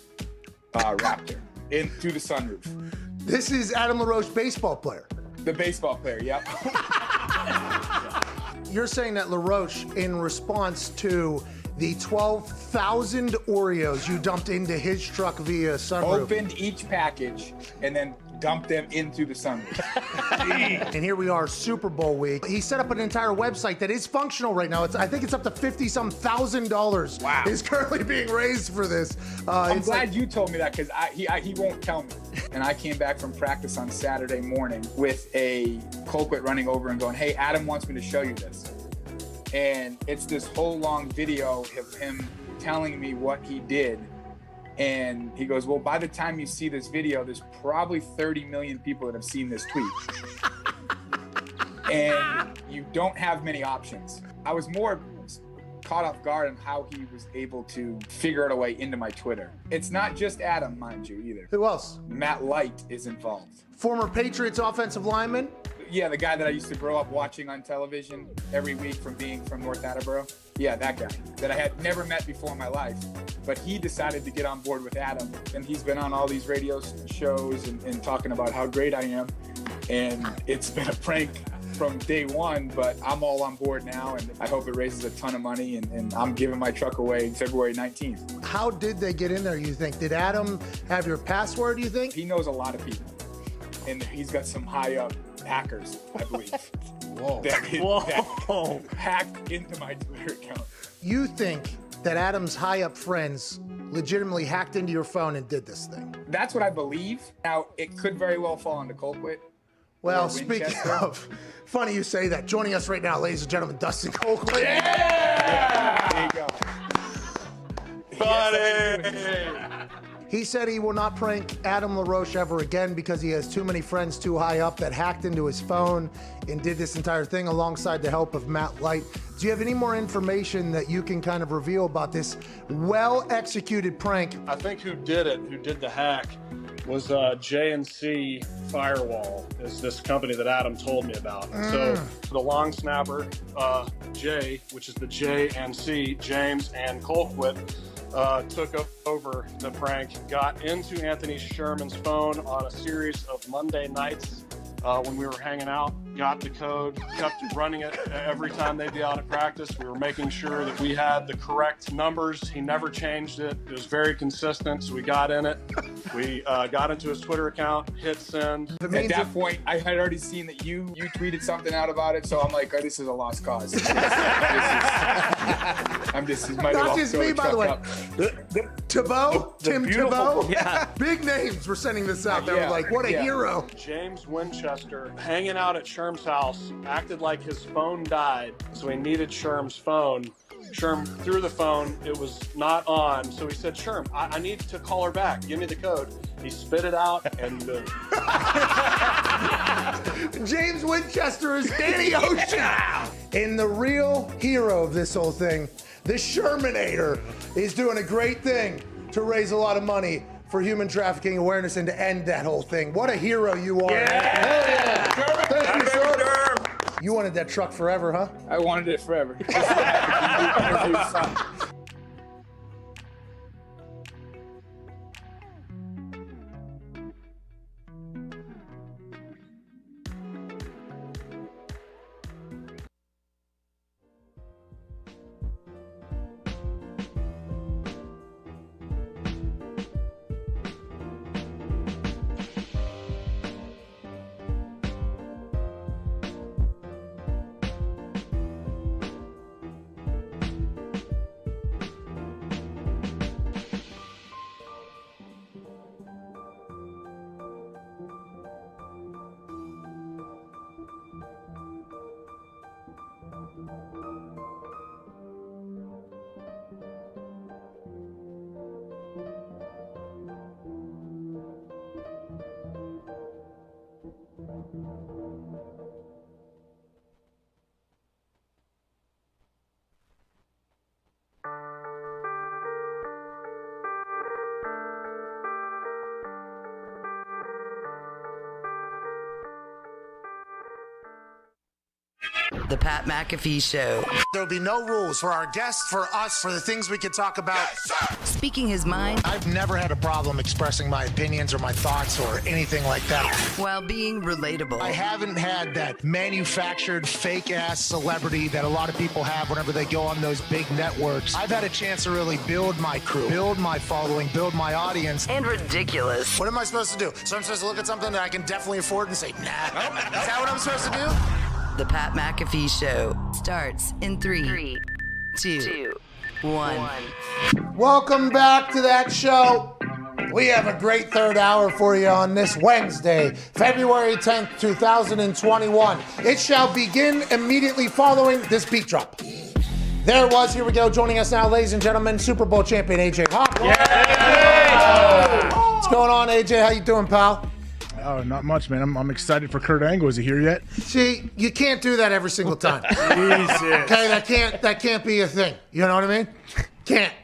Raptor through the sunroof. This is Adam LaRoche, baseball player. The baseball player, yep. You're saying that LaRoche, in response to the 12,000 Oreos you dumped into his truck via sunroof. Opened each package and then dumped them into the sunroof. And here we are, Super Bowl week. He set up an entire website that is functional right now. I think it's up to $50,000. Wow. Is currently being raised for this. I'm glad you told me that, because he won't tell me. And I came back from practice on Saturday morning with a Colquitt running over and going, hey, Adam wants me to show you this. And it's this whole long video of him telling me what he did. And he goes, well, by the time you see this video, there's probably 30 million people that have seen this tweet. And you don't have many options. I was more caught off guard on how he was able to figure out a way into my Twitter. It's not just Adam, mind you, either. Who else? Matt Light is involved. Former Patriots offensive lineman? Yeah, the guy that I used to grow up watching on television every week from being from North Attleboro. Yeah, that guy that I had never met before in my life. But he decided to get on board with Adam, and he's been on all these radio shows and talking about how great I am. And it's been a prank from day one, but I'm all on board now, and I hope it raises a ton of money, and I'm giving my truck away February 19th. How did they get in there, you think? Did Adam have your password, you think? He knows a lot of people, and he's got some high-up hackers, I believe. Whoa. That hacked into my Twitter account. You think that Adam's high-up friends legitimately hacked into your phone and did this thing? That's what I believe. Now, it could very well fall into Colquitt. Well, speaking of, funny you say that. Joining us right now, ladies and gentlemen, Dustin Colquitt. Yeah! There you go. Buddy! He said he will not prank Adam LaRoche ever again because he has too many friends too high up that hacked into his phone and did this entire thing alongside the help of Matt Light. Do you have any more information that you can kind of reveal about this well-executed prank? I think who did the hack was J&C Firewall, is this company that Adam told me about. So the long snapper, Jay, which is the J&C, James and Colquitt, took over the prank, got into Anthony Sherman's phone on a series of Monday nights when we were hanging out, got the code, kept running it every time they'd be out at practice. We were making sure that we had the correct numbers. He never changed it. It was very consistent, so we got in it. We got into his Twitter account, hit send. At that point, I had already seen that you tweeted something out about it, so I'm like, oh, this is a lost cause. I'm just, he might have Not all just filled me, the by the truck way. up. Thibault, Tim beautiful- Thibault. Yeah. Big names were sending this out. They were like, what a hero. James Winchester, hanging out at Sherm's house, acted like his phone died, so he needed Sherm's phone. Sherm threw the phone. It was not on, so he said, Sherm, I need to call her back. Give me the code. He spit it out, and James Winchester is Danny Ocean. And the real hero of this whole thing, the Shermanator, is doing a great thing to raise a lot of money for human trafficking awareness and to end that whole thing. What a hero you are. Yeah. Thank you, sir. You wanted that truck forever, huh? I wanted it forever. The Pat McAfee Show. There'll be no rules for our guests, for us, for the things we could talk about. Speaking his mind. I've never had a problem expressing my opinions or my thoughts or anything like that. While being relatable. I haven't had that manufactured fake-ass celebrity that a lot of people have whenever they go on those big networks. I've had a chance to really build my crew, build my following, build my audience. And ridiculous. What am I supposed to do? So I'm supposed to look at something that I can definitely afford and say, nah. Is that what I'm supposed to do? The Pat McAfee Show starts in 3, 2, 1. Welcome back to that show. We have a great third hour for you on this Wednesday, February 10th, 2021. It shall begin immediately following this beat drop. There it was. Here we go. Joining us now, ladies and gentlemen, Super Bowl champion AJ Hawk. What's going on, AJ? How you doing, pal? Oh, not much, man. I'm excited for Kurt Angle. Is he here yet? See, you can't do that every single time. Jesus. Okay, that can't be a thing. You know what I mean? Can't.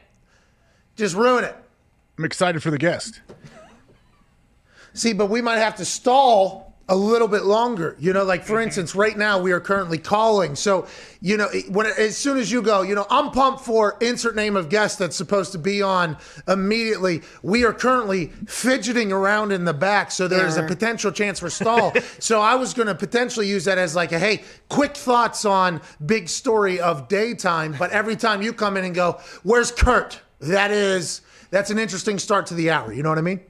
Just ruin it. I'm excited for the guest. See, but we might have to stall a little bit longer. You know, like for instance, right now we are currently calling. So, you know, as soon as you go, you know, I'm pumped for insert name of guest that's supposed to be on immediately. We are currently fidgeting around in the back, so there's a potential chance for stall. So I was going to potentially use that as like a, hey, quick thoughts on big story of daytime. But every time you come in and go, where's Kurt? That's an interesting start to the hour. You know what I mean?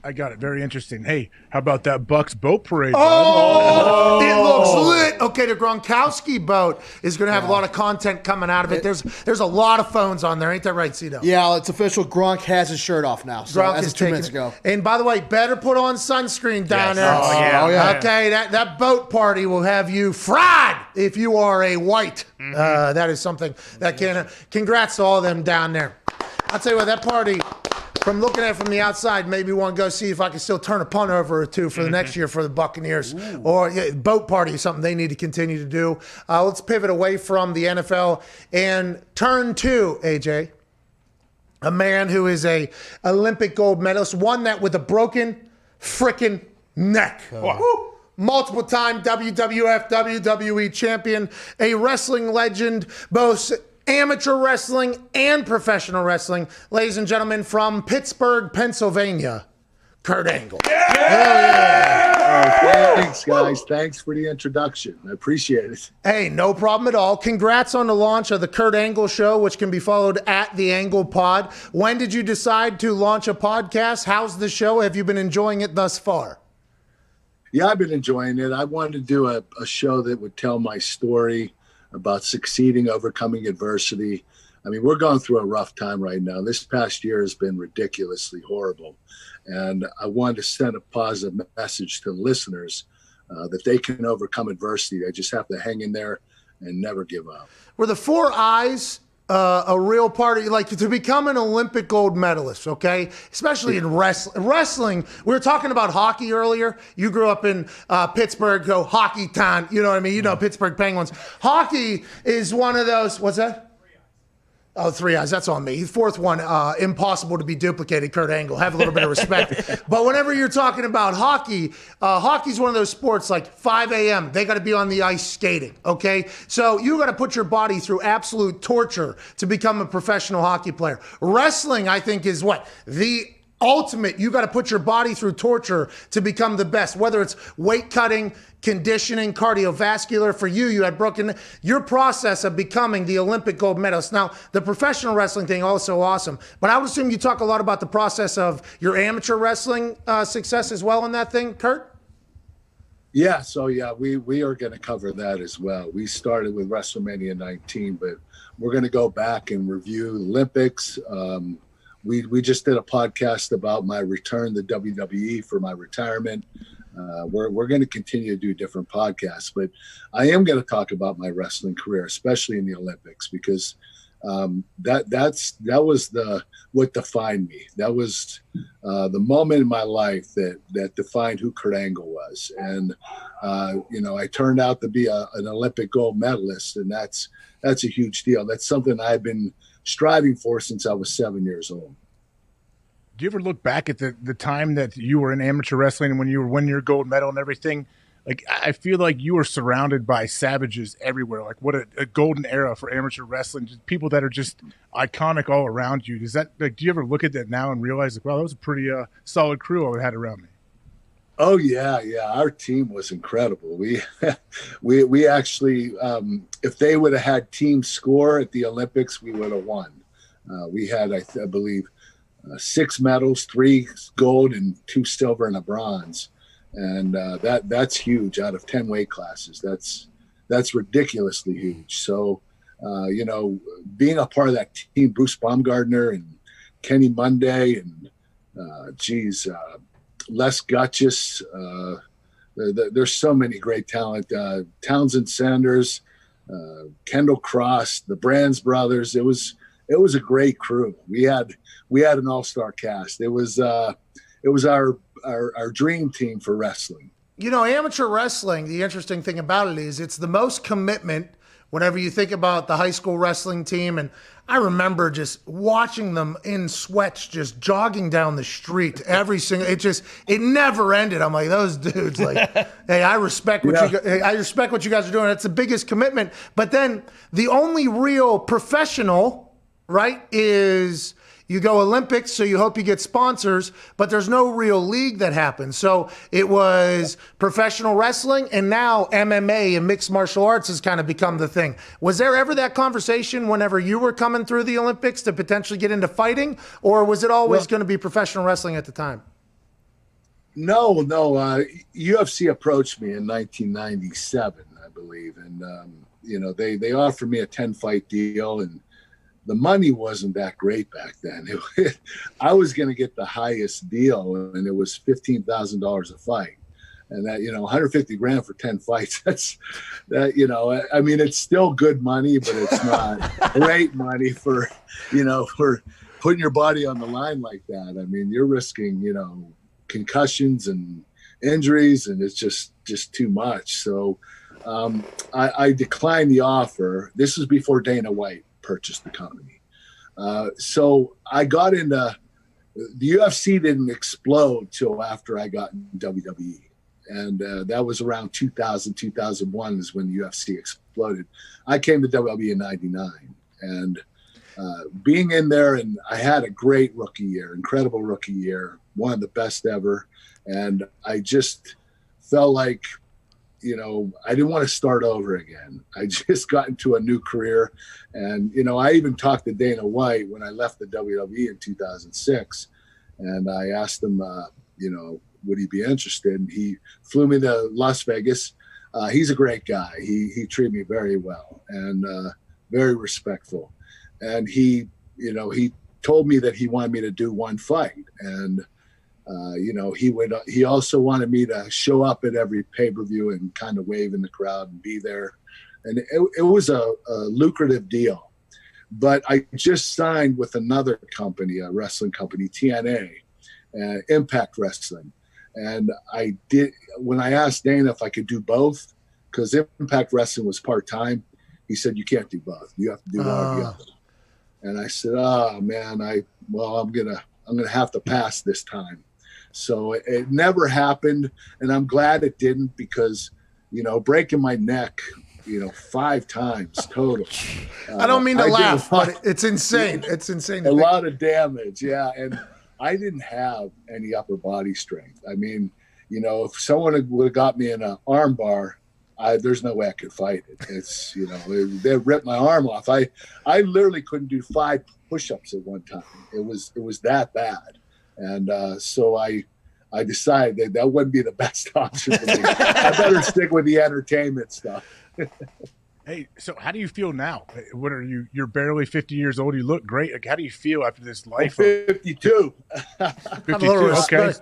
I got it. Very interesting. Hey, how about that Bucks boat parade? Oh, it looks lit. Okay, the Gronkowski boat is going to have a lot of content coming out of it. There's a lot of phones on there. Ain't that right, Cito? Yeah, it's official. Gronk has his shirt off now. So Gronk as is of 2 minutes taking it. ago. And by the way, better put on sunscreen down there. Oh, yeah. Okay, that boat party will have you fried if you are a white. That is something that can. Congrats to all of them down there. I'll tell you what, that party. From looking at it from the outside, maybe want to go see if I can still turn a punt over or two for the next year for the Buccaneers. Ooh. Or boat party is something they need to continue to do. Let's pivot away from the NFL and turn to, AJ, a man who is a Olympic gold medalist, won that with a broken frickin' neck. Multiple-time WWF, WWE champion, a wrestling legend, both amateur wrestling and professional wrestling. Ladies and gentlemen, from Pittsburgh, Pennsylvania, Kurt Angle. Thanks, guys. Thanks for the introduction. I appreciate it. Hey, no problem at all. Congrats on the launch of the Kurt Angle Show, which can be followed at The Angle Pod. When did you decide to launch a podcast? How's the show? Have you been enjoying it thus far? Yeah, I've been enjoying it. I wanted to do a show that would tell my story. about succeeding, overcoming adversity. I mean, we're going through a rough time right now. This past year has been ridiculously horrible. And I wanted to send a positive message to listeners that they can overcome adversity. They just have to hang in there and never give up. Were the 4 eyes a real part of, like, to become an Olympic gold medalist, okay? Especially in wrestling. We were talking about hockey earlier. You grew up in Pittsburgh, go hockey town. You know what I mean? You know Pittsburgh Penguins. Hockey is one of those, what's that? Oh, 3 eyes. That's on me. 4th one, impossible to be duplicated. Kurt Angle. Have a little bit of respect. But whenever you're talking about hockey, hockey's one of those sports like 5 a.m. They got to be on the ice skating. Okay, so you got to put your body through absolute torture to become a professional hockey player. Wrestling, I think, is what the ultimate. You got to put your body through torture to become the best. Whether it's weight cutting, conditioning, cardiovascular. For you, you had broken your process of becoming the Olympic gold medalist. Now, the professional wrestling thing, also awesome. But I would assume you talk a lot about the process of your amateur wrestling success as well in that thing, Kurt? Yeah, so yeah, we are going to cover that as well. We started with WrestleMania 19, but we're going to go back and review Olympics. We just did a podcast about my return to WWE for my retirement. We're going to continue to do different podcasts, but I am going to talk about my wrestling career, especially in the Olympics, because that was what defined me. That was the moment in my life that defined who Kurt Angle was, and I turned out to be an Olympic gold medalist, and that's a huge deal. That's something I've been striving for since I was 7 years old. Do you ever look back at the time that you were in amateur wrestling and when you were winning your gold medal and everything? Like, I feel like you were surrounded by savages everywhere. Like, what a golden era for amateur wrestling. Just people that are just iconic all around you. Does that, like, do you ever look at that now and realize, like, wow, that was a pretty solid crew I had around me? Oh yeah. Our team was incredible. We actually, if they would have had team score at the Olympics, we would have won. We had, I believe, 6 medals, 3 gold and 2 silver and a bronze. And that's huge out of 10 weight classes. That's ridiculously huge. So, being a part of that team, Bruce Baumgartner and Kenny Monday and, Les Gutchess, there's so many great talent. Townsend Sanders, Kendall Cross, the Brands brothers. It was a great crew. We had an all-star cast. It was our dream team for wrestling. Amateur wrestling, the interesting thing about it is it's the most commitment whenever you think about the high school wrestling team. And I remember just watching them in sweats, just jogging down the street every single, it never ended. I'm like, those dudes, like, hey, I respect what you guys are doing. It's the biggest commitment. But then the only real professional, right, is you go Olympics, so you hope you get sponsors, but there's no real league that happens. So it was professional wrestling, and now MMA and mixed martial arts has kind of become the thing. Was there ever that conversation whenever you were coming through the Olympics to potentially get into fighting, or was it always going to be professional wrestling at the time? No. UFC approached me in 1997, I believe, and they offered me a 10-fight deal, and the money wasn't that great back then. I was going to get the highest deal, and it was $15,000 a fight, and that, $150,000 for 10 fights. I mean, it's still good money, but it's not great money for putting your body on the line like that. I mean, you're risking, concussions and injuries, and it's just too much. So I declined the offer. This was before Dana White purchased the company. So I got into the UFC. Didn't explode till after I got in WWE. And that was around 2000, 2001 is when the UFC exploded. I came to WWE in 99 and being in there, and I had a great rookie year, incredible rookie year, one of the best ever. And I just felt like, I didn't want to start over again. I just got into a new career. And, I even talked to Dana White when I left the WWE in 2006. And I asked him, would he be interested? And he flew me to Las Vegas. he's a great guy. He treated me very well and very respectful. And he told me that he wanted me to do one fight. And, he also wanted me to show up at every pay-per-view and kind of wave in the crowd and be there. And it was a lucrative deal. But I just signed with another company, a wrestling company, TNA, Impact Wrestling. And when I asked Dana if I could do both, because Impact Wrestling was part-time, he said, you can't do both. You have to do one or the other. And I said, oh man, I'm gonna have to pass this time. So it never happened, and I'm glad it didn't, because, breaking my neck, 5 times total. I don't mean to laugh, but it's insane. It's insane. A lot of damage, yeah. And I didn't have any upper body strength. I mean, if someone would have got me in an arm bar, there's no way I could fight it. It's, they ripped my arm off. I literally couldn't do 5 push-ups at one time. It was that bad. And so I decided that wouldn't be the best option for me. I better stick with the entertainment stuff. Hey, so how do you feel now? What are you? You're barely 50 years old. You look great. Like, how do you feel after this life? I'm 52. 52. Okay.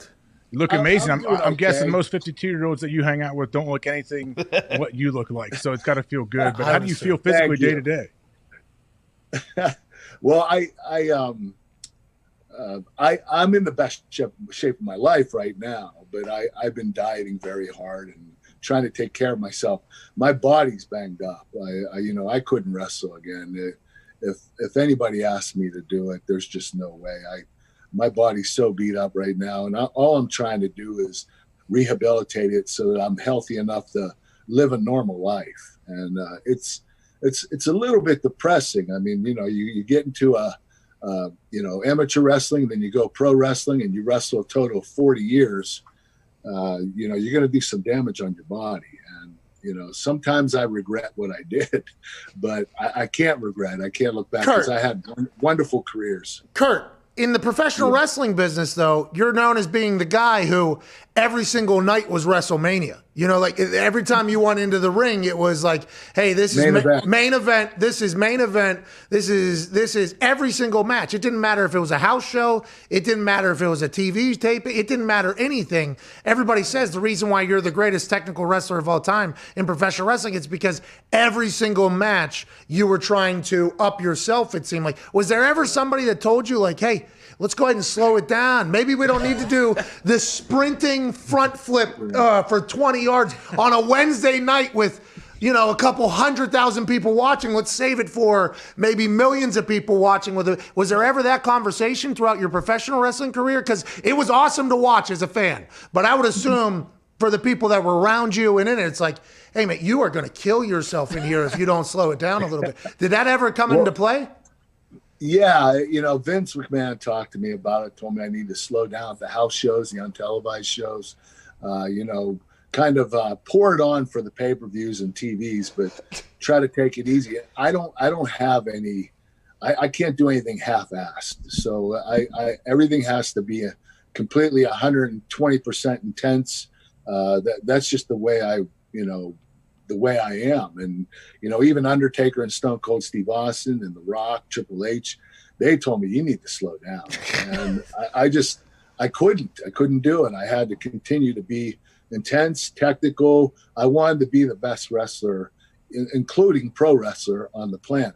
You look amazing. I'm guessing most 52-year-olds that you hang out with don't look anything what you look like. So it's got to feel good. But how do you feel physically day to day? Well, I'm in the best shape of my life right now, but I've been dieting very hard and trying to take care of myself. My body's banged up. I couldn't wrestle again. If anybody asked me to do it, there's just no way. My body's so beat up right now, and all I'm trying to do is rehabilitate it so that I'm healthy enough to live a normal life. And it's a little bit depressing. I mean, you get into amateur wrestling, then you go pro wrestling, and you wrestle a total of 40 years. You're going to do some damage on your body. And, sometimes I regret what I did, but I can't regret. I can't look back, because I had wonderful careers. Kurt, in the professional wrestling business, though, you're known as being the guy who every single night was WrestleMania. Like every time you went into the ring, it was like, hey, this is main event. This is main event. This is every single match. It didn't matter if it was a house show. It didn't matter if it was a TV tape. It didn't matter anything. Everybody says the reason why you're the greatest technical wrestler of all time in professional wrestling is because every single match you were trying to up yourself, it seemed like. Was there ever somebody that told you, like, hey, let's go ahead and slow it down. Maybe we don't need to do the sprinting front flip for 20 yards on a Wednesday night with, a couple 100,000 people watching. Let's save it for maybe millions of people watching. Was there ever that conversation throughout your professional wrestling career? Because it was awesome to watch as a fan. But I would assume for the people that were around you and in it, it's like, hey, mate, you are going to kill yourself in here if you don't slow it down a little bit. Did that ever come into play? Yeah, Vince McMahon talked to me about it, told me I need to slow down at the house shows, the untelevised shows, kind of pour it on for the pay-per-views and TVs, but try to take it easy. I don't have any, I can't do anything half-assed. So everything has to be completely 120% intense. That's just the way the way I am. And, even Undertaker and Stone Cold Steve Austin and The Rock, Triple H, they told me, you need to slow down. And I couldn't do it. I had to continue to be intense, technical. I wanted to be the best wrestler, including pro wrestler on the planet.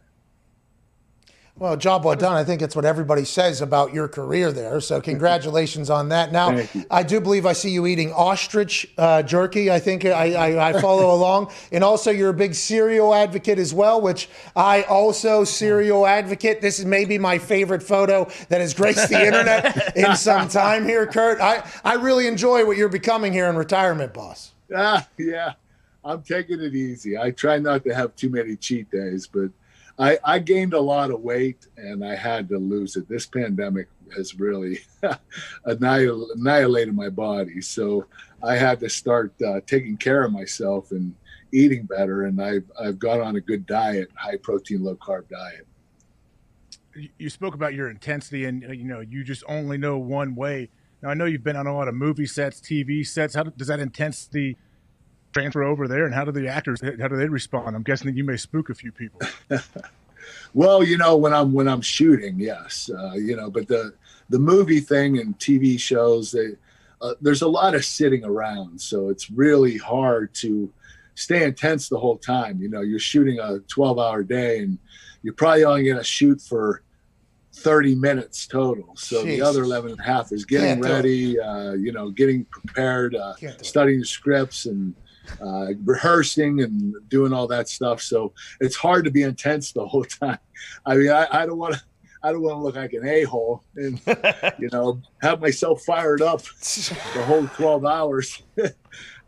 Well, job well done. I think it's what everybody says about your career there. So congratulations on that. Now, I do believe I see you eating ostrich jerky. I think I follow along. And also you're a big cereal advocate as well, which I also cereal advocate. This is maybe my favorite photo that has graced the internet in some time here, Kurt. I really enjoy what you're becoming here in retirement, boss. Yeah, I'm taking it easy. I try not to have too many cheat days, but I gained a lot of weight and I had to lose it. This pandemic has really annihilated my body. So I had to start taking care of myself and eating better. And I've got on a good diet, high protein, low carb diet. You spoke about your intensity and, you just only know one way. Now, I know you've been on a lot of movie sets, TV sets. How does that intensity transfer over there, and how do the actors, how do they respond? I'm guessing that you may spook a few people. Well, when I'm shooting, yes, but the movie thing and TV shows, there's a lot of sitting around, so it's really hard to stay intense the whole time. You're shooting a 12-hour day, and you're probably only going to shoot for 30 minutes total. So Jesus. The other 11 and a half is getting ready, getting prepared, studying the scripts and rehearsing and doing all that stuff. So it's hard to be intense the whole time. I mean, I don't want to look like an a-hole and, have myself fired up the whole 12 hours.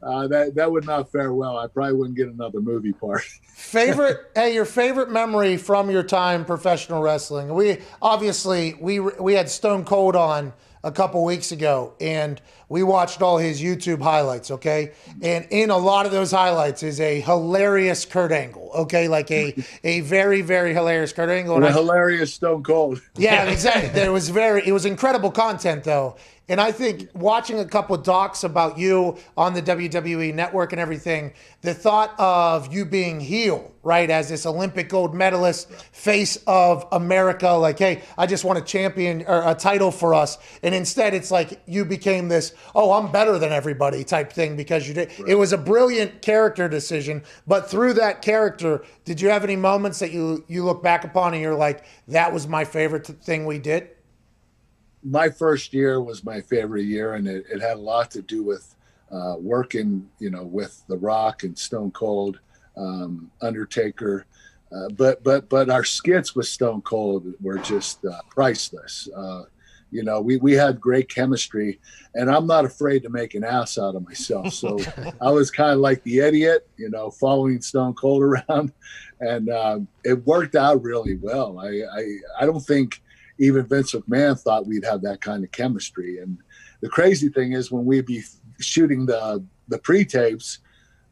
That would not fare well. I probably wouldn't get another movie part. Your favorite memory from your time professional wrestling? We obviously we had Stone Cold on a couple weeks ago, and we watched all his YouTube highlights, okay? And in a lot of those highlights is a hilarious Kurt Angle, okay? Like a very, very hilarious Kurt Angle. And a hilarious Stone Cold. Yeah, exactly. It was incredible content, though. And I think watching a couple of docs about you on the WWE Network and everything, the thought of you being heel, right, as this Olympic gold medalist, face of America, like, hey, I just want a champion or a title for us. And instead it's like you became this, oh, I'm better than everybody type thing because you did. Right. It was a brilliant character decision. But through that character, did you have any moments that you look back upon and you're like, that was my favorite thing we did? My first year was my favorite year, and it had a lot to do with working, with The Rock and Stone Cold, Undertaker. But our skits with Stone Cold were just priceless. We had great chemistry, and I'm not afraid to make an ass out of myself. So I was kind of like the idiot, following Stone Cold around, and it worked out really well. I don't think even Vince McMahon thought we'd have that kind of chemistry. And the crazy thing is when we'd be shooting the pre-tapes,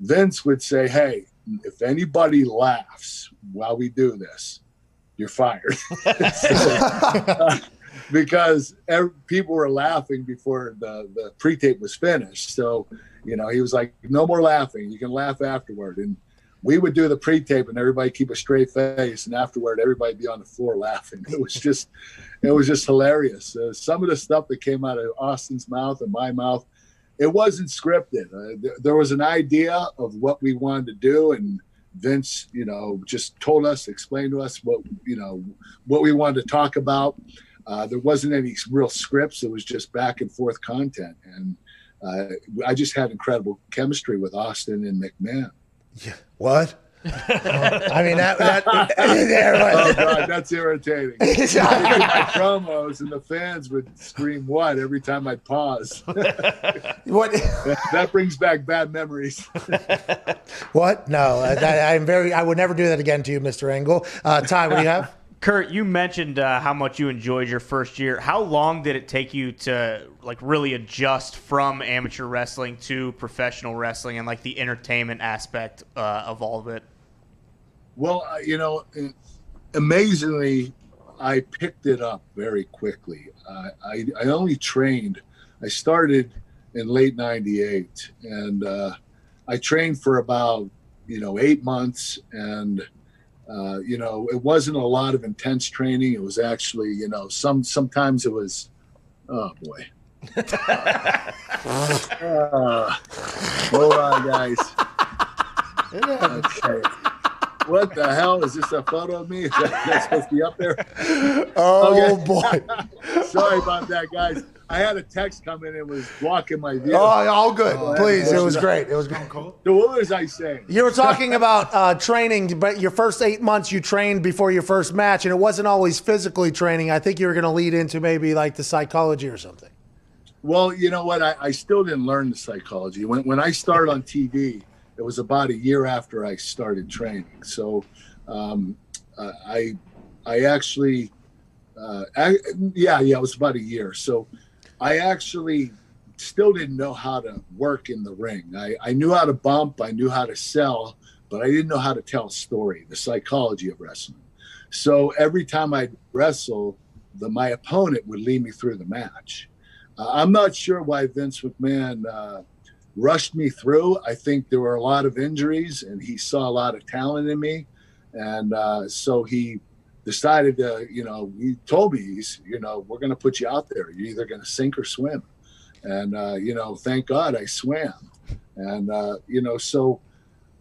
Vince would say, hey, if anybody laughs while we do this, you're fired. Because people were laughing before the pre-tape was finished. So, he was like, no more laughing. You can laugh afterward. And we would do the pre-tape and everybody keep a straight face, and afterward everybody be on the floor laughing. It was just hilarious. Some of the stuff that came out of Austin's mouth and my mouth, it wasn't scripted. There was an idea of what we wanted to do, and Vince, just explained to us what we wanted to talk about. There wasn't any real scripts. It was just back and forth content, and I just had incredible chemistry with Austin and McMahon. Yeah. What? I mean, that oh God, that's irritating. I did my promos, and the fans would scream "what" every time I'd pause. What? That brings back bad memories. What? No, I would never do that again to you, Mr. Angle. Ty, what do you have? Kurt, you mentioned how much you enjoyed your first year. How long did it take you to really adjust from amateur wrestling to professional wrestling and the entertainment aspect of all of it? Well, amazingly, I picked it up very quickly. I only trained. I started in late '98, and I trained for about 8 months, and it wasn't a lot of intense training. It was actually, sometimes it was, oh boy. Hold on, guys. Okay. What the hell? Is this a photo of me? Is that supposed to be up there? Oh, boy. Sorry about that, guys. I had a text come in and was blocking my view. Oh, all good. Please, it was great. It was good. So what was I saying? You were talking about training, but your first 8 months you trained before your first match, and it wasn't always physically training. I think you were going to lead into maybe the psychology or something. Well, you know what? I still didn't learn the psychology. When I started on TV, it was about a year after I started training. So I actually, it was about a year. So I actually still didn't know how to work in the ring. I knew how to bump, I knew how to sell, but I didn't know how to tell a story, the psychology of wrestling. So every time I'd wrestle, my opponent would lead me through the match. I'm not sure why Vince McMahon, rushed me through. I think there were a lot of injuries, and he saw a lot of talent in me. And so he decided to, he told me, we're going to put you out there. You're either going to sink or swim. And, thank God I swam. And, so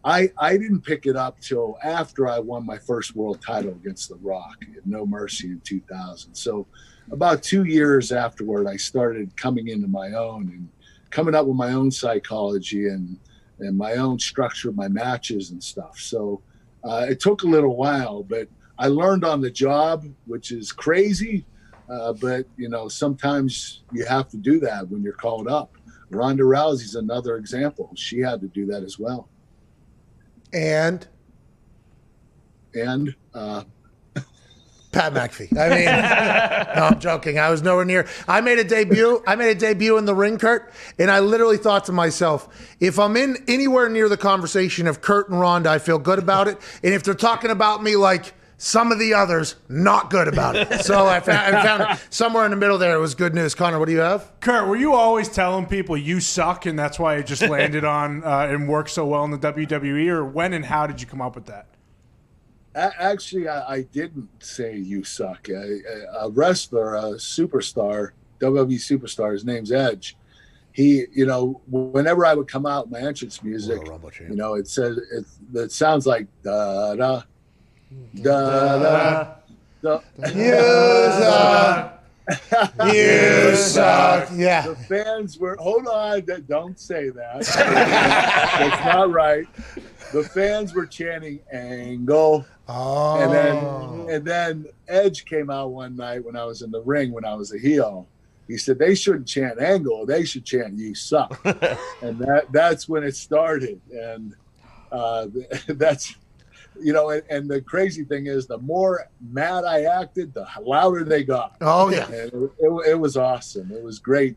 I didn't pick it up till after I won my first world title against The Rock at No Mercy in 2000. So about 2 years afterward, I started coming into my own and coming up with my own psychology and my own structure of my matches and stuff. So it took a little while, but I learned on the job, which is crazy. But, sometimes you have to do that when you're called up. Ronda Rousey's another example. She had to do that as well. And Pat McAfee. I mean, no, I'm joking. I was nowhere near. I made a debut in the ring, Kurt, and I literally thought to myself, if I'm in anywhere near the conversation of Kurt and Ronda, I feel good about it. And if they're talking about me like some of the others, not good about it. So I found it somewhere in the middle there. It was good news. Connor, what do you have? Kurt, were you always telling people you suck and that's why it just landed on and worked so well in the WWE? Or when and how did you come up with that? Actually, I didn't say you suck. A wrestler, a superstar, WWE superstar, his name's Edge. He, whenever I would come out, my entrance music, it says it sounds like da da da da. You suck. Yeah. The fans were. Hold on, don't say that. That's not right. The fans were chanting "Angle." Oh. And then Edge came out one night when I was in the ring when I was a heel. He said they shouldn't chant "Angle, they should chant "You suck." And that's when it started. And that's, and the crazy thing is, the more mad I acted, the louder they got. Oh yeah. And it was awesome. It was great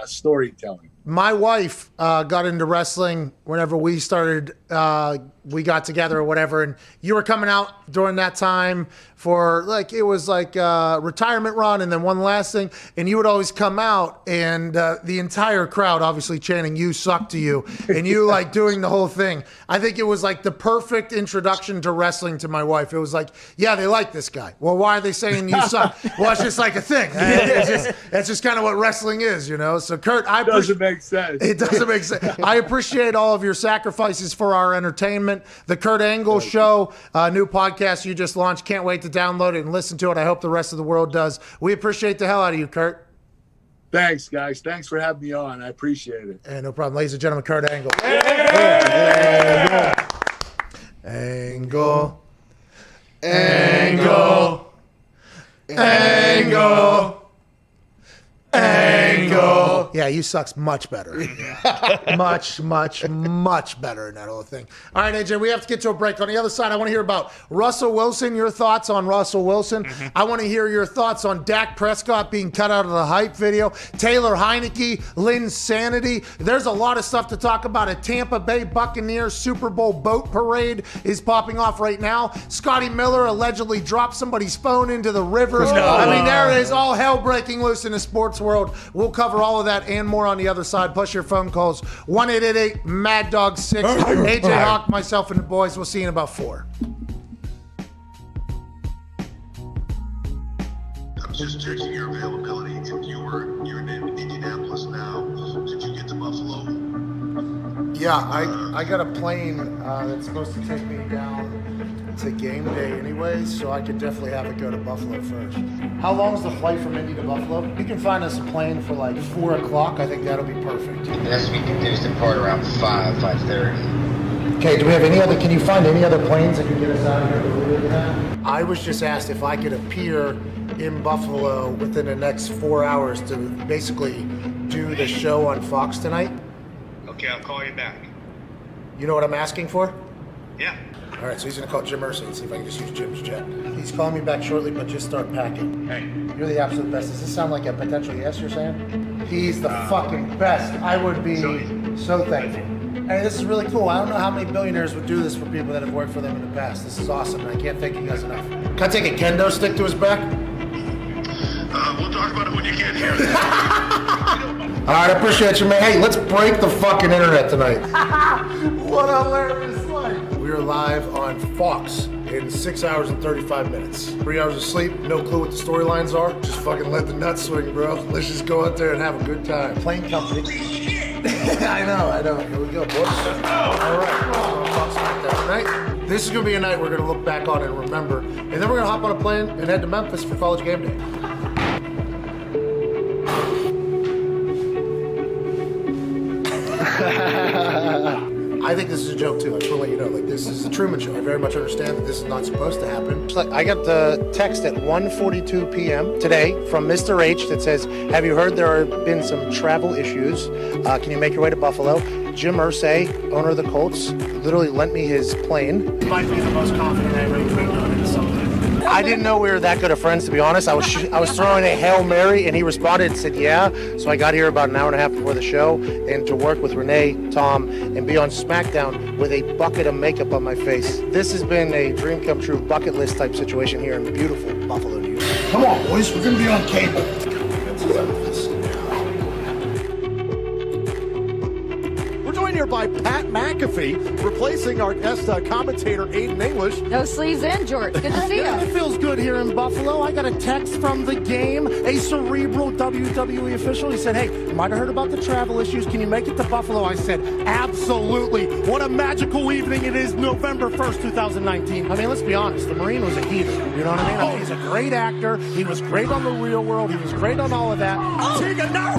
storytelling. My wife got into wrestling whenever we started, we got together or whatever, and you were coming out during that time for it was like a retirement run and then one last thing, and you would always come out and the entire crowd obviously chanting "You suck" to you, and you doing the whole thing. I think it was the perfect introduction to wrestling to my wife. It was yeah, they like this guy. Well, why are they saying "You suck"? Well, it's just a thing. That's just kind of what wrestling is, So Kurt, doesn't make sense. It doesn't make sense. I appreciate all of your sacrifices for our entertainment. The Kurt Angle Show, new podcast you just launched. Can't wait to download it and listen to it. I hope the rest of the world does. We appreciate the hell out of you, Kurt. Thanks, guys. Thanks for having me on. I appreciate it. And no problem. Ladies and gentlemen, Kurt Angle. Angle. Angle. Angle. Angle. Yeah, you suck's much better. Much, much, much better in that whole thing. All right, AJ, we have to get to a break. On the other side, I want to hear about Russell Wilson, your thoughts on Russell Wilson. I want to hear your thoughts on Dak Prescott being cut out of the hype video, Taylor Heineke, Linsanity. There's a lot of stuff to talk about. A Tampa Bay Buccaneers Super Bowl boat parade is popping off right now. Scotty Miller allegedly dropped somebody's phone into the river. There is all hell breaking loose in the sports world. We'll cover all of that and more on the other side. Plus your phone calls. 1-888-MAD-DOG-6. AJ Hawk, myself, and the boys. We'll see you in about 4. I'm just checking your availability. If you're in Indianapolis now, did you get to Buffalo? Yeah, I got a plane that's supposed to take me down to game day anyways, so I could definitely have it go to Buffalo first. How long's the flight from Indy to Buffalo? You can find us a plane for 4 o'clock. I think that'll be perfect. The best we can do is depart around 5:30. Okay, do we have any other, can you find any other planes that can get us out of here earlier than that? I was just asked if I could appear in Buffalo within the next 4 hours to basically do the show on Fox tonight. Okay, I'll call you back. You know what I'm asking for? Yeah. All right, so he's going to call Jim Irsay and see if I can just use Jim's jet. He's calling me back shortly, but just start packing. Hey. You're the absolute best. Does this sound like a potential yes you're saying? He's the fucking best. I would be so thankful. Hey, this is really cool. I don't know how many billionaires would do this for people that have worked for them in the past. This is awesome, and I can't thank you guys enough. Can I take a kendo stick to his back? We'll talk about it when you get here. All right, I appreciate you, man. Hey, let's break the fucking internet tonight. What a hilarious life. We are live on Fox in 6 hours and 35 minutes. 3 hours of sleep, no clue what the storylines are. Just fucking let the nuts swing, bro. Let's just go out there and have a good time. Plane company. I know. Here we go, boys. All right, Fox SmackDown tonight. This is going to be a night we're going to look back on and remember. And then we're going to hop on a plane and head to Memphis for College Game Day. I think this is a joke too. I just want to let you know, like, this is a Truman Show. I very much understand that this is not supposed to happen. I got the text at 1:42 p.m. today from Mr. H that says, "Have you heard there have been some travel issues? Can you make your way to Buffalo?" Jim Irsay, owner of the Colts, literally lent me his plane. Might be the most confident I've ever been on in something. I didn't know we were that good of friends, to be honest. I was throwing a Hail Mary, and he responded and said, yeah. So I got here about an hour and a half before the show, and to work with Renee, Tom, and be on SmackDown with a bucket of makeup on my face. This has been a dream come true bucket list type situation here in beautiful Buffalo, New York. Come on, boys. We're going to be on cable. Here by Pat McAfee, replacing our guest commentator Aiden English. No sleeves in, George. Good to see you. It feels good here in Buffalo. I got a text from the game, a cerebral WWE official. He said, hey, you might have heard about the travel issues. Can you make it to Buffalo? I said, absolutely. What a magical evening it is, November 1st, 2019. I mean, let's be honest. The Marine was a heater. You know what I mean? I mean, he's a great actor. He was great on The Real World. He was great on all of that. Oh. Tegan, no!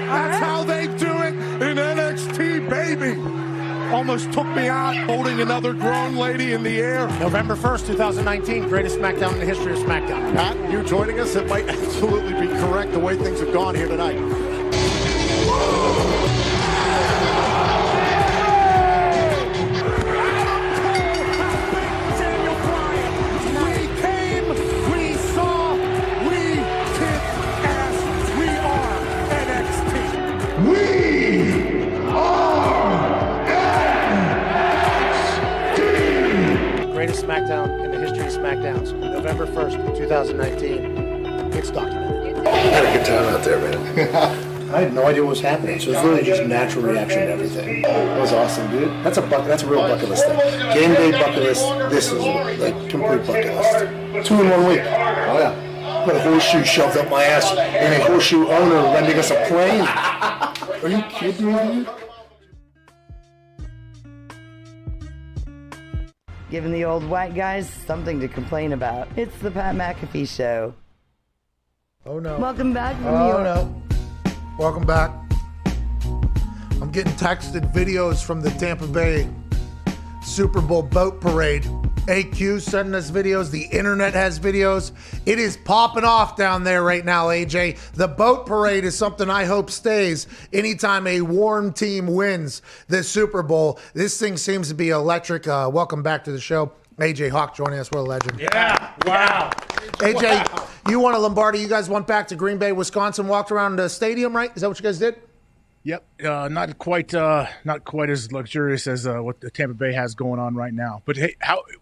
That's how they do it in NXT, baby. Almost took me out holding another grown lady in the air. November 1st, 2019, greatest SmackDown in the history of SmackDown. Pat, you joining us? It might absolutely be correct the way things have gone here tonight. Greatest SmackDown in the history of SmackDowns. November 1st, 2019. It's documented. I had a good time out there, man. I had no idea what was happening, so it's really just natural reaction to everything. That was awesome, dude. That's a real bucket list thing. Game day bucket list. This is like complete bucket list. 2 in 1 week. Oh yeah. Got a horseshoe shoved up my ass and a horseshoe owner lending us a plane. Are you kidding me, dude? Giving the old white guys something to complain about. It's the Pat McAfee Show. Oh no. Welcome back from New Oh York. no. Welcome back. I'm getting texted videos from the Tampa Bay Super Bowl boat parade. AQ sending us videos. The internet has videos. It is popping off down there right now, AJ. The boat parade is something I hope stays anytime a warm team wins the Super Bowl. This thing seems to be electric. Welcome back to the show. AJ Hawk joining us. What a legend. Yeah. Wow. AJ, you won a Lombardi. You guys went back to Green Bay, Wisconsin, walked around the stadium, right? Is that what you guys did? Yep, not quite as luxurious as what the Tampa Bay has going on right now. But hey,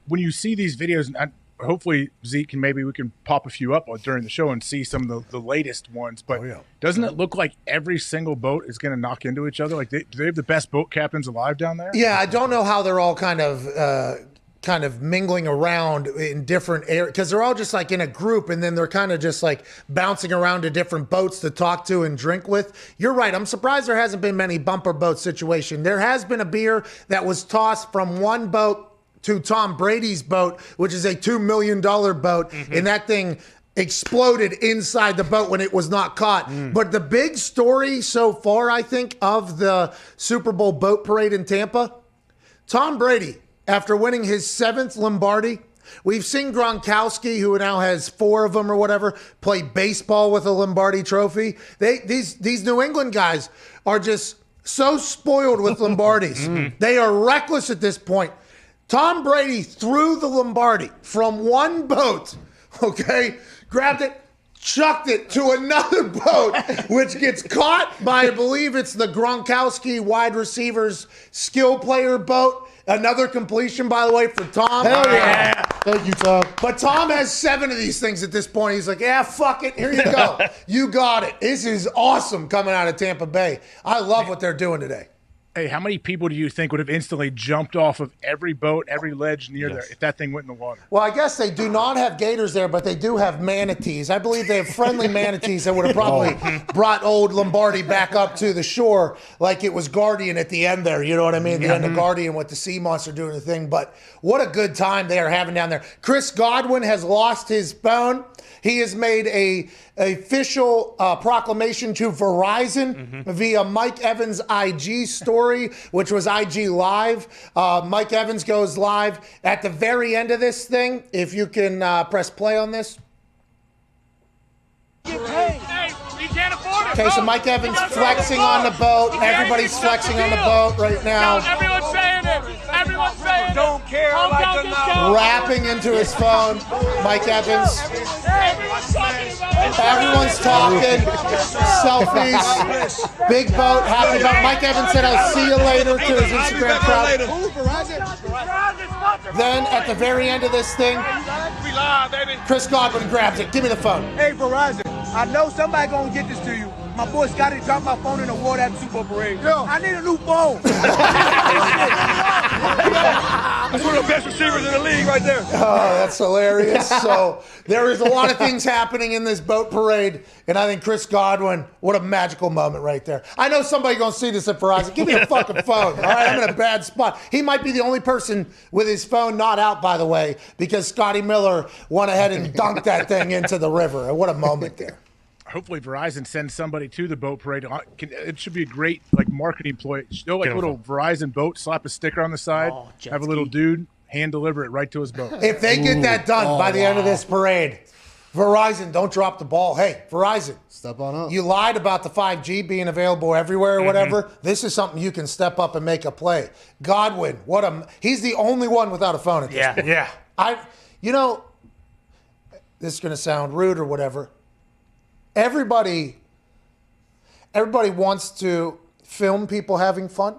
when you see these videos, and hopefully Zeke and maybe we can pop a few up during the show and see some of the latest ones. But doesn't it look like every single boat is going to knock into each other? Like do they have the best boat captains alive down there? Yeah, I don't know how they're all kind of mingling around in different areas, because they're all just like in a group, and then they're kind of just like bouncing around to different boats to talk to and drink with. You're right. I'm surprised there hasn't been many bumper boat situation. There has been a beer that was tossed from one boat to Tom Brady's boat, which is a $2 million boat, and that thing exploded inside the boat when it was not caught. But the big story so far, I think, of the Super Bowl boat parade in Tampa, Tom Brady, after winning his 7th Lombardi. We've seen Gronkowski, who now has 4 of them or whatever, play baseball with a Lombardi trophy. These New England guys are just so spoiled with Lombardis. They are reckless at this point. Tom Brady threw the Lombardi from one boat, okay, grabbed it, chucked it to another boat, which gets caught by, I believe it's the Gronkowski wide receivers skill player boat. Another completion, by the way, for Tom. Hell yeah. Thank you, Tom. But Tom has 7 of these things at this point. He's like, yeah, fuck it. Here you go. You got it. This is awesome coming out of Tampa Bay. I love what they're doing today. Hey, how many people do you think would have instantly jumped off of every boat, every ledge near there if that thing went in the water? Well, I guess they do not have gators there, but they do have manatees. I believe they have friendly manatees that would have probably brought old Lombardi back up to the shore like it was Guardian at the end there. You know what I mean? The end of Guardian with the sea monster doing the thing. But what a good time they are having down there. Chris Godwin has lost his phone. He has made a official proclamation to Verizon via Mike Evans' IG story, which was IG Live. Mike Evans goes live at the very end of this thing. If you can press play on this. Okay, so Mike Evans flexing on the boat. Everybody's flexing on the boat right now. Everyone's saying it. Everyone's saying it. Don't care like enough. Rapping into his phone. Mike Evans. Everyone's talking. Selfies. Big boat. Happy boat. Mike Evans said, "I'll see you later" to his Instagram crowd. Then at the very end of this thing, Chris Godwin grabs it. Give me the phone. Hey, Verizon, I know somebody gonna get this to you. My boy Scotty dropped my phone in the water at the Super Bowl parade. Yo, I need a new phone. That's one of the best receivers in the league right there. Oh, that's hilarious. So there is a lot of things happening in this boat parade, and I think Chris Godwin, what a magical moment right there. I know somebody going to see this at Verizon. Give me a fucking phone, all right? I'm in a bad spot. He might be the only person with his phone not out, by the way, because Scotty Miller went ahead and dunked that thing into the river. What a moment there. Hopefully Verizon sends somebody to the boat parade. It should be a great marketing ploy. Like a little Verizon boat, slap a sticker on the side, have a little dude hand deliver it right to his boat. If they get that done by the end of this parade, Verizon, don't drop the ball. Hey, Verizon, step on up. You lied about the 5G being available everywhere or whatever. This is something you can step up and make a play. Godwin, he's the only one without a phone at this point. Yeah. This is going to sound rude or whatever. Everybody wants to film people having fun,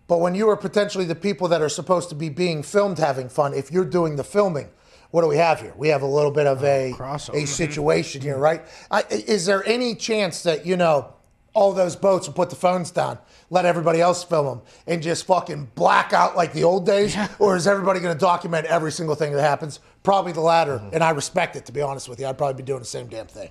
but when you are potentially the people that are supposed to be being filmed having fun, if you're doing the filming, what do we have here? We have a little bit of a situation here, right? Is there any chance that, all those boats will put the phones down, let everybody else film them, and just fucking black out like the old days? Or is everybody going to document every single thing that happens? Probably the latter, and I respect it, to be honest with you. I'd probably be doing the same damn thing.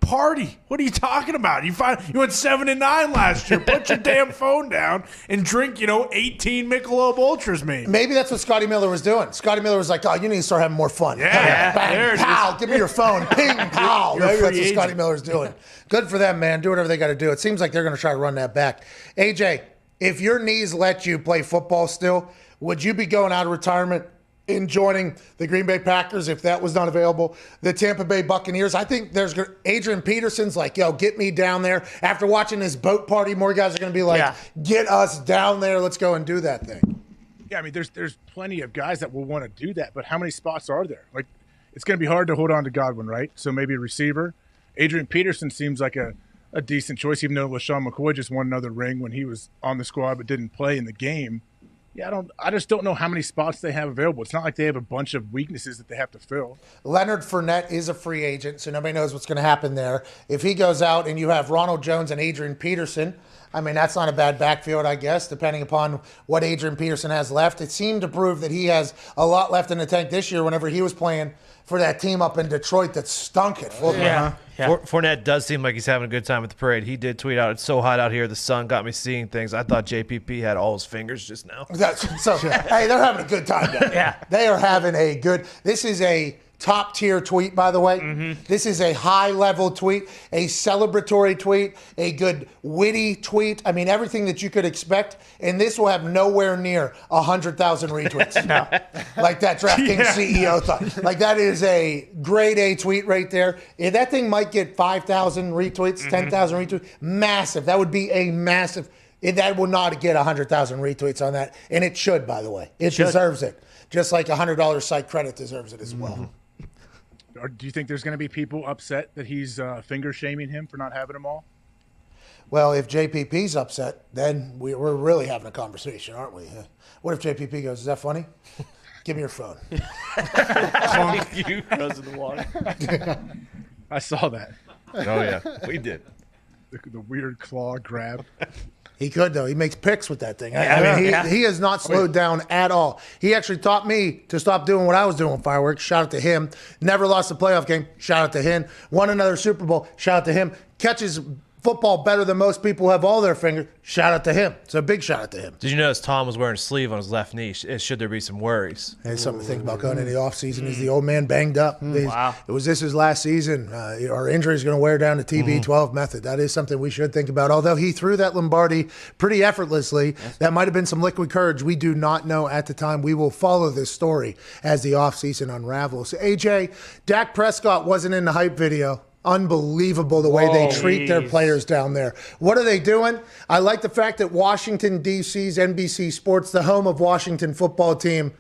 Party. What are you talking about? You went 7-9 last year. Put your damn phone down and drink, 18 Michelob Ultras, Maybe that's what Scotty Miller was doing. Scotty Miller was like, "Oh, you need to start having more fun." Yeah. Bang, pow, give me your phone. Ping, pow. Maybe that's what Scotty Miller's doing. Good for them, man. Do whatever they got to do. It seems like they're going to try to run that back. AJ, if your knees let you play football still, would you be going out of retirement in joining the Green Bay Packers if that was not available? The Tampa Bay Buccaneers. I think Adrian Peterson's like, "Yo, get me down there." After watching this boat party, more guys are going to be like, "Get us down there. Let's go and do that thing." Yeah, I mean, there's plenty of guys that will want to do that, but how many spots are there? Like, it's going to be hard to hold on to Godwin, right? So maybe a receiver. Adrian Peterson seems like a decent choice, even though LaShawn McCoy just won another ring when he was on the squad but didn't play in the game. Yeah, I just don't know how many spots they have available. It's not like they have a bunch of weaknesses that they have to fill. Leonard Fournette is a free agent, so nobody knows what's going to happen there. If he goes out and you have Ronald Jones and Adrian Peterson, I mean, that's not a bad backfield, I guess, depending upon what Adrian Peterson has left. It seemed to prove that he has a lot left in the tank this year whenever he was playing for that team up in Detroit that stunk at football. Yeah. Fournette does seem like he's having a good time at the parade. He did tweet out, "It's so hot out here. The sun got me seeing things." I thought JPP had all his fingers just now. Hey, they're having a good time down there. They are having a good – this is a top-tier tweet, by the way. This is a high-level tweet, a celebratory tweet, a good witty tweet. I mean, everything that you could expect. And this will have nowhere near 100,000 retweets. No. Like that DraftKings CEO thought. Like, that is a grade A tweet right there. If that thing might get 5,000 retweets, 10,000 retweets, massive. That would be a massive – that will not get 100,000 retweets on that. And it should, by the way. It deserves it. Just like $100 site credit deserves it as well. Or do you think there's going to be people upset that he's finger shaming him for not having them all? Well, if JPP's upset, then we're really having a conversation, aren't we? What if JPP goes, is that funny? Give me your phone. You goes in the water. I saw that. Oh, yeah. We did. The weird claw grab. He could, though. He makes picks with that thing. I mean, he has not slowed down at all. He actually taught me to stop doing what I was doing with fireworks. Shout out to him. Never lost a playoff game. Shout out to him. Won another Super Bowl. Shout out to him. Catches football better than most people who have all their fingers. Shout out to him. So a big shout out to him. Did you notice Tom was wearing a sleeve on his left knee? Should there be some worries? Hey, something to think about going into the offseason. Is the old man banged up? Wow. Was this his last season? Our injury is going to wear down the TB12 method. That is something we should think about. Although he threw that Lombardi pretty effortlessly, that might have been some liquid courage. We do not know at the time. We will follow this story as the offseason unravels. AJ, Dak Prescott wasn't in the hype video. Unbelievable the way they treat their players down there. What are they doing? I like the fact that Washington, D.C.'s NBC Sports, the home of Washington football team,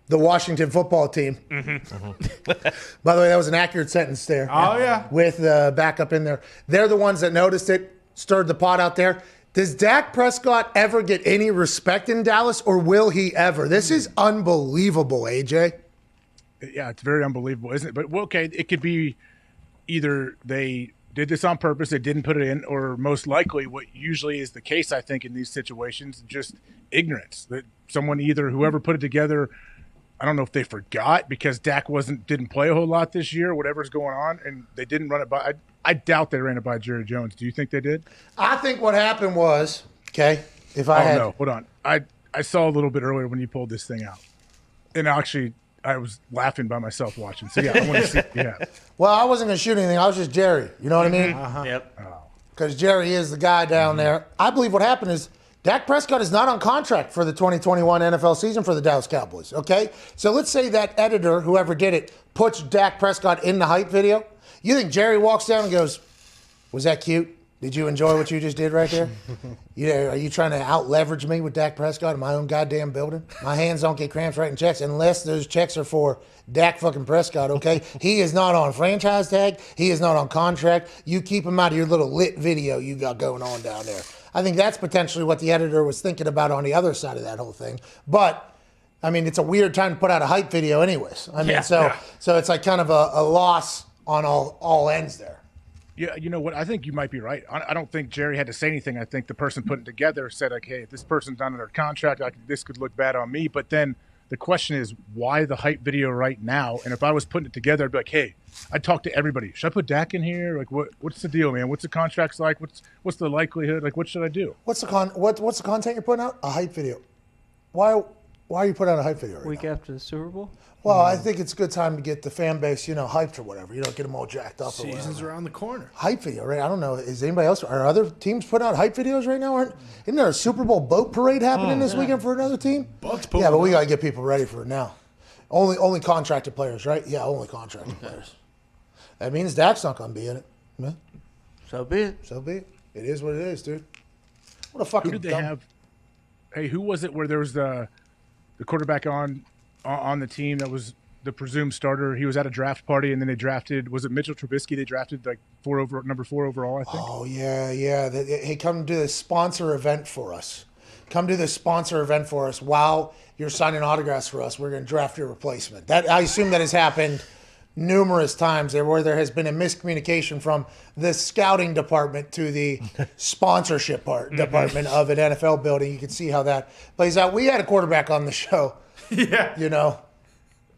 the Washington football team. By the way, that was an accurate sentence there. Oh, yeah. With the backup in there. They're the ones that noticed it, stirred the pot out there. Does Dak Prescott ever get any respect in Dallas, or will he ever? This is unbelievable, AJ. Yeah, it's very unbelievable, isn't it? But, well, okay, it could be either they did this on purpose, they didn't put it in, or most likely what usually is the case, I think, in these situations, just ignorance. That someone, either whoever put it together, I don't know if they forgot because Dak didn't play a whole lot this year, whatever's going on, and they didn't run it by. I doubt they ran it by Jerry Jones. Do you think they did? I think what happened was, okay, no, hold on. I saw a little bit earlier when you pulled this thing out. And actually, I was laughing by myself watching. So, yeah, I want to see. Yeah. Well, I wasn't going to shoot anything. I was just Jerry. You know what I mean? Yep. Because Jerry is the guy down there. I believe what happened is Dak Prescott is not on contract for the 2021 NFL season for the Dallas Cowboys, okay? So let's say that editor, whoever did it, puts Dak Prescott in the hype video. You think Jerry walks down and goes, was that cute? Did you enjoy what you just did right there? Are you trying to out-leverage me with Dak Prescott in my own goddamn building? My hands don't get cramps writing checks unless those checks are for Dak fucking Prescott, okay? He is not on franchise tag. He is not on contract. You keep him out of your little lit video you got going on down there. I think that's potentially what the editor was thinking about on the other side of that whole thing. But, I mean, it's a weird time to put out a hype video anyways. I mean, so it's like kind of a loss on all ends there. Yeah, you know what? I think you might be right. I don't think Jerry had to say anything. I think the person putting it together said, like, hey, if this person's not under contract, this could look bad on me. But then the question is, why the hype video right now? And if I was putting it together, I'd be like, hey, I'd talk to everybody. Should I put Dak in here? Like, what's the deal, man? What's the contracts like? What's the likelihood? Like, what should I do? What's the content you're putting out? A hype video. Why are you putting out a hype video right Week now? after the Super Bowl? Well, I think it's a good time to get the fan base, hyped or whatever. You don't get them all jacked up. Season's around the corner. Hype video, right? I don't know. Is anybody else? Are other teams putting out hype videos right now? Isn't there a Super Bowl boat parade happening this weekend for another team? Yeah, but we got to get people ready for it now. Only contracted players, right? Yeah, only contracted players. That means Dak's not going to be in it. Yeah. So be it. So be it. It is what it is, dude. What a fucking Who did they have? Hey, who was it where there was the quarterback on the team that was the presumed starter? He was at a draft party, and then they drafted, was it Mitchell Trubisky? They drafted like number 4 overall, I think. Oh, yeah. Hey, come do this sponsor event for us. Come do this sponsor event for us while you're signing autographs for us. We're going to draft your replacement. That I assume that has happened numerous times there where there has been a miscommunication from the scouting department to the sponsorship department of an NFL building. You can see how that plays out. We had a quarterback on the show. Yeah.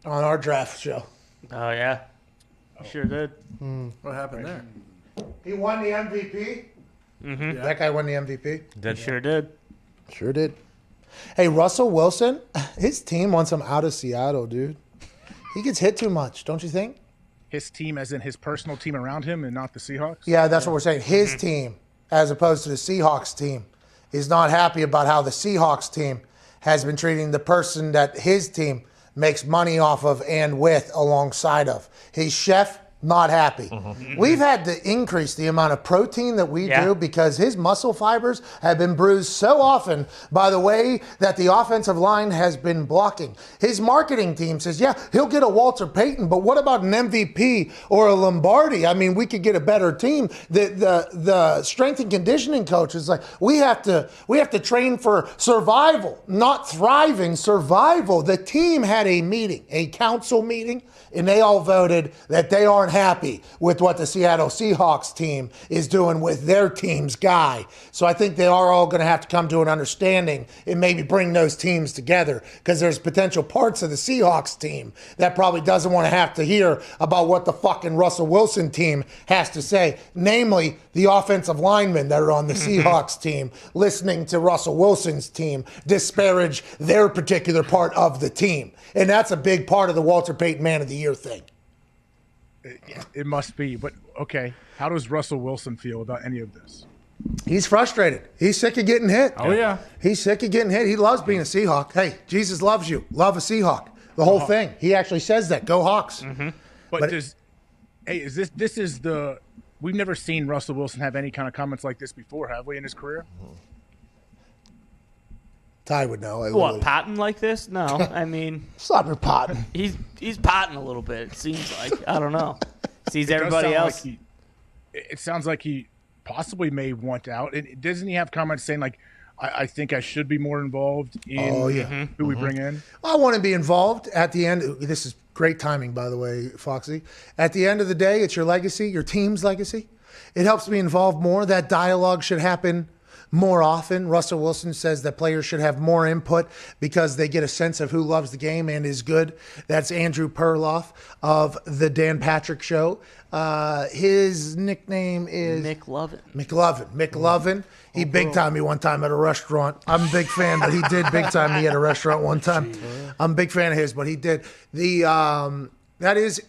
On our draft show. Oh, yeah. Sure did. What happened there? He won the MVP. Mm-hmm. Yeah. That guy won the MVP. Sure did. Sure did. Hey, Russell Wilson, his team wants him out of Seattle, dude. He gets hit too much, don't you think? His team as in his personal team around him and not the Seahawks? Yeah, that's what we're saying. His team, as opposed to the Seahawks team, is not happy about how the Seahawks team has been treating the person that his team makes money off of and with alongside of. His chef, not happy. We've had to increase the amount of protein that we do because his muscle fibers have been bruised so often by the way that the offensive line has been blocking. His marketing team says, yeah, he'll get a Walter Payton, but what about an MVP or a Lombardi? I mean, we could get a better team. The strength and conditioning coach is like, we have to train for survival, not thriving, survival. The team had a meeting, a council meeting, and they all voted that they aren't happy with what the Seattle Seahawks team is doing with their team's guy. So I think they are all going to have to come to an understanding and maybe bring those teams together because there's potential parts of the Seahawks team that probably doesn't want to have to hear about what the fucking Russell Wilson team has to say, namely the offensive linemen that are on the Seahawks team listening to Russell Wilson's team disparage their particular part of the team. And that's a big part of the Walter Payton Man of the Year thing. It must be. But, okay, how does Russell Wilson feel about any of this? He's frustrated. He's sick of getting hit. Oh, yeah. He's sick of getting hit. He loves being a Seahawk. Hey, Jesus loves you. Love a Seahawk. The whole thing. He actually says that. Go Hawks. But this is the – we've never seen Russell Wilson have any kind of comments like this before, have we, in his career? Ty would know. What, potting like this? No. I mean, stop your potting. He's potting a little bit, it seems like. I don't know. Sees everybody else. It sounds like he possibly may want out. Doesn't he have comments saying, like, I think I should be more involved in who we bring in? I want to be involved at the end. This is great timing, by the way, Foxy. At the end of the day, it's your legacy, your team's legacy. It helps me involve more. That dialogue should happen more often. Russell Wilson says that players should have more input because they get a sense of who loves the game and is good. That's Andrew Perloff of the Dan Patrick Show. His nickname is McLovin. McLovin. He big timed me one time at a restaurant. I'm a big fan, but he did big time me at a restaurant one time. I'm a big fan of his, but he did. That is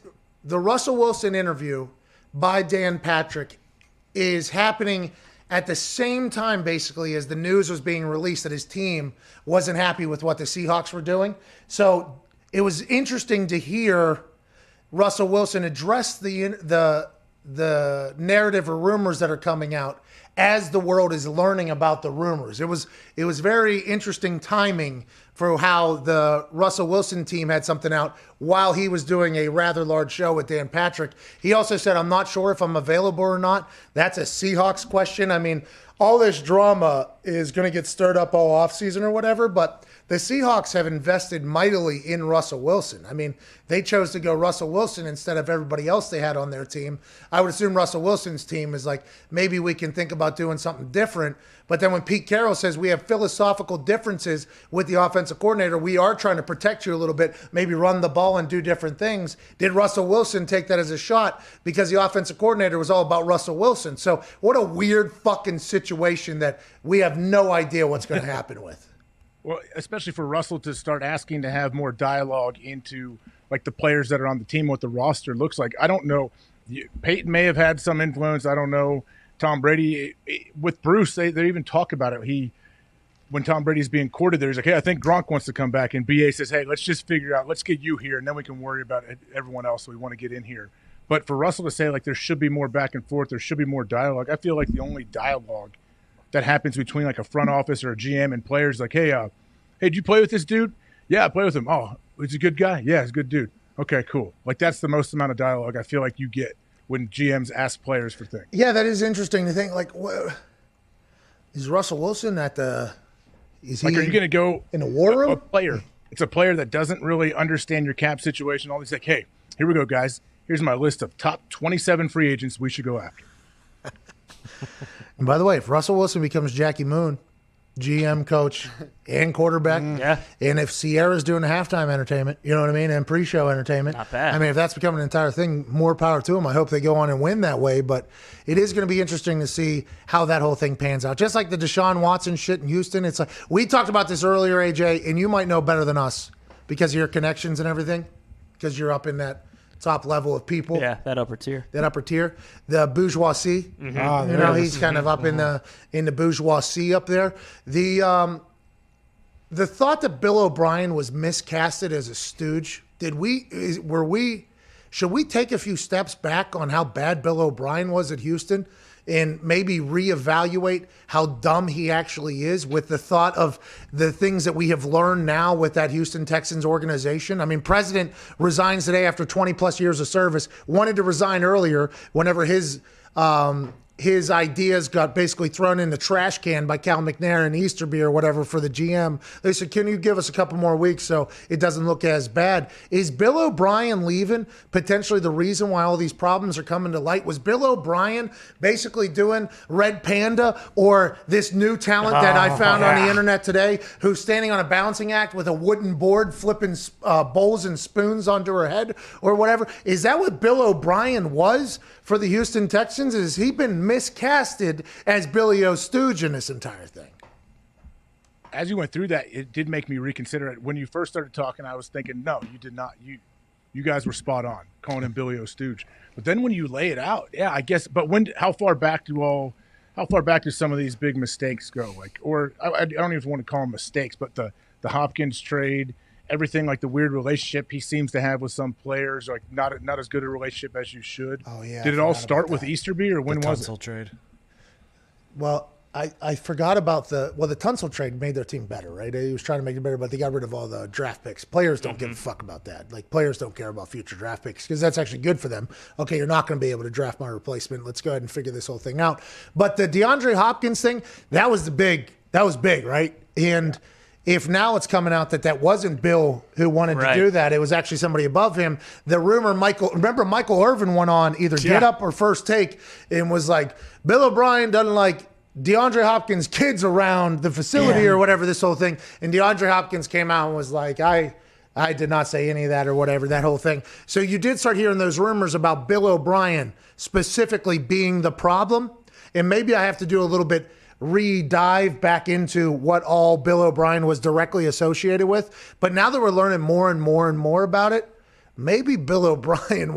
the Russell Wilson interview by Dan Patrick is happening at the same time, basically, as the news was being released that his team wasn't happy with what the Seahawks were doing. So it was interesting to hear Russell Wilson address the narrative or rumors that are coming out as the world is learning about the rumors. It was very interesting timing for how the Russell Wilson team had something out while he was doing a rather large show with Dan Patrick. He also said, I'm not sure if I'm available or not. That's a Seahawks question. I mean, all this drama is going to get stirred up all offseason or whatever, but the Seahawks have invested mightily in Russell Wilson. I mean, they chose to go Russell Wilson instead of everybody else they had on their team. I would assume Russell Wilson's team is like, maybe we can think about doing something different. But then when Pete Carroll says we have philosophical differences with the offensive coordinator, we are trying to protect you a little bit, maybe run the ball and do different things. Did Russell Wilson take that as a shot because the offensive coordinator was all about Russell Wilson? So what a weird fucking situation that we have no idea what's going to happen with. Well, especially for Russell to start asking to have more dialogue into like the players that are on the team, what the roster looks like. I don't know. Peyton may have had some influence. I don't know. Tom Brady with Bruce, they even talk about it. When Tom Brady's being courted there, he's like, hey, I think Gronk wants to come back. And BA says, hey, let's just figure out, let's get you here, and then we can worry about everyone else. So we want to get in here. But for Russell to say, like, there should be more back and forth, there should be more dialogue, I feel like the only dialogue that happens between, like, a front office or a GM and players, like, hey, did you play with this dude? Yeah, I play with him. Oh, he's a good guy? Yeah, he's a good dude. Okay, cool. Like, that's the most amount of dialogue I feel like you get when GMs ask players for things. Yeah, that is interesting to think. Like, is Russell Wilson at the – is he like, are you going to go in a war room? A player. It's a player that doesn't really understand your cap situation. All these like, hey, here we go, guys. Here's my list of top 27 free agents we should go after. And by the way, if Russell Wilson becomes Jackie Moon, GM, coach, and quarterback, and if Sierra's doing the halftime entertainment, you know what I mean, and pre-show entertainment, not bad. I mean, if that's becoming an entire thing, more power to them. I hope they go on and win that way, but it is going to be interesting to see how that whole thing pans out. Just like the Deshaun Watson shit in Houston, it's like we talked about this earlier, AJ, and you might know better than us because of your connections and everything, because you're up in that top level of people. Yeah, that upper tier. The bourgeoisie. Mm-hmm. He's kind of up in the bourgeoisie up there. The thought that Bill O'Brien was miscasted as a stooge, should we take a few steps back on how bad Bill O'Brien was at Houston and maybe reevaluate how dumb he actually is with the thought of the things that we have learned now with that Houston Texans organization? I mean, president resigns today after 20 plus years of service, wanted to resign earlier whenever his ideas got basically thrown in the trash can by Cal McNair and Easterby or whatever for the GM. They said, can you give us a couple more weeks so it doesn't look as bad? Is Bill O'Brien leaving potentially the reason why all these problems are coming to light? Was Bill O'Brien basically doing Red Panda or this new talent that I found on the internet today who's standing on a balancing act with a wooden board flipping bowls and spoons onto her head or whatever? Is that what Bill O'Brien was for the Houston Texans? Has he been miscasted as Billy O. Stooge in this entire thing? As you went through that, it did make me reconsider it. When you first started talking, I was thinking, no, you did not. You guys were spot on calling him Billy O. Stooge. But then when you lay it out, yeah, I guess. But how far back do some of these big mistakes go? I don't even want to call them mistakes, but the Hopkins trade, everything, like the weird relationship he seems to have with some players, like not as good a relationship as you should. Oh yeah. Did it all start with Easterby, or when was it? Trade. Well, I forgot about the Tunsil trade made their team better, right? He was trying to make it better, but they got rid of all the draft picks. Players don't give a fuck about that. Like, players don't care about future draft picks because that's actually good for them. Okay, you're not going to be able to draft my replacement. Let's go ahead and figure this whole thing out. But the DeAndre Hopkins thing, that was big, right? And if now it's coming out that wasn't Bill who wanted to do that, it was actually somebody above him. The rumor, Michael Irvin went on either Get Up or First Take and was like, Bill O'Brien doesn't like DeAndre Hopkins' kids around the facility or whatever, this whole thing. And DeAndre Hopkins came out and was like, I did not say any of that or whatever, that whole thing. So you did start hearing those rumors about Bill O'Brien specifically being the problem. And maybe I have to do a little bit dive back into what all Bill O'Brien was directly associated with. But now that we're learning more and more and more about it, maybe Bill O'Brien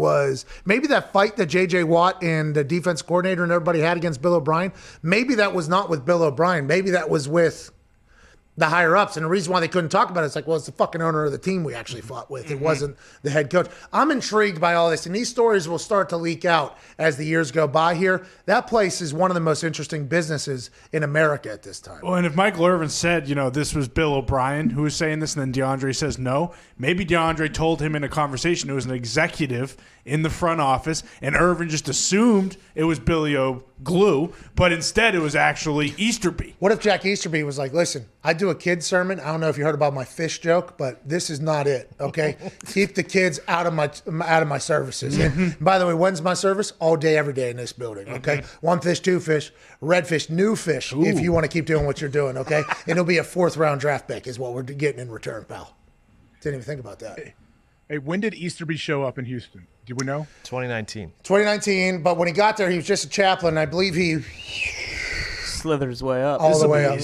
maybe that fight that J.J. Watt and the defense coordinator and everybody had against Bill O'Brien, maybe that was not with Bill O'Brien. Maybe that was with the higher ups. And the reason why they couldn't talk about it, it's like, well, it's the fucking owner of the team we actually fought with. It wasn't the head coach. I'm intrigued by all this, and these stories will start to leak out as the years go by here. That place is one of the most interesting businesses in America at this time. Well, and if Michael Irvin said, this was Bill O'Brien who was saying this, and then DeAndre says no, maybe DeAndre told him in a conversation it was an executive in the front office, and Irvin just assumed it was Billy O. Glue, but instead it was actually Easterby. What if Jack Easterby was like, listen, I do a kid's sermon. I don't know if you heard about my fish joke, but this is not it, okay? Keep the kids out of my services. And by the way, when's my service? All day, every day in this building, okay? One fish, two fish, red fish, new fish, if you want to keep doing what you're doing, okay? And it'll be a 4th round draft pick is what we're getting in return, pal. Didn't even think about that. Hey, when did Easterby show up in Houston? Do we know? 2019. 2019, but when he got there, he was just a chaplain. I believe he slithered his way up. All the way up.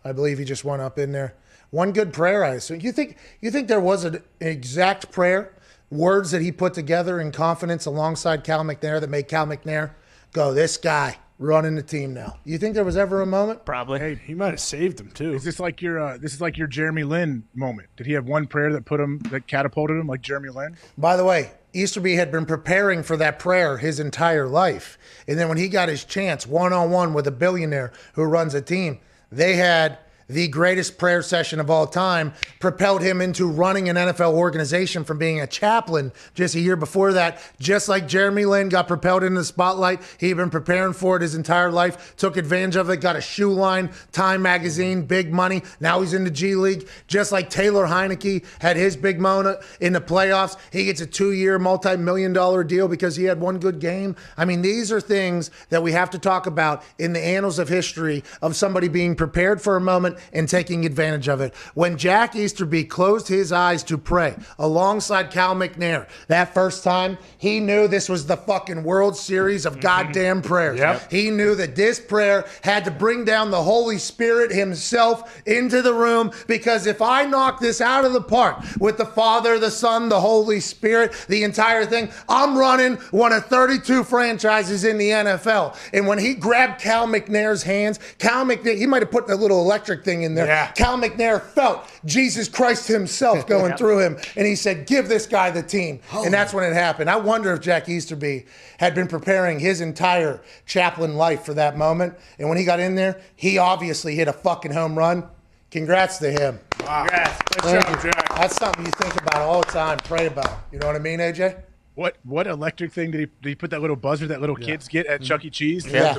I believe he just went up in there. One good prayer, I assume. You think there was an exact prayer, words that he put together in confidence alongside Cal McNair that made Cal McNair go, this guy running the team now? You think there was ever a moment? Probably. Hey, he might have saved him too. Is this like your Jeremy Lin moment? Did he have one prayer that catapulted him like Jeremy Lin? By the way, Easterby had been preparing for that prayer his entire life. And then when he got his chance one-on-one with a billionaire who runs a team, they had the greatest prayer session of all time, propelled him into running an NFL organization from being a chaplain just a year before that. Just like Jeremy Lin got propelled into the spotlight, he'd been preparing for it his entire life, took advantage of it, got a shoe line, Time Magazine, big money. Now he's in the G League. Just like Taylor Heineke had his big moment in the playoffs, he gets a 2-year, multi-million-dollar deal because he had one good game. I mean, these are things that we have to talk about in the annals of history of somebody being prepared for a moment and taking advantage of it. When Jack Easterby closed his eyes to pray alongside Cal McNair that first time, he knew this was the fucking World Series of goddamn prayers. Yep. He knew that this prayer had to bring down the Holy Spirit himself into the room, because if I knock this out of the park with the Father, the Son, the Holy Spirit, the entire thing, I'm running one of 32 franchises in the NFL. And when he grabbed Cal McNair's hands, Cal McNair, he might have put a little electric thing in there. Yeah. Cal McNair felt Jesus Christ himself going through him, and he said, give this guy the team. And that's when it happened. I wonder if Jack Easterby had been preparing his entire chaplain life for that moment. And when he got in there, he obviously hit a fucking home run. Congrats to him. Wow. Congrats. Good Thank job, you. Jack. That's something you think about all the time, pray about. You know what I mean, AJ? What electric thing did he put that little buzzer that little kids get at Chuck E. Cheese? Yeah.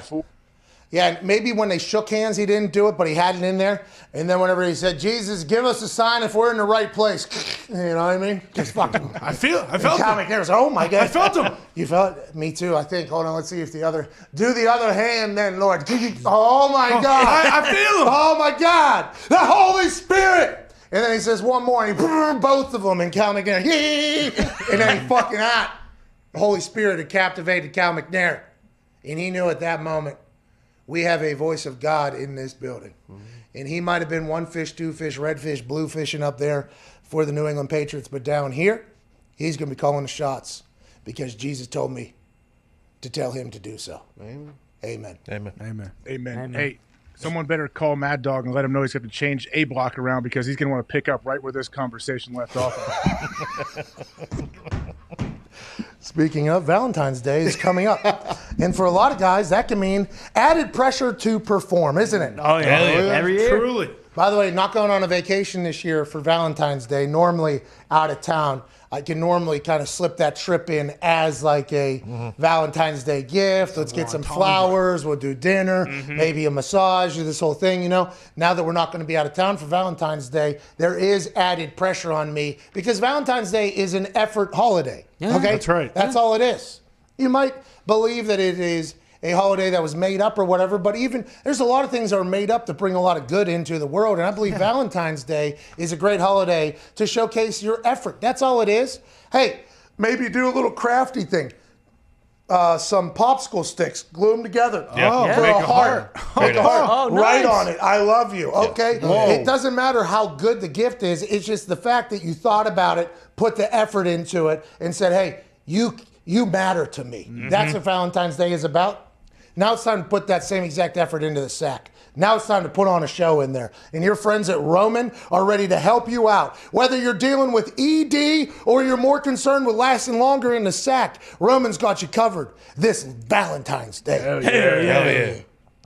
Yeah, maybe when they shook hands, he didn't do it, but he had it in there. And then whenever he said, Jesus, give us a sign if we're in the right place. You know what I mean? Just fucking. I felt him. There was, oh my God. I felt him. You felt it? Me too, I think. Hold on, let's see if do the other hand then, Lord. Oh my God. I feel him. Oh my God. The Holy Spirit. And then he says one more, and he both of them, and Cal McNair. And then he fucking out. The Holy Spirit had captivated Cal McNair. And he knew at that moment, we have a voice of God in this building. Mm-hmm. And he might have been one fish, two fish, red fish, blue fishing up there for the New England Patriots. But down here, he's going to be calling the shots because Jesus told me to tell him to do so. Amen. Amen. Amen. Amen. Amen. Hey, someone better call Mad Dog and let him know he's got to change A block around because he's going to want to pick up right where this conversation left off. Speaking of, Valentine's Day is coming up. And for a lot of guys, that can mean added pressure to perform, isn't it? Oh, yeah. Every year. Truly. By the way, not going on a vacation this year for Valentine's Day, normally out of town. I can normally kind of slip that trip in as like a Valentine's Day gift. Let's get some flowers. We'll do dinner, maybe a massage, this whole thing, you know. Now that we're not going to be out of town for Valentine's Day, there is added pressure on me because Valentine's Day is an effort holiday. Yeah, okay? that's right. That's all it is. You might believe that it is a holiday that was made up or whatever, but even there's a lot of things that are made up to bring a lot of good into the world, and I believe Valentine's Day is a great holiday to showcase your effort. That's all it is. Hey, maybe do a little crafty thing. Some popsicle sticks, glue them together. Yeah. For Make a heart. Make a heart. Oh, Right nice. on it. I love you. Okay? Whoa. It doesn't matter how good the gift is. It's just the fact that you thought about it, put the effort into it, and said, hey, you matter to me. That's what Valentine's Day is about. Now it's time to put that same exact effort into the sack. Now it's time to put on a show in there. And your friends at Roman are ready to help you out. Whether you're dealing with ED or you're more concerned with lasting longer in the sack, Roman's got you covered this Valentine's Day. Hell yeah.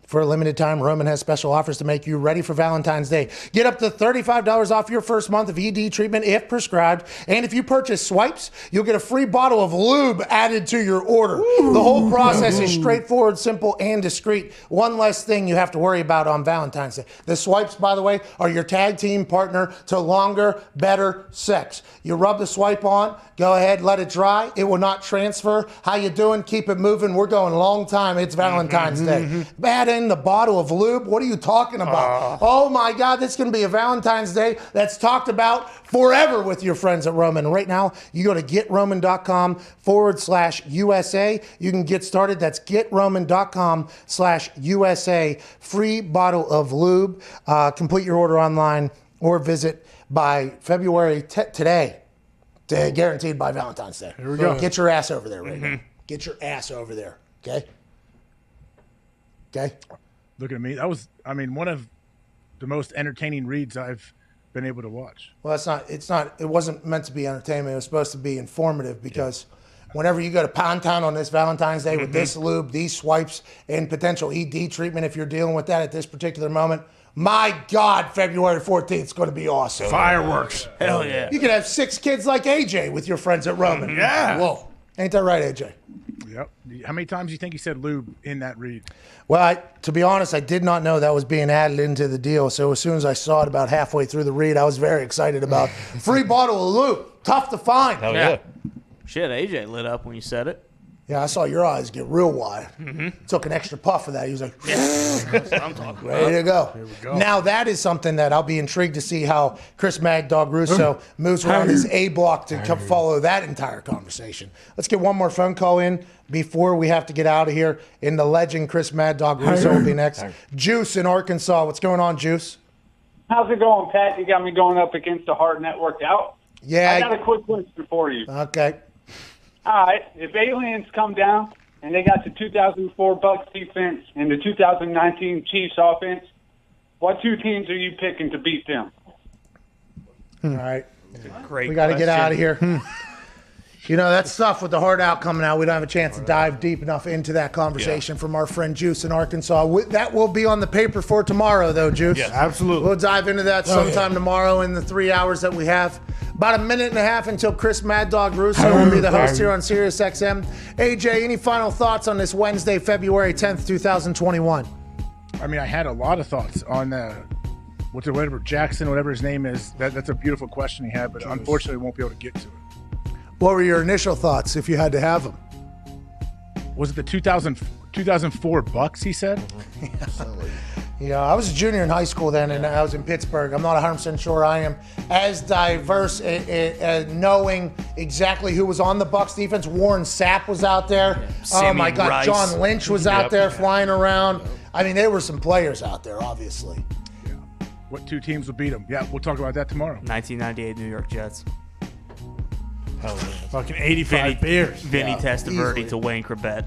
For a limited time, Roman has special offers to make you ready for Valentine's Day. Get up to $35 off your first month of ED treatment if prescribed. And if you purchase swipes, you'll get a free bottle of lube added to your order. The whole process is straightforward, simple, and discreet. One less thing you have to worry about on Valentine's Day. The swipes, by the way, are your tag team partner to longer, better sex. You rub the swipe on, go ahead, let it dry. It will not transfer. How you doing? Keep it moving. We're going a long time. It's Valentine's Day. Add in the bottle of lube. What are you talking about? Oh my God, this is going to be a Valentine's Day that's talked about forever with your friends at Roman. Right now, you go to getroman.com/USA. You can get started. That's getroman.com/USA. Free bottle of lube. Complete your order online or visit by February today. Guaranteed by Valentine's Day. Here we go. Get your ass over there right now. Get your ass over there. Okay? Okay? Look at me. That was, one of the most entertaining reads I've been able to watch. Well, it wasn't meant to be entertainment. It was supposed to be informative because whenever you go to Pound Town on this Valentine's Day with this lube, these swipes, and potential ED treatment, if you're dealing with that at this particular moment, my God, February 14th is going to be awesome. Fireworks. Hell yeah. You could have 6 kids like AJ with your friends at Roman. Yeah. Whoa. Ain't that right, AJ? Yep. How many times do you think he said lube in that read? Well, to be honest, I did not know that was being added into the deal. So as soon as I saw it about halfway through the read, I was very excited about free bottle of lube. Tough to find. Hell yeah. Shit, AJ lit up when you said it. Yeah, I saw your eyes get real wide. Took an extra puff of that. He was like, That's what I'm talking about. ready to go. Here we go. Now that is something that I'll be intrigued to see how Chris Mad Dog Russo moves around his A block to come follow that entire conversation. Let's get one more phone call in before we have to get out of here. And the legend Chris Mad Dog Russo will be next. Juice in Arkansas. What's going on, Juice? How's it going, Pat? You got me going up against a hard networked out. Yeah. I got a quick question for you. Okay. All right, if aliens come down and they got the 2004 Bucs defense and the 2019 Chiefs offense, What two teams are you picking to beat them? All right. Great. We got to get question. out of here. You know, that stuff with the hard out coming out, we don't have a chance to dive deep enough into that conversation from our friend Juice in Arkansas. That will be on the paper for tomorrow, though, Juice. Yes, absolutely. We'll dive into that sometime tomorrow in the 3 hours that we have. About a minute and a half until Chris Mad Dog Russo will be the host here on Sirius XM. AJ, any final thoughts on this Wednesday, February 10th, 2021? I mean, I had a lot of thoughts on whatever Jackson, whatever his name is. That's a beautiful question he had, but unfortunately, we won't be able to get to it. What were your initial thoughts if you had to have them? Was it the 2004 Bucks, he said? Yeah, I was a junior in high school then, and I was in Pittsburgh. I'm not 100% sure I am as diverse knowing exactly who was on the Bucks defense. Warren Sapp was out there. Oh, my God. Rice. John Lynch was out there flying around. I mean, there were some players out there, obviously. Yeah. What two teams will beat them? Yeah, we'll talk about that tomorrow. 1998 New York Jets. Fucking 85 beers. Vinny Yeah, Testaverde easily. to Wayne Corbett.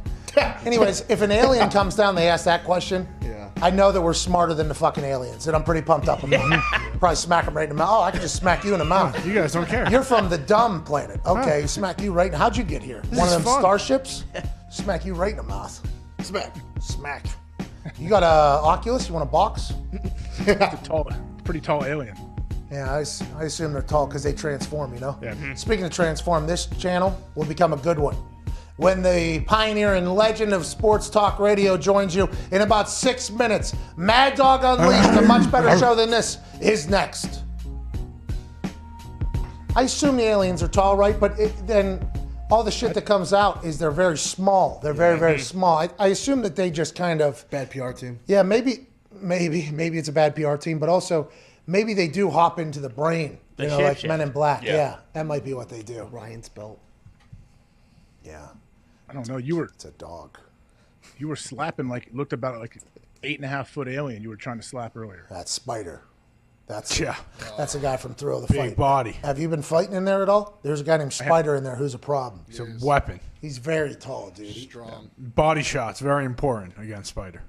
Anyways, if an alien comes down, they ask that question. Yeah. I know that we're smarter than the fucking aliens, and I'm pretty pumped up about it. Probably smack them right in the mouth. Oh, I could just smack you in the mouth. You guys don't care. You're from the dumb planet. Okay, smack you right. How'd you get here? One of them starships? Smack you right in the mouth. Smack. You got a Oculus? You want a box? It's a pretty tall alien. Yeah, I assume they're tall because they transform, you know? Yeah. Speaking of transform, this channel will become a good one. When the pioneer and legend of sports talk radio joins you in about 6 minutes, Mad Dog Unleashed, a much better show than this, is next. I assume the aliens are tall, right? But then all the shit that comes out is they're very small. They're very, very small. I assume that they just kind of... Bad PR team. Yeah, maybe it's a bad PR team, but also maybe they do hop into the brain, The like shapeshift. Men in Black. Yeah. Yeah, that might be what they do. Ryan's belt. Yeah, I don't know. it's a dog. You were slapping looked about like 8.5 foot alien you were trying to slap earlier. That's Spider. That's Yeah. That's a guy from Thrill of the Big Fight. body. Have you been fighting in there at all? There's a guy named Spider in there who's a problem. It's a weapon. He's very tall, dude. Strong. Body shots, very important against Spider.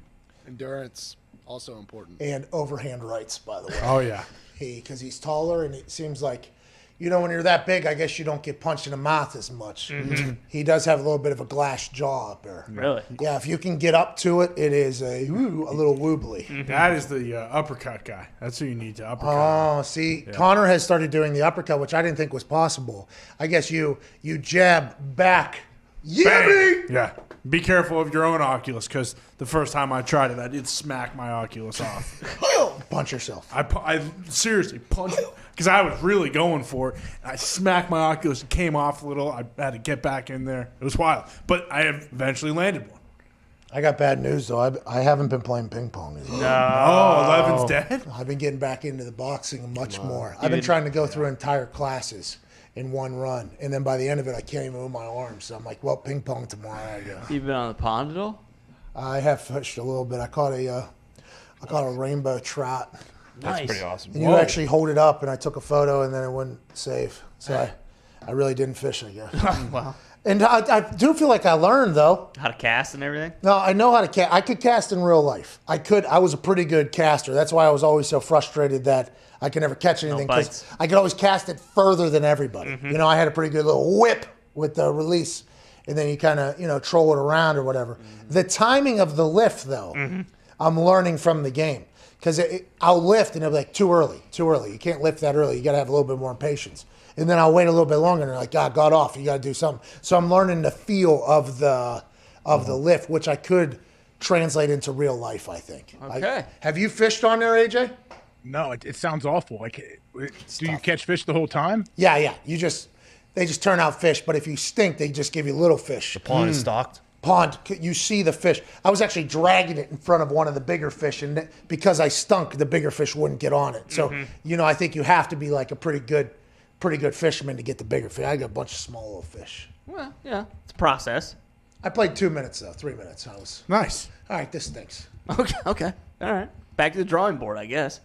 Endurance, also important. And overhand rights, by the way. Oh, yeah. Because he's taller, and it seems like, when you're that big, I guess you don't get punched in the mouth as much. Mm-hmm. He does have a little bit of a glass jaw up there. Really? Yeah, if you can get up to it, it is a little wobbly. Mm-hmm. That is the uppercut guy. That's who you need to uppercut. Oh, see, Connor has started doing the uppercut, which I didn't think was possible. I guess you jab back. Bang! Yeah. Be careful of your own Oculus, because the first time I tried it, I did smack my Oculus off. Punch yourself. I seriously punched because I was really going for it. And I smacked my Oculus and came off a little. I had to get back in there. It was wild. But I eventually landed one. I got bad news, though. I haven't been playing ping pong. Oh, Levin's dead? I've been getting back into the boxing much more. I've been trying to go through entire classes in one run. And then by the end of it, I can't even move my arms. So I'm like, well, ping pong tomorrow. I go. You been on the pond at all? I have fished a little bit. I caught a rainbow trout. That's Nice. pretty awesome. And you actually hold it up, and I took a photo, and then it wouldn't save. So I really didn't fish, I guess. Wow. And I do feel like I learned, though. How to cast and everything? No, I know how to cast. I could cast in real life. I was a pretty good caster. That's why I was always so frustrated that I could never catch anything, because bites. I could always cast it further than everybody. Mm-hmm. I had a pretty good little whip with the release, and then you kind of, troll it around or whatever. Mm-hmm. The timing of the lift, though, I'm learning from the game. Because I'll lift, and it'll be like, too early. You can't lift that early. You got to have a little bit more patience. And then I'll wait a little bit longer, and they're like, God, got off. You got to do something. So I'm learning the feel of the lift, which I could translate into real life, I think. Okay. Have you fished on there, AJ? No, it sounds awful. Do you catch fish the whole time? Yeah. They just turn out fish, but if you stink, they just give you little fish. The pond is stocked. Pond, you see the fish. I was actually dragging it in front of one of the bigger fish, and because I stunk, the bigger fish wouldn't get on it. So, I think you have to be like a pretty good fisherman to get the bigger fish. I got a bunch of small little fish. Well, yeah. It's a process. I played 2 minutes, though, 3 minutes. I was, Nice. all right, this stinks. Okay. All right. Back to the drawing board, I guess.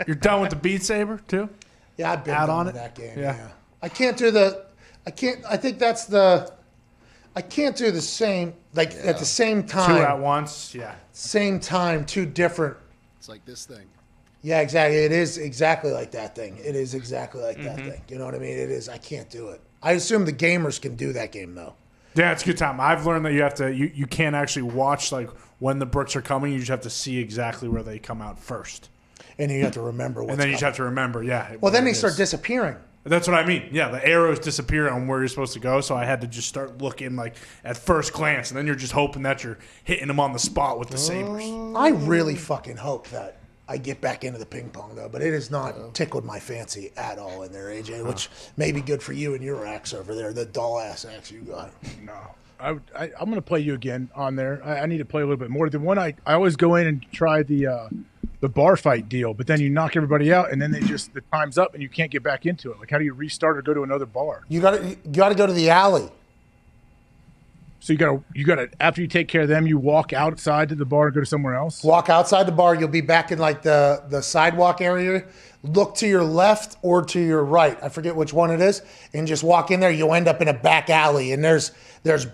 You're done with the Beat Saber, too? Yeah, I've been Add done on with it? that game. Yeah. Yeah. I can't do the same, at the same time. Two at once? Yeah. Same time, two different It's like this thing. Yeah, exactly. It is exactly like that thing. It is exactly like that thing. You know what I mean? It is. I can't do it. I assume the gamers can do that game, though. Yeah, it's a good time. I've learned that you have to. You can't actually watch like when the bricks are coming. You just have to see exactly where they come out first. And you have to remember what's And then you just coming. have to remember, Well, then they start disappearing. That's what I mean. Yeah, the arrows disappear on where you're supposed to go, so I had to just start looking like at first glance, and then you're just hoping that you're hitting them on the spot with the sabers. I really fucking hope that I get back into the ping pong, though, but it has not tickled my fancy at all in there, AJ, which may be good for you and your axe over there, the doll-ass axe you got. No. I'm going to play you again on there. I need to play a little bit more. The one I always go in and try the bar fight deal, but then you knock everybody out, and then the time's up, and you can't get back into it. Like, how do you restart or go to another bar? You got to go to the alley. So you gotta after you take care of them, you walk outside to the bar and go to somewhere else. Walk outside the bar. You'll be back in like the sidewalk area. Look to your left or to your right. I forget which one it is. And just walk in there. You'll end up in a back alley. And there's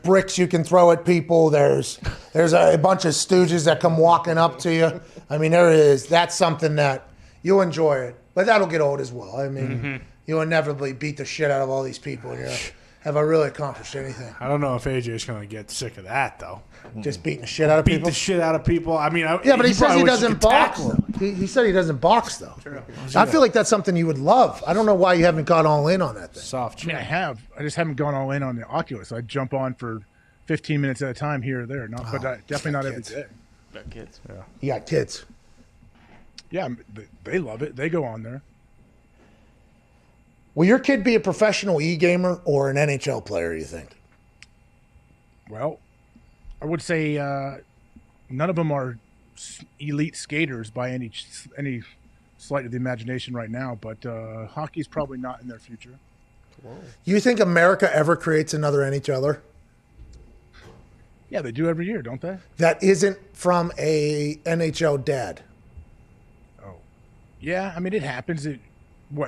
bricks you can throw at people. There's a bunch of stooges that come walking up to you. I mean, there is. That's something that you'll enjoy it. But that'll get old as well. I mean, you'll inevitably beat the shit out of all these people. And you're like, have I really accomplished anything? I don't know if AJ's going to get sick of that, though. Just beating the shit out of people? Beat the shit out of people. I mean, yeah, but he says he doesn't box, though. He said he doesn't box, though. I feel like that's something you would love. I don't know why you haven't gone all in on that thing. Soft. I mean, I have. I just haven't gone all in on the Oculus. I jump on for 15 minutes at a time here or there. But definitely not every day. Got kids. Yeah. You got kids. Yeah, they love it. They go on there. Will your kid be a professional e-gamer or an NHL player, you think? Well, I would say none of them are elite skaters by any sleight of the imagination right now, but hockey's probably not in their future. Whoa. You think America ever creates another NHLer? Yeah, they do every year, don't they? That isn't from a NHL dad. Oh. Yeah, I mean, it happens.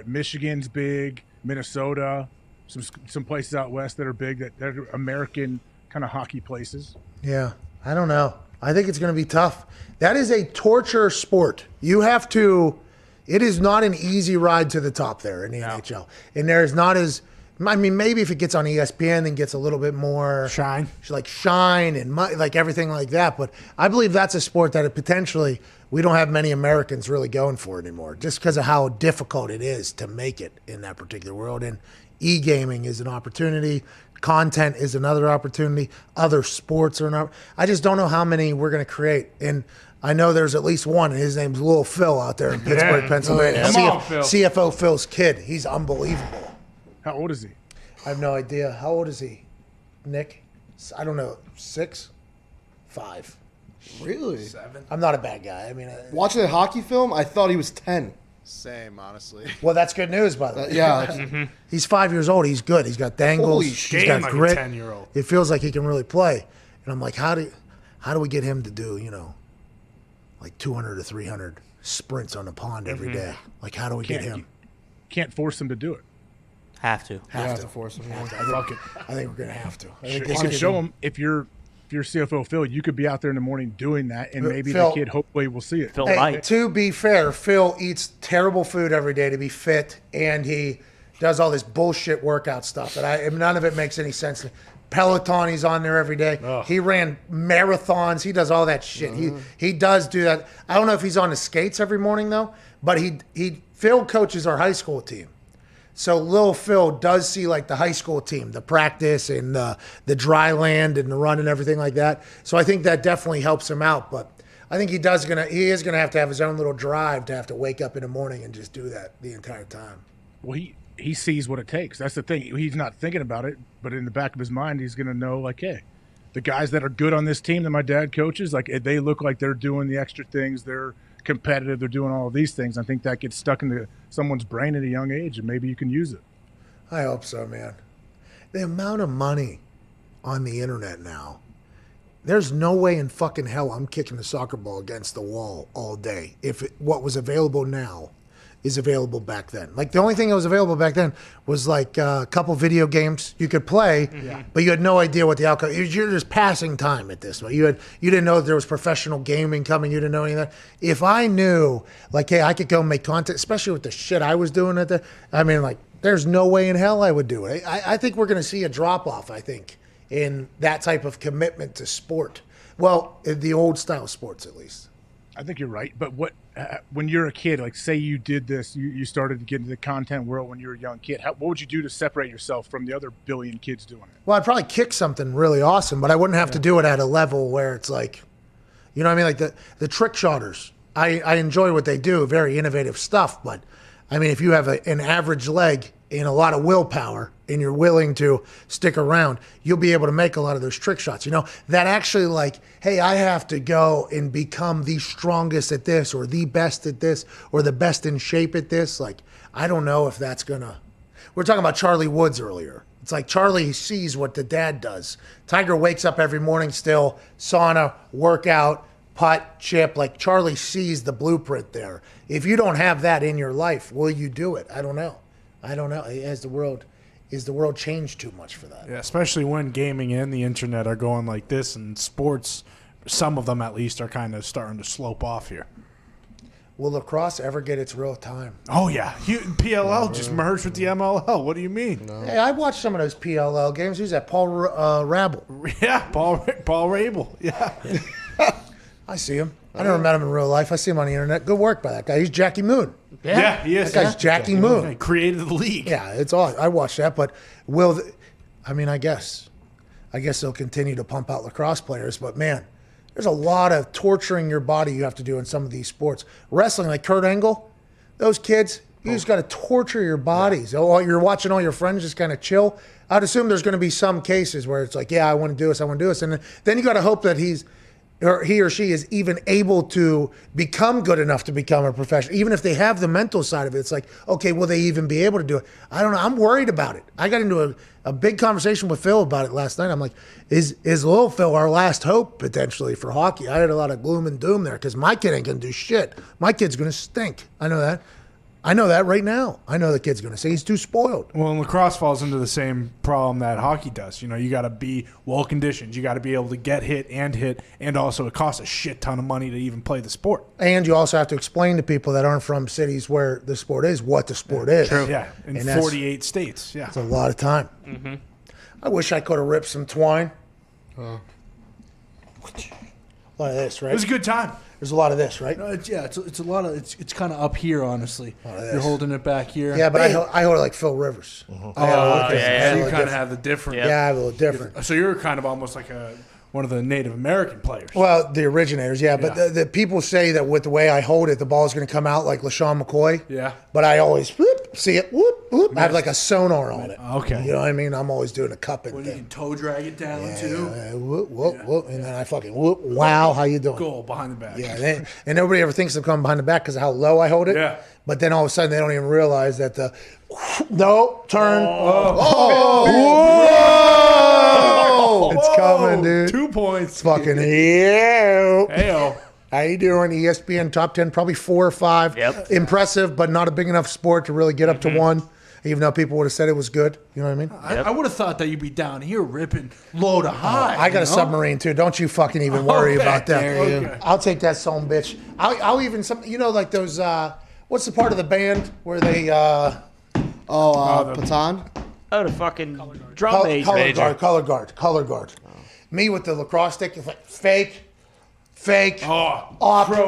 Michigan's big, Minnesota, some places out west that are big, that are American kind of hockey places. Yeah, I don't know. I think it's going to be tough. That is a torture sport. You have to – it is not an easy ride to the top there in the NHL. And there is not as – I mean, maybe if it gets on ESPN and gets a little bit more – shine and like everything like that. But I believe that's a sport that potentially – we don't have many Americans really going for it anymore just because of how difficult it is to make it in that particular world. And e-gaming is an opportunity. Content is another opportunity. Other sports are not. I just don't know how many we're going to create. And I know there's at least one, and his name's Lil Phil out there in Pittsburgh, Pennsylvania. Come on, Phil. CFO Phil's kid. He's unbelievable. How old is he? I have no idea. How old is he, Nick? I don't know. 6? 5? Really? 7. I'm not a bad guy. I mean, watching that hockey film, I thought he was 10. Same, honestly. Well, that's good news, by the way. Yeah. He's 5 years old. He's good. He's got dangles. Holy He's shit. got Like a grit. 10-year-old. It feels like he can really play. And I'm like, how do we get him to do, like 200 or 300 sprints on the pond every day? Like, how do we get him? Can't force him to do it. Have to. Have to force him. I think we're going to have to. I think You can show him if you're CFO Phil, you could be out there in the morning doing that, and maybe Phil, the kid hopefully will see it. Hey, to be fair, Phil eats terrible food every day to be fit, and he does all this bullshit workout stuff. And none of it makes any sense to me. Peloton, he's on there every day. Ugh. He ran marathons. He does all that shit. He does do that. I don't know if he's on the skates every morning though, but Phil coaches our high school team. So Lil Phil does see like the high school team, the practice and the dry land and the run and everything like that. So I think that definitely helps him out. But I think he is gonna have to have his own little drive to have to wake up in the morning and just do that the entire time. Well, he sees what it takes. That's the thing. He's not thinking about it, but in the back of his mind, he's gonna know like, hey, the guys that are good on this team that my dad coaches, like they look like they're doing the extra things. They're competitive. They're doing all of these things. I think that gets stuck into someone's brain at a young age, and maybe you can use it. I hope so, man. The amount of money on the internet now, there's no way in fucking hell I'm kicking the soccer ball against the wall all day. What was available now is available back then. Like the only thing that was available back then was like a couple video games you could play, but you had no idea what the outcome. You're just passing time at this. You didn't know that there was professional gaming coming. You didn't know any of that. If I knew, like, hey, I could go make content, especially with the shit I was doing there's no way in hell I would do it. I think we're going to see a drop off. I think in that type of commitment to sport. Well, the old style sports at least. I think you're right. But when you're a kid, like say you did this, you started to get into the content world when you were a young kid. What would you do to separate yourself from the other billion kids doing it? Well, I'd probably kick something really awesome, but I wouldn't have to do it at a level where it's like, you know what I mean? Like the trick shotters. I enjoy what they do, very innovative stuff. But I mean, if you have an average leg and a lot of willpower and you're willing to stick around, you'll be able to make a lot of those trick shots. You know, that actually like, hey, I have to go and become the strongest at this or the best at this or the best in shape at this. Like, I don't know if that's gonna, we're talking about Charlie Woods earlier. It's like Charlie sees what the dad does. Tiger wakes up every morning still, sauna, workout, putt, chip. Like Charlie sees the blueprint there. If you don't have that in your life, will you do it? I don't know. Is the world changed too much for that? Yeah, especially when gaming and the internet are going like this, and sports, some of them at least, are kind of starting to slope off here. Will lacrosse ever get its real time? Oh, yeah. PLL just merged with the MLL. What do you mean? No. Hey, I watched some of those PLL games. Who's that? Paul Rabel. Yeah, Paul Rabel. Yeah. I see him. I never met him in real life. I see him on the internet. Good work by that guy. He's Jackie Moon. Yeah, he is. That guy's Jackie Moon. He created the league. Yeah, it's all. I watched that, but I guess they'll continue to pump out lacrosse players. But man, there's a lot of torturing your body you have to do in some of these sports. Wrestling, like Kurt Angle, those kids, you just got to torture your bodies. Yeah. Oh, you're watching all your friends just kind of chill. I'd assume there's going to be some cases where it's like, yeah, I want to do this, and then you got to hope that he or she is even able to become good enough to become a professional. Even if they have the mental side of it, it's like, okay, will they even be able to do it? I don't know. I'm worried about it. I got into a big conversation with Phil about it last night. I'm like, is little Phil our last hope potentially for hockey? I had a lot of gloom and doom there because my kid ain't going to do shit. My kid's going to stink. I know that. I know that right now. I know the kid's going to say he's too spoiled. Well, and lacrosse falls into the same problem that hockey does. You know, you got to be well conditioned. You got to be able to get hit, and also it costs a shit ton of money to even play the sport. And you also have to explain to people that aren't from cities where the sport is what the sport is. True. Yeah, in 48 states. Yeah, it's a lot of time. Mm-hmm. I wish I could have ripped some twine. A lot of this, right? It was a good time. There's a lot of this, right? No, it's a lot of it's kind of up here, honestly. You're holding it back here. Yeah, but I hold it like Phil Rivers. So you kind of have the different. Yeah, I have a little different. So you're kind of almost like one of the Native American players. Well, the originators, yeah. But the people say that with the way I hold it, the ball is going to come out like LaShawn McCoy. Yeah. But I always see it. Whoop, whoop. I have like a sonar on it. Okay. You know what I mean? I'm always doing a cupping thing. You can toe drag it down too. Whoop, whoop, whoop. And then I fucking whoop. Wow, how you doing? Goal behind the back. Yeah. And nobody ever thinks of coming behind the back because of how low I hold it. Yeah. But then all of a sudden they don't even realize that turn. Whoa! It's coming, dude. 2 points. It's fucking yeah. Heyo. How you doing? ESPN top 10, probably 4 or 5. Yep. Impressive, but not a big enough sport to really get up to 1. Even though people would have said it was good. You know what I mean? I would have thought that you'd be down here ripping low to high. I got a submarine too. Don't you fucking even worry about that. Okay. I'll take that son bitch. I'll even like those. What's the part of the band where they? Patan. Oh, the fucking drum major. Color guard. Me with the lacrosse stick. It's like fake. Throw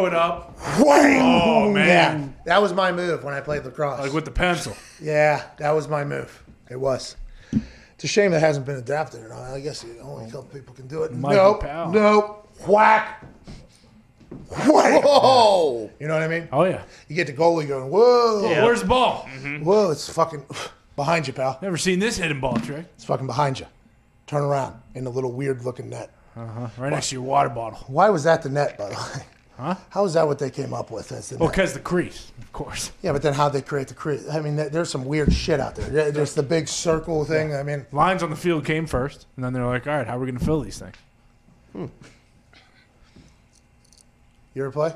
it up. Whang! Oh man, yeah, that was my move when I played lacrosse. Like with the pencil. Yeah, that was my move. It was. It's a shame that hasn't been adapted. I guess only a couple people can do it. Nope. Whack. Whoa! You know what I mean? Oh yeah. You get the goalie going, whoa. Yeah. Where's the ball? Mm-hmm. Whoa, it's fucking behind you, pal. Never seen this hidden ball trick. It's fucking behind you. Turn around in the little weird looking net. Right next to your water bottle. Why was that the net, by the way? Huh? How is that what they came up with? Well, because the crease, of course. Yeah, but then how'd they create the crease? I mean, there's some weird shit out there. There's the big circle thing. I mean, lines on the field came first, and then they're like, all right, how are we going to fill these things? You ever play?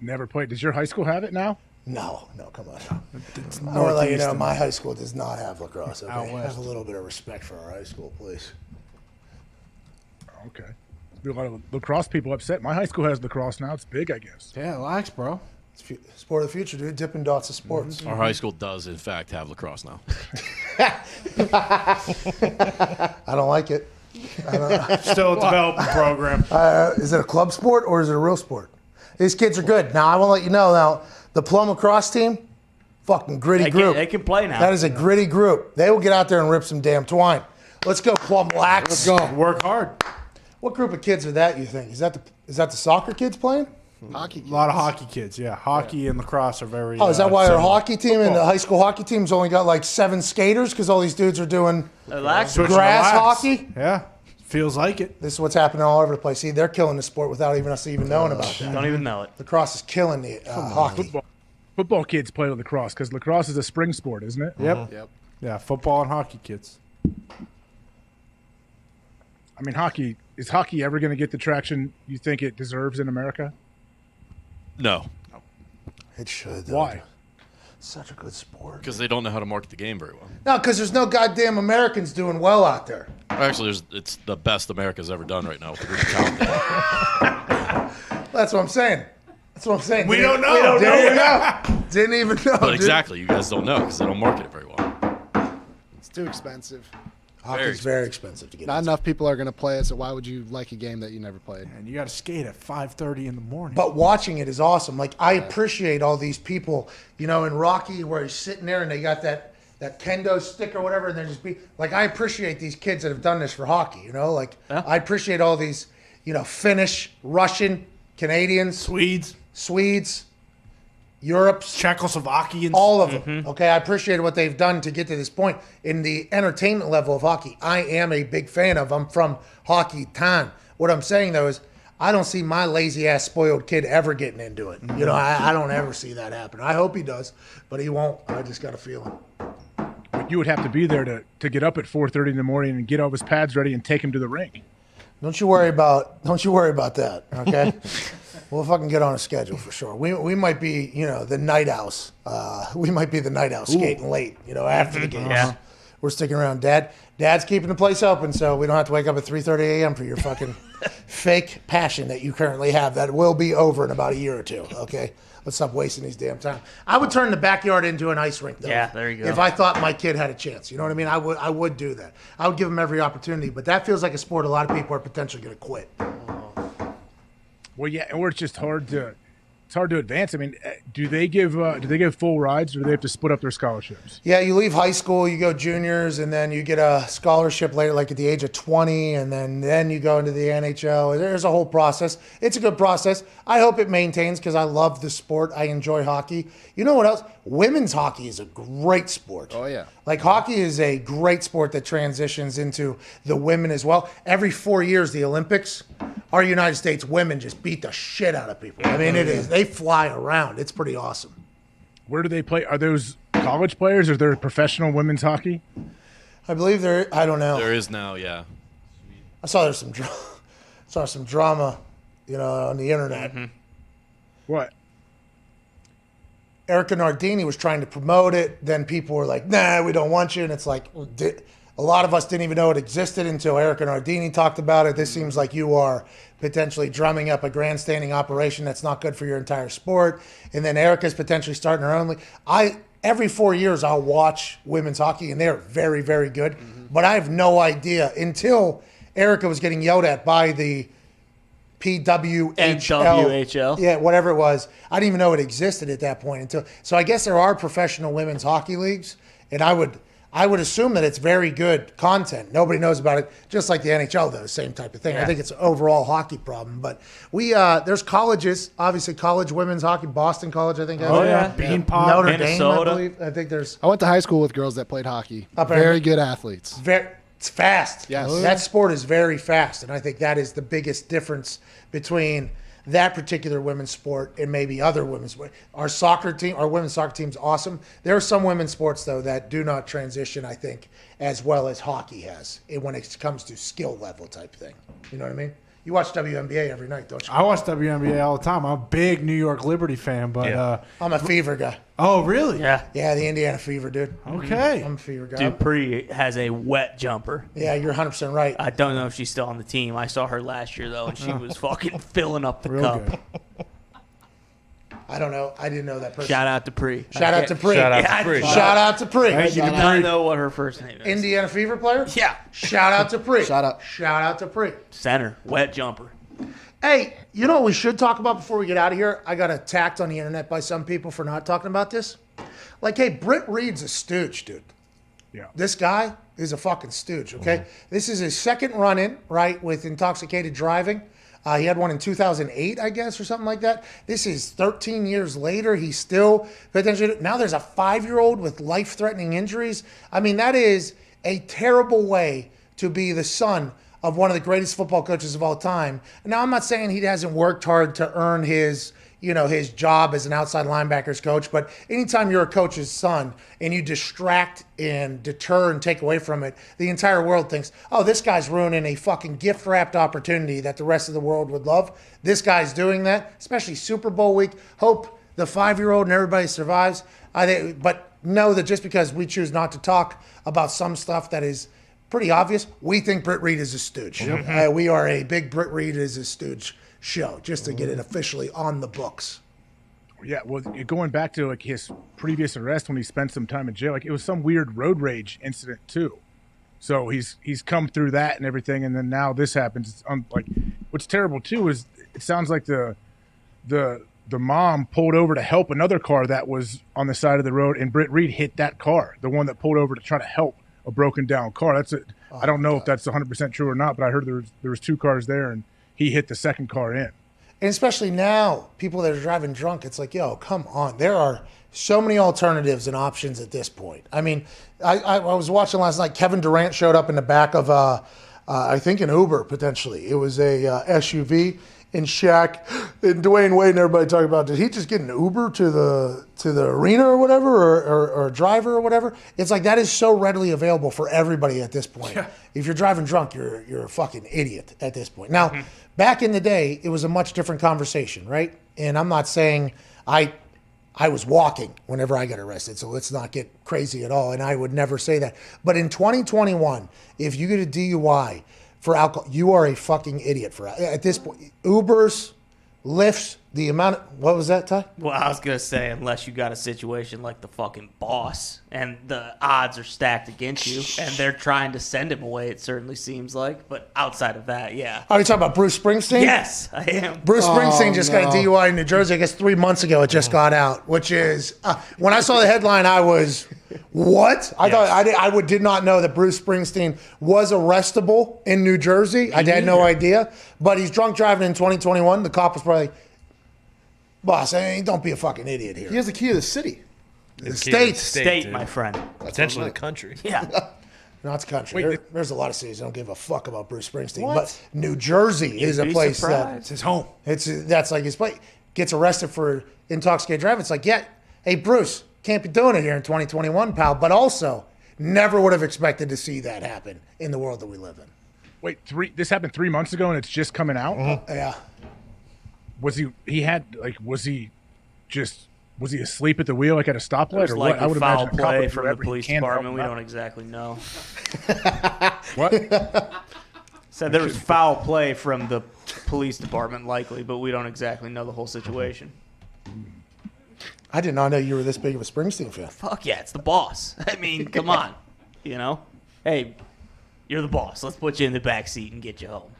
Never played. Does your high school have it now? No, come on. It's I want to let you know, northeast. my high school does not have lacrosse. Okay? Out west. Have a little bit of respect for our high school, please. Okay. Be a lot of lacrosse people upset. My high school has lacrosse now. It's big, I guess. Yeah, relax, bro. Sport of the future, dude. Dippin' Dots of sports. Our high school does, in fact, have lacrosse now. I don't like it. Still a development program. Is it a club sport or is it a real sport? These kids are good. Now, I want to let you know, now, the Plum lacrosse team, fucking gritty group. They can play now. That is a gritty group. They will get out there and rip some damn twine. Let's go, Plum Lax. Let's go. Work hard. What group of kids are that, you think? Is that the soccer kids playing? Hockey kids. A lot of hockey kids, yeah. Hockey and lacrosse are very. Oh, is that why our similar. hockey team and the high school hockey team's only got like 7 skaters? Because all these dudes are doing Relax. Switching grass to lax. hockey? Yeah, feels like it. This is what's happening all over the place. See, they're killing the sport without even us even knowing about that. Don't even know it. Lacrosse is killing the hockey. Football kids play lacrosse because lacrosse is a spring sport, isn't it? Yep. Yep. Yeah, football and hockey kids. I mean, is hockey ever going to get the traction you think it deserves in America? No, It should. Though. Why? Such a good sport. because they don't know how to market the game very well. No, because there's no goddamn Americans doing well out there. Actually, it's the best America's ever done right now with the group of talent. they have. That's what I'm saying. We don't know. We don't know. Didn't even know. But dude. exactly, you guys don't know because they don't market it very well. It's too expensive. Hockey's very expensive to get Not into. enough people are going to play it, so why would you like a game that you never played? And you got to skate at 5:30 in the morning. But watching it is awesome. Like, I appreciate all these people, in Rocky where he's sitting there and they got that kendo stick or whatever, and they're just like, I appreciate these kids that have done this for hockey, Like, I appreciate all these, Finnish, Russian, Canadians, Swedes, Europe's, Czechoslovakians, all of them. Okay, I appreciate what they've done to get to this point. In the entertainment level of hockey, I am a big fan of. I'm from hockey town. What I'm saying though is, I don't see my lazy ass spoiled kid ever getting into it. I don't ever see that happen. I hope he does, but he won't. I just got a feeling. But you would have to be there to get up at 4:30 in the morning and get all his pads ready and take him to the rink. Don't you worry about that. Okay. We'll fucking get on a schedule for sure. We might be, the night house. We might be the night house skating late, after the games. Yeah. We're sticking around. Dad's keeping the place open, so we don't have to wake up at 3:30 a.m. for your fucking fake passion that you currently have. That will be over in about a year or two. Okay, let's stop wasting these damn time. I would turn the backyard into an ice rink, though. Yeah, there you go. If I thought my kid had a chance, you know what I mean? I would do that. I would give him every opportunity, but that feels like a sport a lot of people are potentially going to quit. Well, yeah, or it's just hard to advance. I mean, do they give full rides, or do they have to split up their scholarships? Yeah, you leave high school, you go juniors, and then you get a scholarship later, like at the age of 20, and then you go into the NHL. There's a whole process. It's a good process. I hope it maintains because I love the sport. I enjoy hockey. You know what else? Women's hockey is a great sport. Oh, yeah. Like, hockey is a great sport that transitions into the women as well. Every 4 years, the Olympics, our United States women just beat the shit out of people. I mean, it is. They fly around. It's pretty awesome. Where do they play? Are those college players, or are there professional women's hockey? I believe there. I don't know. There is now, yeah. I saw there's some drama, on the internet. What? Erica Nardini was trying to promote it. Then people were like, "Nah, we don't want you." And it's like, a lot of us didn't even know it existed until Erica Nardini talked about it. This seems like you are potentially drumming up a grandstanding operation that's not good for your entire sport. And then Erica's potentially starting her own league. Every 4 years, I'll watch women's hockey, and they're very, very good. But I have no idea until Erica was getting yelled at by the NWHL. Yeah, whatever it was. I didn't even know it existed at that point so I guess there are professional women's hockey leagues, and I would assume that it's very good content. Nobody knows about it, just like the NHL though, same type of thing. Yeah. I think it's an overall hockey problem. But there's colleges, obviously college women's hockey, Boston College, I think. Bean Pop, Notre Minnesota. Dame, I believe. I think there's I went to high school with girls that played hockey. Up there. Very good athletes. It's fast. Yes. That sport is very fast, and I think that is the biggest difference between that particular women's sport and maybe other women's sport. Our women's soccer team's awesome. There are some women's sports, though, that do not transition, I think, as well as hockey has when it comes to skill level type thing. You know what I mean? You watch WNBA every night, don't you? I watch WNBA all the time. I'm a big New York Liberty fan, but I'm a Fever guy. Oh, really? Yeah. Yeah, the Indiana Fever, dude. Okay. I'm a Fever guy. Dupree has a wet jumper. Yeah, you're 100% right. I don't know if she's still on the team. I saw her last year, though, and she was fucking filling up the Real cup. good. I don't know. I didn't know that person. Shout out to Dupree. Shout out to Pre. Shout out to Pre. Shout out to Pre. Thank you, I Dupree. know what her first name is. Indiana Fever player? Yeah. Shout out to Pre. Shout out. Shout out to Pre. Center. Wet jumper. Hey, you know what we should talk about before we get out of here? I got attacked on the internet by some people for not talking about this. Like, hey, Britt Reed's a stooge, dude. Yeah. This guy is a fucking stooge, okay? This is his second run-in, right, with intoxicated driving. He had one in 2008, I guess, or something like that. This is 13 years later. He's still potentially. Now there's a 5-year-old with life-threatening injuries. I mean, that is a terrible way to be the son of one of the greatest football coaches of all time. Now, I'm not saying he hasn't worked hard to earn his job as an outside linebackers coach, but anytime you're a coach's son and you distract and deter and take away from it, the entire world thinks, oh, this guy's ruining a fucking gift-wrapped opportunity that the rest of the world would love. This guy's doing that, especially Super Bowl week. Hope the 5-year-old and everybody survives. But know that just because we choose not to talk about some stuff that is pretty obvious, we think Britt Reed is a stooge. We are a big Britt Reed is a stooge show, just to get it officially on the books. Yeah, well, going back to like his previous arrest when he spent some time in jail, like it was some weird road rage incident too. So he's come through that and everything, and then now this happens. It's like what's terrible too is it sounds like the mom pulled over to help another car that was on the side of the road, and Britt Reed hit that car, the one that pulled over to try to help a broken down car. That's it. I don't know if that's 100% true or not, but I heard there was 2 cars there, and he hit the second car in. And especially now, people that are driving drunk, it's like, yo, come on. There are so many alternatives and options at this point. I mean, I was watching last night. Kevin Durant showed up in the back of, I think, an Uber, potentially. It was a SUV. And Shaq and Dwayne Wade and everybody talking about, did he just get an Uber to the arena or whatever, or a driver or whatever? It's like that is so readily available for everybody at this point. Yeah. If you're driving drunk, you're a fucking idiot at this point. Now, back in the day, it was a much different conversation, right? And I'm not saying I was walking whenever I got arrested, so let's not get crazy at all, and I would never say that. But in 2021, if you get a DUI for alcohol, you are a fucking idiot at this point. Ubers, Lyfts, the amount of, what was that, Ty? Well, I was going to say, unless you got a situation like the fucking boss and the odds are stacked against you and they're trying to send him away, it certainly seems like. But outside of that, yeah. Are you talking about Bruce Springsteen? Yes, I am. Bruce Springsteen just got a DUI in New Jersey, I guess 3 months ago it just got out, which is, when I saw the headline, I was, what? I thought I did not know that Bruce Springsteen was arrestable in New Jersey. I had no idea. But he's drunk driving in 2021. The cop was probably, boss, don't be a fucking idiot here. He has the key to the city. The state. State, my friend. Potentially the country. Yeah. No, it's country. There's a lot of cities that don't give a fuck about Bruce Springsteen. What? But New Jersey is a place that's his home. That's like his place. Gets arrested for intoxicated driving. It's like, yeah, hey, Bruce, can't be doing it here in 2021, pal. But also, never would have expected to see that happen in the world that we live in. Wait, this happened 3 months ago and it's just coming out? Yeah. Was he asleep at the wheel, like at a stoplight, or what? I would foul imagine play from the police department. We don't exactly know. What? Said there was foul play from the police department, likely, but we don't exactly know the whole situation. I did not know you were this big of a Springsteen fan. Fuck yeah, it's the boss. I mean, come on. You know? Hey, you're the boss. Let's put you in the back seat and get you home.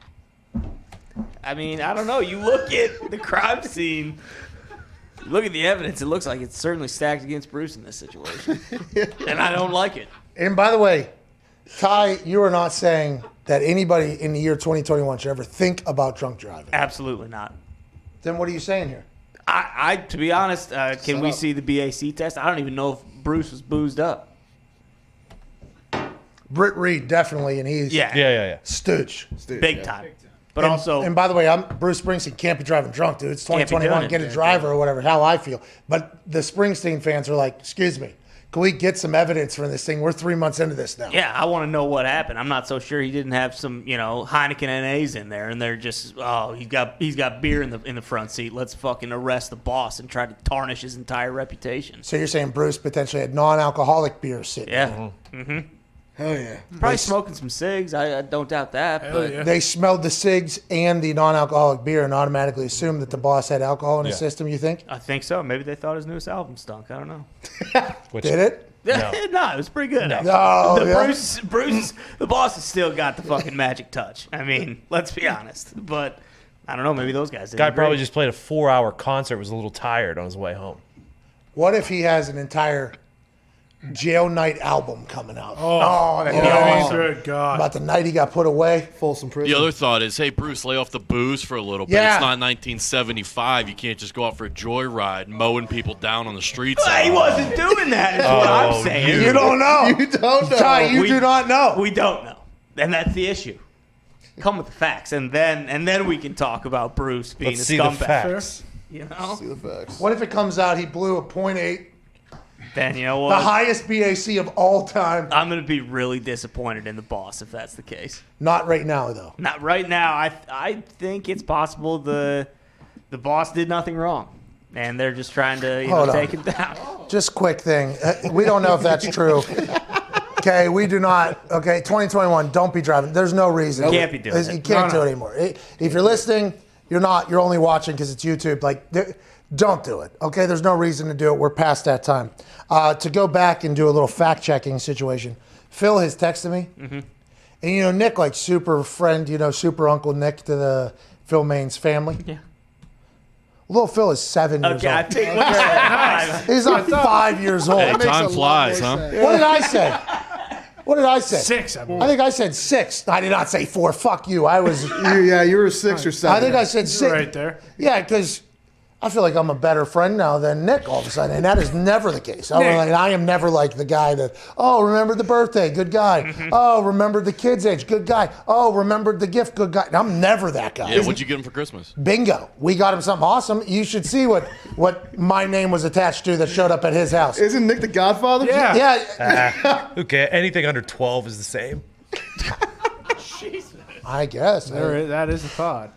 I mean, I don't know. You look at the crime scene, you look at the evidence, it looks like it's certainly stacked against Bruce in this situation. And I don't like it. And by the way, Ty, you are not saying that anybody in the year 2021 should ever think about drunk driving. Absolutely not. Then what are you saying here? To be honest, can we see the BAC test? I don't even know if Bruce was boozed up. Britt Reed, definitely, and he's stooge. Big time. But also... And by the way, Bruce Springsteen can't be driving drunk, dude. It's 2021. Get a driver or whatever. How I feel. But the Springsteen fans are like, excuse me. Can we get some evidence from this thing? We're 3 months into this now. Yeah, I want to know what happened. I'm not so sure he didn't have some, Heineken NAs in there, and they're just, he's got beer in the front seat. Let's fucking arrest the boss and try to tarnish his entire reputation. So you're saying Bruce potentially had non-alcoholic beer sitting there? Yeah. Mm-hmm. Hell yeah. Probably smoking some cigs. I don't doubt that. But They smelled the cigs and the non-alcoholic beer and automatically assumed that the boss had alcohol in his system, you think? I think so. Maybe they thought his newest album stunk. I don't know. Did it? No, it was pretty good. No. Bruce, the boss has still got the fucking magic touch. I mean, let's be honest. But I don't know. Maybe those guys did. Guy probably just played a 4-hour concert, was a little tired on his way home. What if he has an entire jail night album coming out? That'd be awesome. good God. About the night he got put away. Folsom Prison. The other thought is, hey, Bruce, lay off the booze for a little bit. Yeah. It's not 1975. You can't just go out for a joyride mowing people down on the streets. He wasn't doing that, is what I'm saying. You don't know. You don't know. Ty, you do not know. We don't know. And that's the issue. Come with the facts, and then we can talk about Bruce being Let's a see the scumbag. facts. See the facts. What if it comes out he blew a .8, Then you know the what? highest BAC of all time? I'm going to be really disappointed in the boss if that's the case. Not right now, though. Not right now. I think it's possible the boss did nothing wrong, and they're just trying to Hold on. take him down. Just quick thing. We don't know if that's true. Okay, we do not. Okay, 2021, don't be driving. There's no reason. You can't be doing it. You can't do it anymore. If you're listening, you're not. You're only watching because it's YouTube. Don't do it. Okay, there's no reason to do it. We're past that time. To go back and do a little fact-checking situation, Phil has texted me. Mm-hmm. And, Nick, like super friend, super Uncle Nick to the Phil Main's family. Yeah. Little Phil is 7 years Okay, I old. think what you're saying. He's not 5 years old. Hey, time flies, huh? What did I say? What did I say? 6, I believe. I think I said 6. I did not say 4. Fuck you. I was. You were 6 or 7. I think I said 6. Right there. Yeah, because I feel like I'm a better friend now than Nick all of a sudden, and that is never the case. I am never like the guy that, remember the birthday, good guy. Mm-hmm. Oh, remembered the kid's age, good guy. Oh, remembered the gift, good guy. I'm never that guy. Yeah, what'd you get him for Christmas? Bingo. We got him something awesome. You should see what my name was attached to that showed up at his house. Isn't Nick the Godfather? Yeah. Yeah. Okay, anything under 12 is the same. I guess. That is a thought.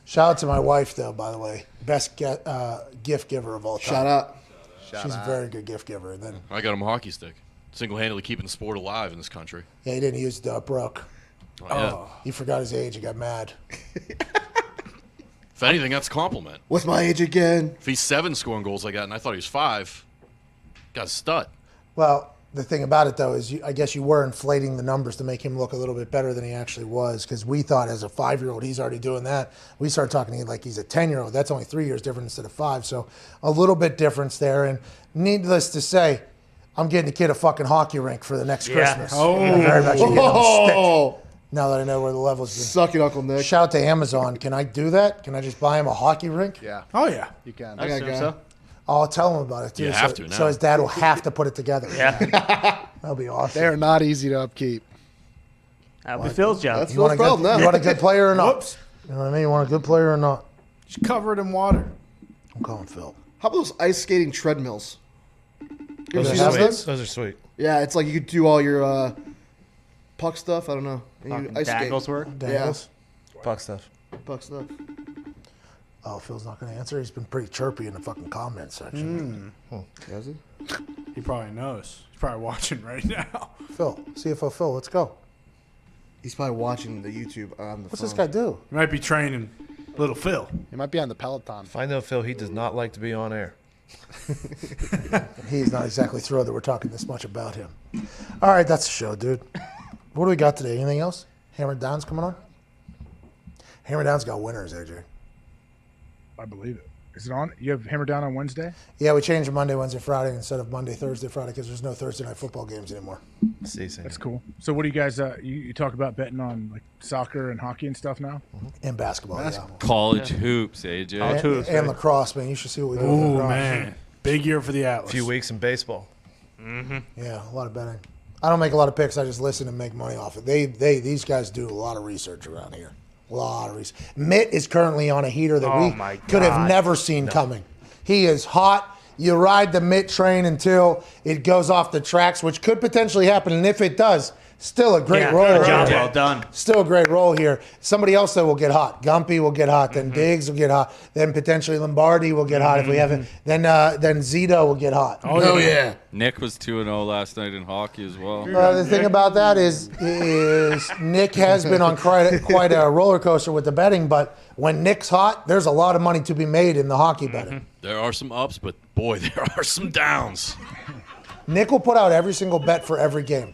Shout out to my wife, though, by the way. Best gift giver of all time. Shout out. She's a very good gift giver. And then, I got him a hockey stick. Single-handedly keeping the sport alive in this country. yeah, he didn't use it, broke. Oh, yeah. He forgot his age. He got mad. If anything, that's a compliment. What's my age again? If he's 7 scoring goals like that, and I thought he was 5, got a stud. Well, the thing about it, though, is I guess you were inflating the numbers to make him look a little bit better than he actually was, because we thought as a 5-year-old he's already doing that. We started talking to him like he's a 10-year-old. That's only 3 years different instead of 5, so a little bit difference there. And needless to say, I'm getting the kid a fucking hockey rink for the next Christmas. Oh. I'm very much getting him stick. Now that I know where the levels are. Suck it, Uncle Nick. Shout out to Amazon. Can I do that? Can I just buy him a hockey rink? Yeah. Oh, yeah. You can. I assume so. I'll tell him about it, too. You have to now. So his dad will have to put it together. Yeah. That'll be awesome. They're not easy to upkeep. That'll be Phil's job. That's You want, Phil's problem now. you want a good player or not? Whoops. You know what I mean? You want a good player or not? Just cover it in water. I'm calling Phil. How about those ice skating treadmills? You ever Those see are those sweet. things? Those are sweet. Yeah, it's like you could do all your puck stuff. I don't know. And you Fucking ice skate. Dangles work. Dangles? Puck stuff. Puck stuff. Oh, Phil's not going to answer. He's been pretty chirpy in the fucking comment section. Has he? He probably knows. He's probably watching right now. Phil, CFO Phil, let's go. He's probably watching the YouTube on the What's phone. this guy do? He might be training little Phil. He might be on the Peloton. If I know Phil, he does not like to be on air. He's not exactly thrilled that we're talking this much about him. All right, that's the show, dude. What do we got today? Anything else? Hammered Down's coming on? Hammered Down's got winners, AJ. I believe it. Is it on? You have Hammer Down on Wednesday? Yeah, we changed to Monday, Wednesday, Friday instead of Monday, Thursday, Friday because there's no Thursday night football games anymore. That's cool. So what do you guys, you talk about betting on like soccer and hockey and stuff now? And basketball, yeah. College hoops, AJ. And lacrosse, man. You should see what we do with Oh, lacrosse. man. Big year for the Atlas. A few weeks in baseball. Mm-hmm. Yeah, a lot of betting. I don't make a lot of picks. I just listen and make money off it. These guys do a lot of research around here. A lot of research. Mitt is currently on a heater that we could have never seen coming. He is hot You ride the Mitt train until it goes off the tracks, which could potentially happen. And if it does, still a great roll. Good job, well done. Still a great roll here. Somebody else, though, will get hot. Gumpy will get hot. Then Diggs will get hot. Then potentially Lombardi will get hot if we haven't. Then Zito will get hot. Oh, yeah. Nick was 2-0 last night in hockey as well. The thing about that is Nick has been on quite a roller coaster with the betting, but when Nick's hot, there's a lot of money to be made in the hockey betting. There are some ups, but boy, there are some downs. Nick will put out every single bet for every game.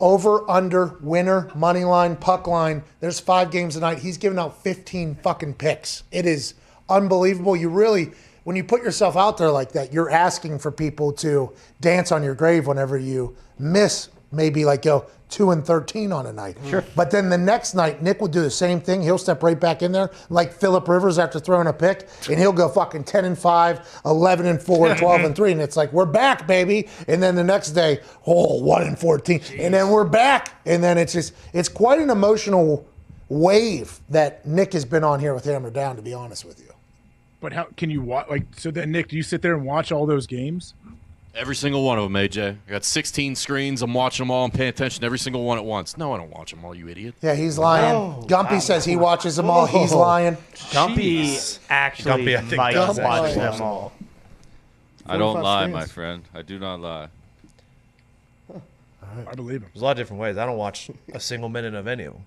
Over, under, winner, money line, puck line. There's 5 games a night. He's giving out 15 fucking picks. It is unbelievable. You really, when you put yourself out there like that, you're asking for people to dance on your grave whenever you miss, maybe like go 2-13 on a night. Sure. But then the next night, Nick will do the same thing. He'll step right back in there like Phillip Rivers after throwing a pick, and he'll go fucking 10-5, 11-4, 12-3, and it's like, we're back, baby. And then the next day, 1-14, and then we're back. And then it's quite an emotional wave that Nick has been on here with Hammer Down, to be honest with you. But how can you watch? So then, Nick, do you sit there and watch all those games? Every single one of them, AJ. I got 16 screens. I'm watching them all and paying attention to every single one at once. No, I don't watch them all, you idiot. Yeah, he's lying. Gumpy says he watches them all. He's lying. Gumpy actually might watch them all. I don't 45 lie, screens. my friend. I do not lie. I believe him. There's a lot of different ways. I don't watch a single minute of any of them.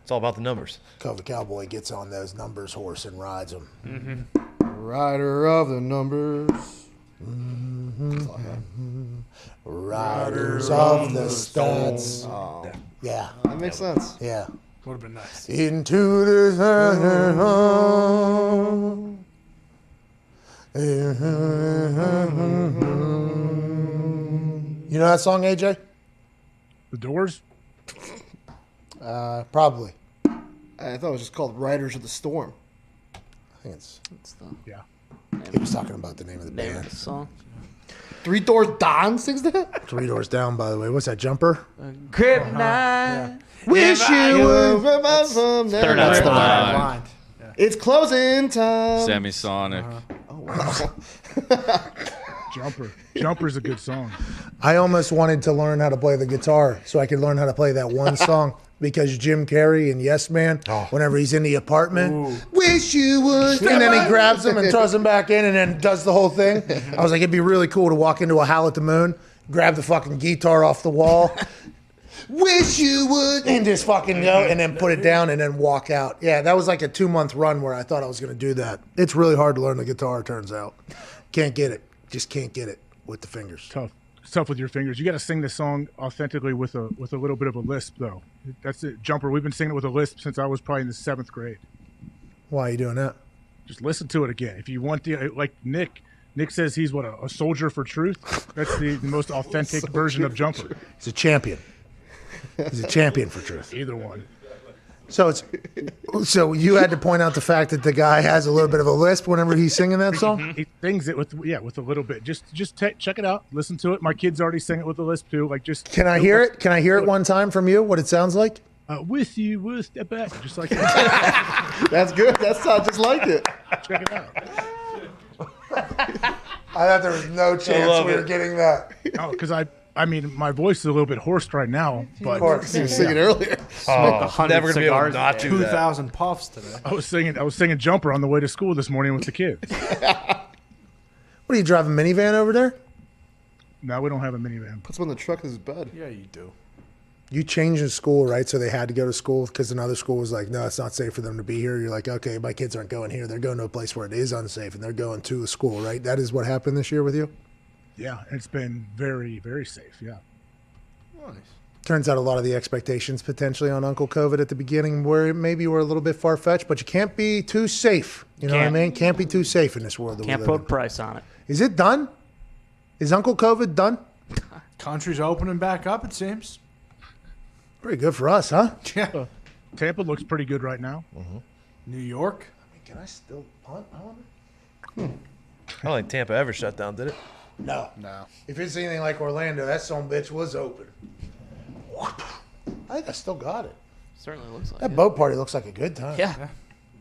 It's all about the numbers. The Cowboy gets on those numbers horse and rides them. Mm-hmm. Rider of the numbers. Riders of the stats. Oh, Yeah. that makes sense. Yeah. Would have been nice. Into the You know that song, AJ? The Doors? Probably. I thought it was just called Riders of the Storm. I think it's Yeah. he was talking about the name of the Name band. of the song. Three Doors Down sings that? 3 Doors Down, by the way. What's that, Jumper? Kryptonite. Wish you would. Third That's the Eye line. It's closing time. Semisonic. Oh, wow. Jumper's a good song. I almost wanted to learn how to play the guitar so I could learn how to play that one song because Jim Carrey and Yes Man, whenever he's in the apartment, wish you would, and then he grabs him and throws him back in and then does the whole thing. I was like, it'd be really cool to walk into a Howl at the Moon, grab the fucking guitar off the wall, wish you would, and just fucking go, and then put it down and then walk out. Yeah, that was like a 2-month run where I thought I was going to do that. It's really hard to learn the guitar, turns out. Can't get it. Just can't get it with the fingers. Tough. It's tough with your fingers. You got to sing the song authentically with a little bit of a lisp, though. That's it. Jumper, we've been singing it with a lisp since I was probably in the 7th grade. Why are you doing that? Just listen to it again. If you want the, like Nick says he's what, a soldier for truth? That's the most authentic version of Jumper. He's a champion. He's a champion for truth. Either one. So you had to point out the fact that the guy has a little bit of a lisp whenever he's singing that song? He sings it with a little bit. Just check it out. Listen to it. My kids already sing it with a lisp too. Like just. Can I hear it? Can I hear it one time from you? What it sounds like? With you, we'll step back, just like that. That's good. That sounds just like it. Check it out. I thought there was no chance we were getting that. Oh, because I mean, my voice is a little bit hoarse right now, but Of course. You were singing earlier. Never gonna be able to not do that. 2,000 puffs today. I was singing Jumper on the way to school this morning with the kids. What are you driving, minivan over there? No, we don't have a minivan. Puts him in the truck of his bed. Yeah, you do. You changed the school, right? So they had to go to school because another school was like, no, it's not safe for them to be here. You're like, okay, my kids aren't going here. They're going to a place where it is unsafe, and they're going to a school, right? That is what happened this year with you? Yeah, it's been very, very safe. Yeah. Nice. Turns out a lot of the expectations potentially on Uncle COVID at the beginning were maybe were a little bit far-fetched, but you can't be too safe. You know what I mean? Can't be too safe in this world that Can't we put live a in. price on it. Is it done? Is Uncle COVID done? Country's opening back up, it seems. Pretty good for us, huh? Yeah. Tampa looks pretty good right now. New York. Can I still punt? I wonder. I don't think Tampa ever shut down, did it? No. If it's anything like Orlando, that son bitch was open. I think I still got it. Certainly looks like That it. boat party looks like a good time. Yeah.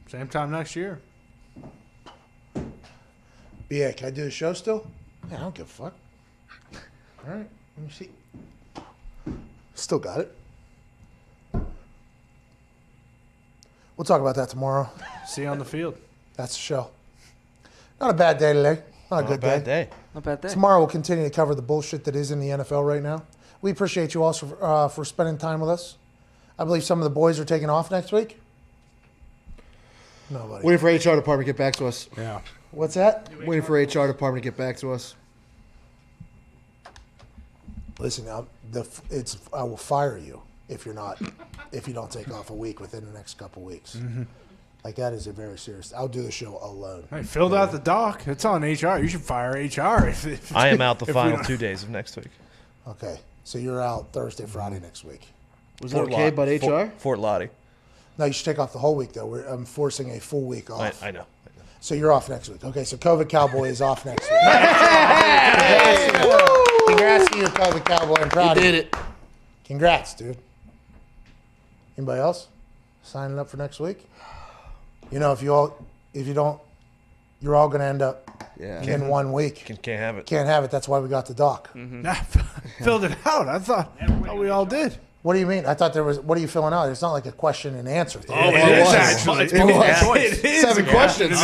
Same time next year. Yeah, can I do the show still? Yeah, I don't give a fuck. All right, let me see. Still got it. We'll talk about that tomorrow. See you on the field. That's the show. Not a bad day today. Not a good bad day. Not a bad day. Tomorrow we'll continue to cover the bullshit that is in the NFL right now. We appreciate you all for spending time with us. I believe some of the boys are taking off next week. Nobody. Waiting for HR department to get back to us. Yeah. What's that? Waiting for HR department to get back to us. Listen, now, I will fire you if you don't take off a week within the next couple weeks. Mm-hmm. Like that is a very serious. I'll do the show alone. I filled out the doc. It's on HR. You should fire HR. If I am out the if we final don't- 2 days of next week. Okay, so you're out Thursday, Friday next week. Was that okay about HR? Fort Lottie. No, you should take off the whole week though. I'm forcing a full week off. I know. So you're off next week. Okay, so COVID Cowboy is off next week. Congrats to you, COVID Cowboy. I'm proud of you. did it. Congrats, dude. Anybody else signing up for next week? You know, if you don't, you're all going to end up in 1 week. Can't have it. Can't have it. That's why we got the doc. Filled it out. I thought we all did. What do you mean? I thought there was. What are you filling out? It's not like a question and answer thing. Oh, it is actually. It is. 7 questions.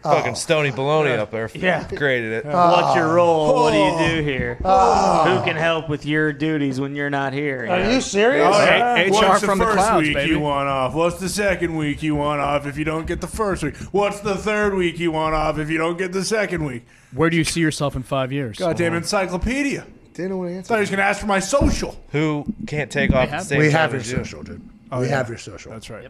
Fucking Stony Baloney up there. Yeah. Created it. What's your role? What do you do here? Who can help with your duties when you're not here? Are you serious? What's from the the first clouds, week baby. you want off? What's the second week you want off if you don't get the first week? What's the third week you want off if you don't get the second week? Where do you see yourself in 5 years? Goddamn encyclopedia. Didn't know what to I answer. thought he was going to ask for my social. Who can't take off the same We time have your as you? social, dude. Oh, we yeah. have your social. That's right.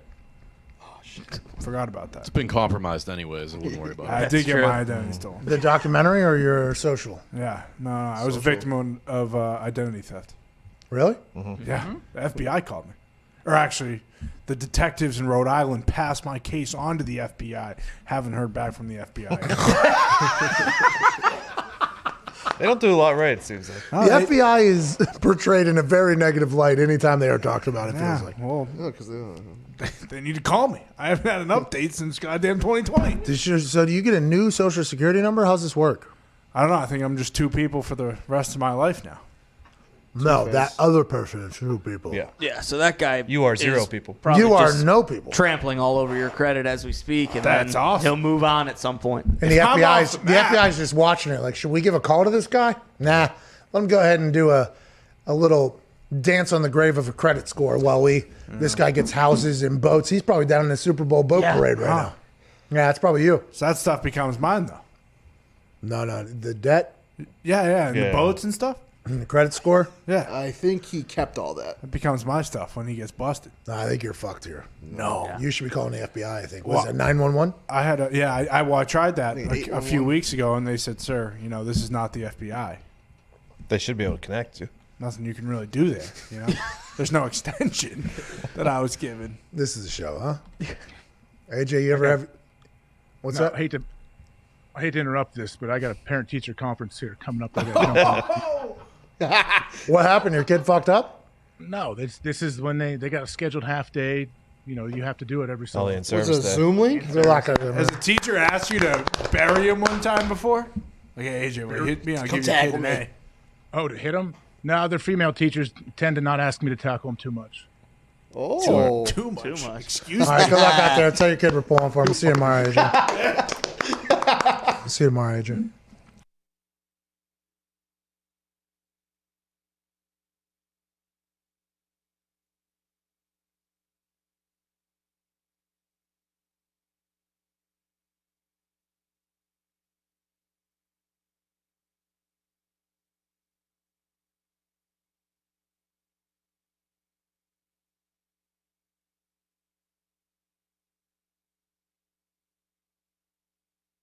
Oh, shit. Forgot about that. It's been compromised anyways. I wouldn't worry about I it. did get true. my identity stolen. The documentary or your social? Yeah. No, I was a victim of identity theft. Really? Yeah. The FBI called me. Or actually, the detectives in Rhode Island passed my case on to the FBI. Haven't heard back from the FBI. They don't do a lot right, it seems like. The FBI is portrayed in a very negative light anytime they are talked about, it Yeah, feels like. well, Because they need to call me. I haven't had an update since goddamn 2020. So do you get a new social security number? How's this work? I don't know. I think I'm just 2 people for the rest of my life now. No, that other person is 2 people. Yeah. Yeah, so that guy. You are 0 is people. probably You are just no people. trampling all over your credit as we speak, and That's then awesome. he'll move on at some point. And the I'm FBI's off the map. just watching it. Like, should we give a call to this guy? Nah. Let him go ahead and do a little dance on the grave of a credit score while this guy gets houses and boats. He's probably down in the Super Bowl boat parade right now. Yeah, it's probably you. So that stuff becomes mine, though. No, the debt Yeah, and Yeah. the boats and stuff. and the credit score. Yeah, I think he kept all that. it becomes my stuff when he gets busted. No, I think you're fucked here. No. You should be calling the FBI, I think. Was Well, it 911? I had I tried that think a 811. few weeks ago, and they said, "Sir, this is not the FBI. They should be able to connect you. Nothing you can really do there. There's no extension that I was given." This is a show, huh? AJ, you ever have... What's No, up? I hate to interrupt this, but I got a parent-teacher conference here coming up. I gotta jump on. What happened? Your kid fucked up? No, this is when they got a scheduled half day. You have to do it every All Sunday. in Was service it a day. Zoom link? They're like Has a teacher asked you to bury him one time before? Like, hey, AJ, will you hit me? I'll give you a kid an A. Oh, to hit them? No, their female teachers tend to not ask me to tackle them too much. Oh. Too much. Too much. Excuse All me. right, good luck out there. Tell your kid we're pulling for him. See you tomorrow, AJ. See you tomorrow, AJ.